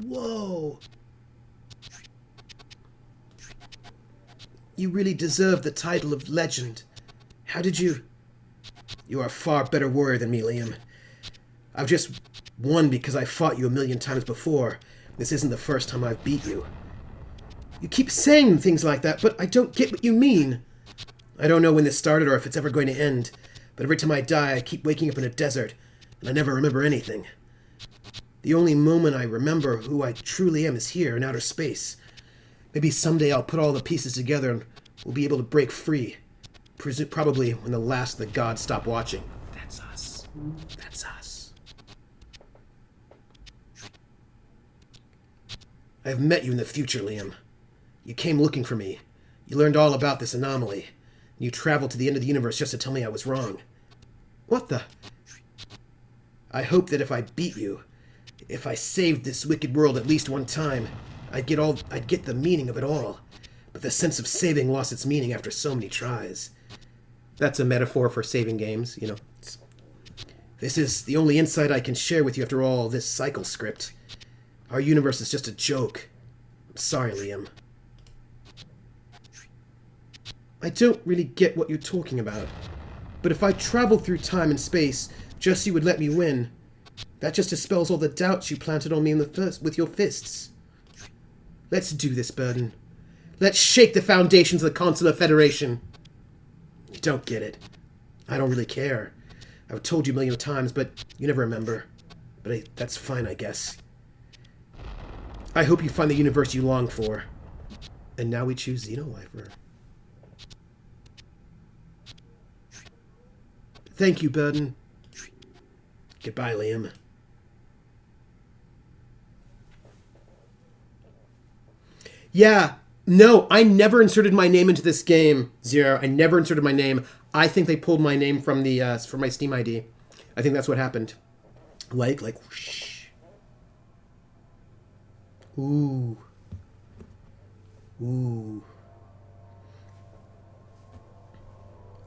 Whoa! You really deserve the title of legend. How did you... You are a far better warrior than me, Liam. I've just won because I fought you a million times before. This isn't the first time I've beat you. You keep saying things like that, but I don't get what you mean. I don't know when this started or if it's ever going to end, but every time I die, I keep waking up in a desert, and I never remember anything. The only moment I remember who I truly am is here in outer space. Maybe someday I'll put all the pieces together and we'll be able to break free. Probably when the last of the gods stop watching. That's us. That's us. I have met you in the future, Liam. You came looking for me. You learned all about this anomaly. You traveled to the end of the universe just to tell me I was wrong. What the... I hope that if I beat you, if I saved this wicked world at least one time, I'd get the meaning of it all. But the sense of saving lost its meaning after so many tries. That's a metaphor for saving games, you know. This is the only insight I can share with you after all this cycle script. Our universe is just a joke. I'm sorry, Liam. I don't really get what you're talking about. But if I traveled through time and space just so you would let me win, that just dispels all the doubts you planted on me with your fists. Let's do this, Burden. Let's shake the foundations of the Consular Federation. You don't get it. I don't really care. I've told you a million times, but you never remember. But that's fine, I guess. I hope you find the universe you long for. And now we choose Xenolifer. Thank you, Burden. Goodbye, Liam. Yeah, no, I never inserted my name into this game, Zero. I never inserted my name. I think they pulled my name from from my Steam ID. I think that's what happened. Like, whoosh. Ooh. Ooh.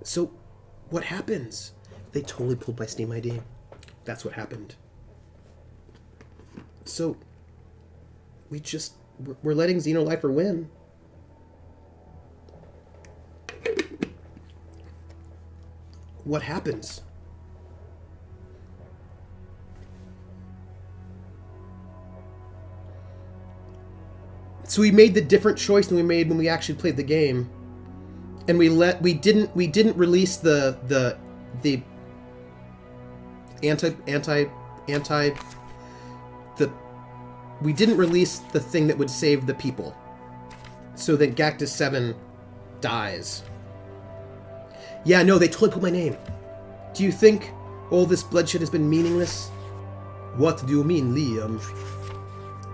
So, what happens? They totally pulled my Steam ID. That's what happened. So, we're letting Xenolifer win. What happens? So we made the different choice than we made when we actually played the game, and we didn't release the we didn't release the thing that would save the people, so that Gactus 7 dies. Yeah, no, they totally put my name. Do you think all this bloodshed has been meaningless? What do you mean, Liam?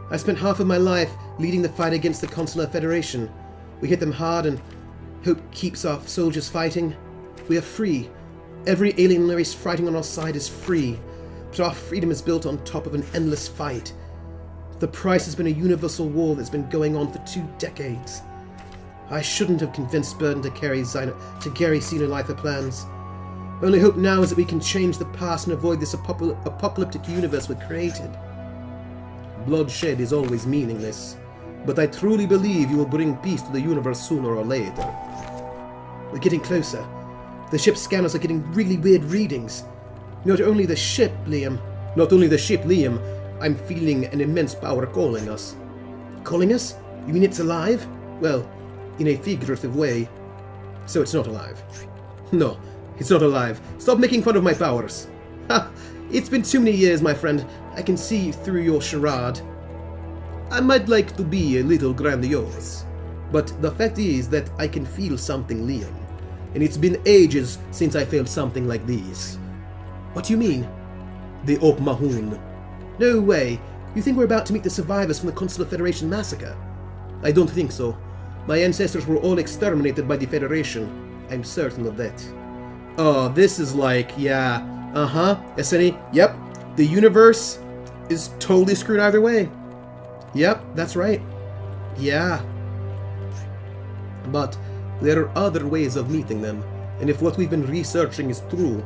I spent half of my life leading the fight against the Consular Federation. We hit them hard and hope keeps our soldiers fighting. We are free. Every alien race fighting on our side is free. But our freedom is built on top of an endless fight. The price has been a universal war that's been going on for 2 decades. I shouldn't have convinced Burden to carry Xenolifer plans. My only hope now is that we can change the past and avoid this apocalyptic universe we created. Bloodshed is always meaningless, but I truly believe you will bring peace to the universe sooner or later. We're getting closer. The ship's scanners are getting really weird readings. Not only the ship, Liam, I'm feeling an immense power calling us. Calling us? You mean it's alive? Well, in a figurative way. So it's not alive. No, it's not alive. Stop making fun of my powers. Ha! It's been too many years, my friend. I can see through your charade. I might like to be a little grandiose, but the fact is that I can feel something, Liam. And it's been ages since I felt something like this. What do you mean? The Op Mahun. No way. You think we're about to meet the survivors from the Consular Federation massacre? I don't think so. My ancestors were all exterminated by the Federation. I'm certain of that. Oh, this is like, yeah. Esseni, yep. The universe is totally screwed either way. Yep, that's right. Yeah. But there are other ways of meeting them, and if what we've been researching is true,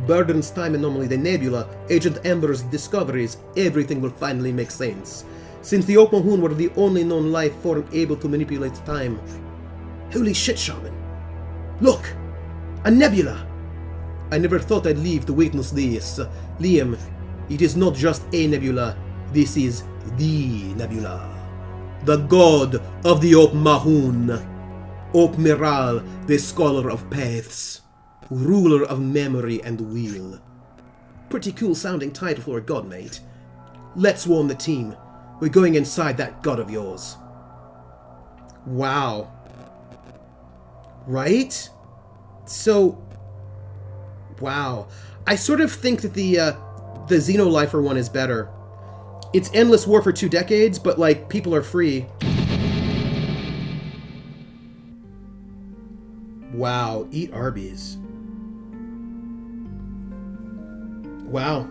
Burden's time anomaly, the nebula, Agent Amber's discoveries, everything will finally make sense. Since the Okohun were the only known life form able to manipulate time. Holy shit, Shaman! Look! A nebula! I never thought I'd live to witness this. Liam, it is not just a nebula, this is the nebula. The god of the Op Mahun. Op Miral, the scholar of paths. Ruler of memory and will. Pretty cool sounding title for a god, mate. Let's warn the team. We're going inside that god of yours. Wow. Right? So, wow. I sort of think that the Xenolifer one is better. It's endless war for 2 decades, but, like, people are free. Wow. Eat Arby's. Wow.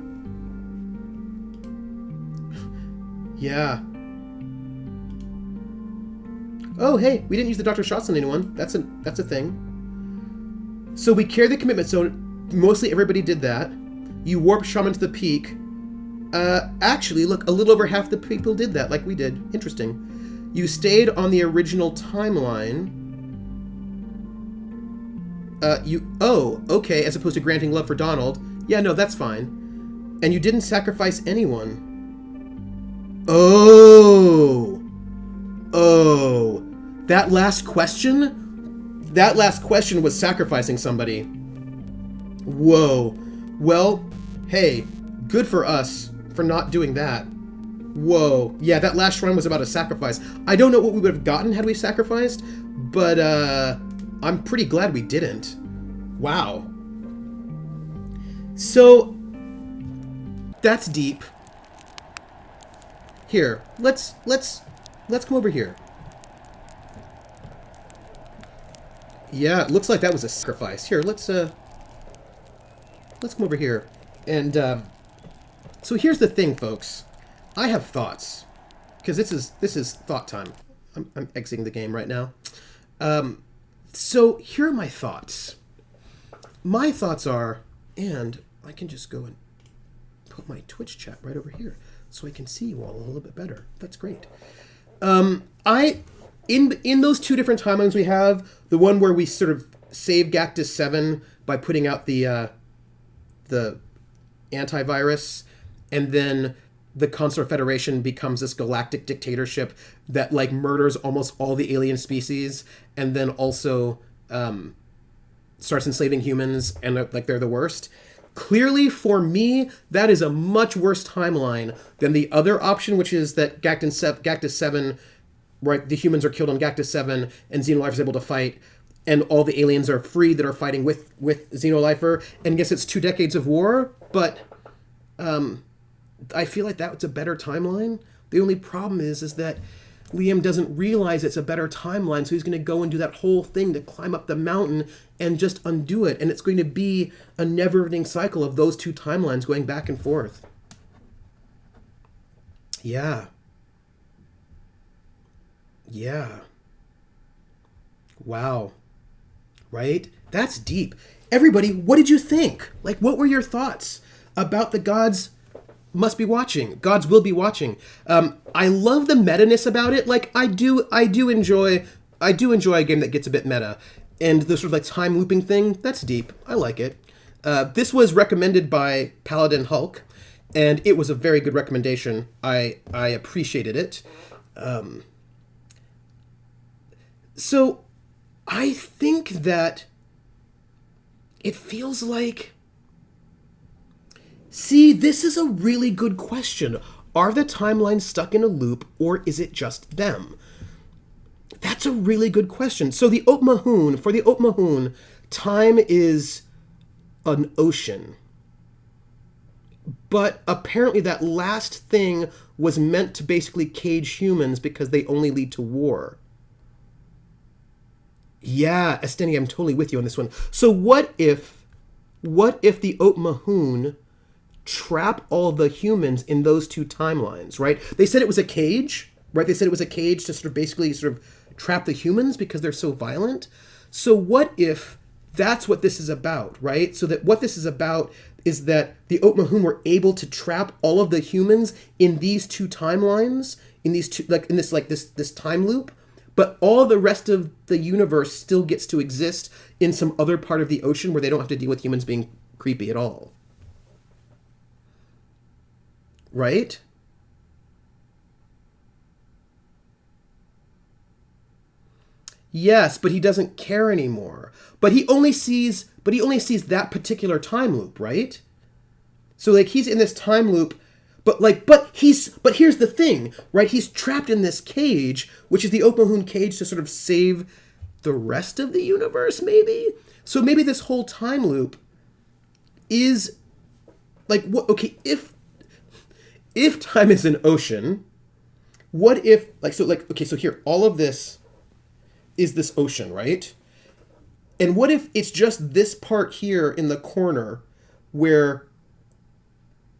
Yeah. Oh, hey, we didn't use the Dr. Shots on anyone. That's a thing. So we carry the commitment zone. Mostly everybody did that. You warp Shaman to the peak. Actually, look, a little over half the people did that, like we did. Interesting. You stayed on the original timeline. Oh, okay, as opposed to granting love for Donald. Yeah, no, that's fine. And you didn't sacrifice anyone. Oh. Oh. That last question? That last question was sacrificing somebody. Whoa. Well, hey, good for us for not doing that. Whoa. Yeah, that last shrine was about a sacrifice. I don't know what we would have gotten had we sacrificed, but, I'm pretty glad we didn't. Wow. So, that's deep. Here, let's come over here. Yeah, it looks like that was a sacrifice. Here, let's come over here. And, so here's the thing, folks. I have thoughts. Because this is thought time. I'm exiting the game right now. So here are my thoughts. My thoughts are, and I can just go and put my Twitch chat right over here so I can see you all a little bit better. That's great. In those 2 different timelines we have, the one where we sort of save Gactus 7 by putting out the antivirus, and then the Consular Federation becomes this galactic dictatorship that like murders almost all the alien species, and then also starts enslaving humans, and like they're the worst. Clearly, for me, that is a much worse timeline than the other option, which is that Gactus 7, right, the humans are killed on Gactus 7, and Xenolifer is able to fight, and all the aliens are free that are fighting with Xenolifer, and yes, it's 2 decades of war, but I feel like that's a better timeline. The only problem is that Liam doesn't realize it's a better timeline, so he's going to go and do that whole thing to climb up the mountain and just undo it, and it's going to be a never-ending cycle of those 2 timelines going back and forth. Yeah. Wow. Right? That's deep. Everybody, what did you think? Like, what were your thoughts about the gods must be watching? Gods will be watching. I love the meta-ness about it. Like, I do enjoy a game that gets a bit meta. And the sort of like time looping thing, that's deep. I like it. This was recommended by Paladin Hulk, and it was a very good recommendation. I appreciated it. So I think that it feels like... See, this is a really good question. Are the timelines stuck in a loop, or is it just them? That's a really good question. So the for the Otmahun, time is an ocean. But apparently that last thing was meant to basically cage humans because they only lead to war. Yeah, Esteni, I'm totally with you on this one. So what if the Otmahun trap all the humans in those 2 timelines, right? They said it was a cage, right? They said it was a cage to sort of basically sort of trap the humans because they're so violent. So what if that's what this is about, right? So that what this is about is that the Otmahun were able to trap all of the humans in these 2 timelines, in these 2, like in this time loop, but all the rest of the universe still gets to exist in some other part of the ocean where they don't have to deal with humans being creepy at all. Right? Yes, but he doesn't care anymore. But he only sees that particular time loop, right? So like he's in this time loop, but here's the thing, right? He's trapped in this cage, which is the Otmahun cage to sort of save the rest of the universe, maybe? So maybe this whole time loop is like what okay, if time is an ocean, what if so here, all of this is this ocean, right? And what if it's just this part here in the corner where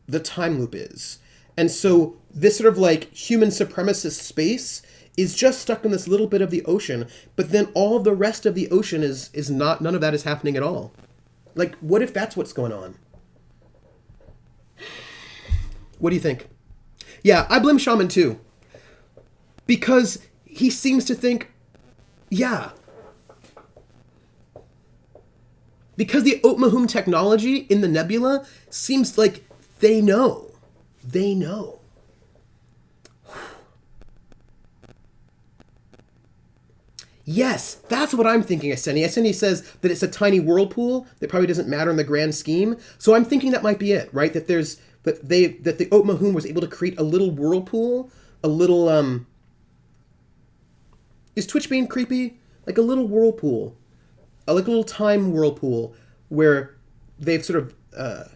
the time loop is? And so this sort of like human supremacist space is just stuck in this little bit of the ocean, but then all the rest of the ocean is not, none of that is happening at all. Like, what if that's what's going on? What do you think? Yeah, I blame Shaman too. Because he seems to think, yeah. Because the Otmahun technology in the nebula seems like they know. They know. Yes, that's what I'm thinking, Eseni. Eseni says that it's a tiny whirlpool that probably doesn't matter in the grand scheme. So I'm thinking that might be it, right? That the Otmahun was able to create a little whirlpool, a little is Twitch being creepy? Like a little whirlpool, like a little time whirlpool where they've sort of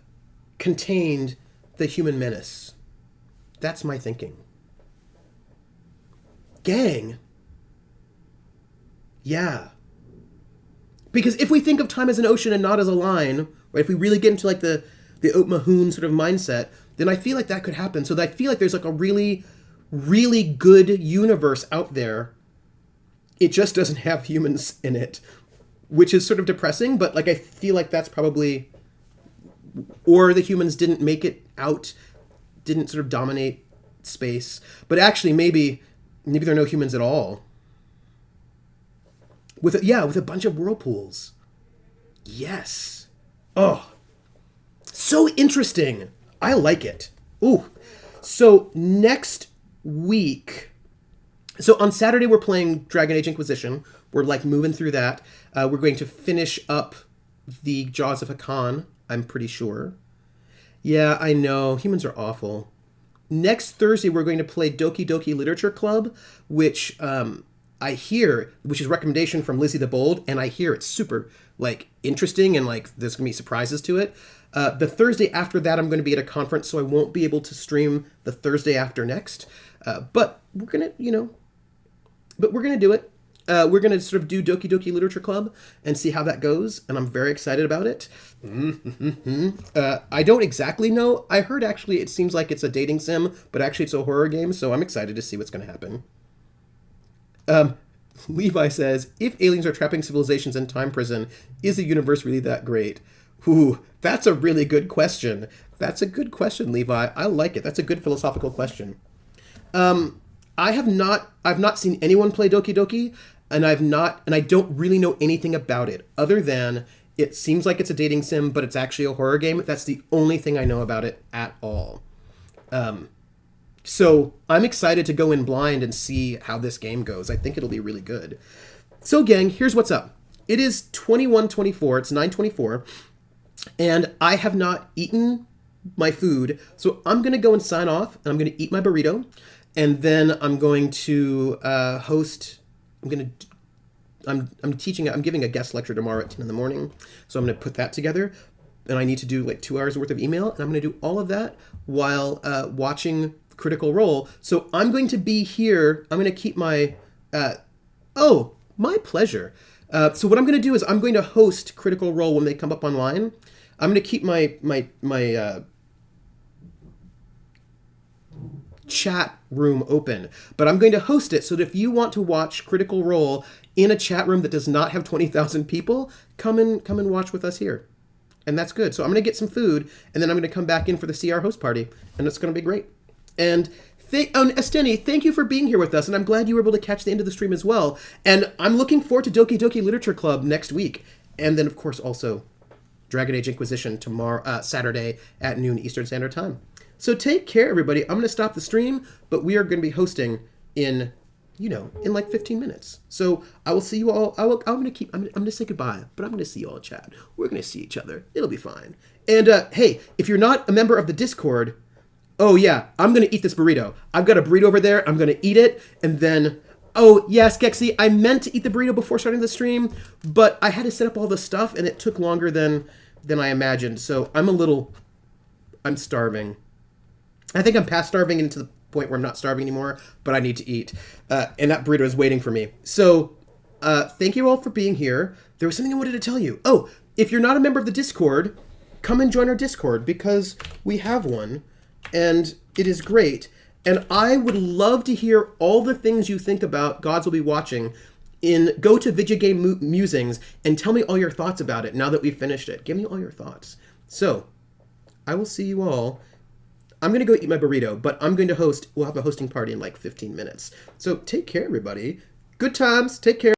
contained the human menace. That's my thinking. Gang. Yeah. Because if we think of time as an ocean and not as a line, right, if we really get into like the Otmahun sort of mindset, then I feel like that could happen. So that I feel like there's like a really, really good universe out there. It just doesn't have humans in it, which is sort of depressing, but like I feel like that's probably, or the humans didn't make it out, didn't sort of dominate space. But actually maybe there are no humans at all. With a bunch of whirlpools. Yes. Oh. So interesting. I like it. Ooh. So next week, so on Saturday we're playing Dragon Age Inquisition. We're like moving through that. We're going to finish up the Jaws of Hakan, I'm pretty sure. Yeah, I know. Humans are awful. Next Thursday we're going to play Doki Doki Literature Club, which I hear, which is a recommendation from Lizzie the Bold, and I hear it's super like interesting and like there's gonna be surprises to it. The Thursday after that I'm going to be at a conference, so I won't be able to stream the Thursday after next. But we're gonna do it. We're going to sort of do Doki Doki Literature Club and see how that goes, and I'm very excited about it. I don't exactly know. I heard actually it seems like it's a dating sim, but actually it's a horror game, so I'm excited to see what's going to happen. Levi says, if aliens are trapping civilizations in time prison, is the universe really that great? Ooh, that's a really good question. That's a good question, Levi. I like it. That's a good philosophical question. I've not seen anyone play Doki Doki, and I don't really know anything about it other than it seems like it's a dating sim, but it's actually a horror game. That's the only thing I know about it at all. So I'm excited to go in blind and see how this game goes. I think it'll be really good. So gang, here's what's up. It is 21:24. It's 9:24, and I have not eaten my food. So I'm gonna go and sign off, and I'm gonna eat my burrito. And then I'm going to host. I'm giving a guest lecture tomorrow at 10 in the morning. So I'm going to put that together, and I need to do like 2 hours worth of email, and I'm going to do all of that while watching Critical Role. So I'm going to be here. I'm going to keep my. My pleasure. So what I'm going to do is I'm going to host Critical Role when they come up online. I'm going to keep my chat room open, but I'm going to host it so that if you want to watch Critical Role in a chat room that does not have 20,000 people, come and watch with us here. And that's good. So I'm going to get some food, and then I'm going to come back in for the CR host party, and it's going to be great. And Esteni, thank you for being here with us, and I'm glad you were able to catch the end of the stream as well. And I'm looking forward to Doki Doki Literature Club next week, and then of course also Dragon Age Inquisition tomorrow, Saturday at noon Eastern Standard Time. So take care, everybody. I'm going to stop the stream, but we are going to be hosting in like 15 minutes. So I will see you all. I'm going to say goodbye, but I'm going to see you all in chat. We're going to see each other. It'll be fine. And hey, if you're not a member of the Discord, oh yeah, I'm going to eat this burrito. I've got a burrito over there. I'm going to eat it. And then, oh yes, Gexy, I meant to eat the burrito before starting the stream, but I had to set up all the stuff and it took longer than I imagined. So I'm starving. I think I'm past starving into the point where I'm not starving anymore, but I need to eat. And that burrito is waiting for me. So thank you all for being here. There was something I wanted to tell you. Oh, if you're not a member of the Discord, come and join our Discord because we have one and it is great. And I would love to hear all the things you think about Gods Will Be Watching. Go to Video Game Musings and tell me all your thoughts about it now that we've finished it. Give me all your thoughts. So I will see you all. I'm going to go eat my burrito, but I'm going to we'll have a hosting party in like 15 minutes. So take care, everybody. Good times. Take care.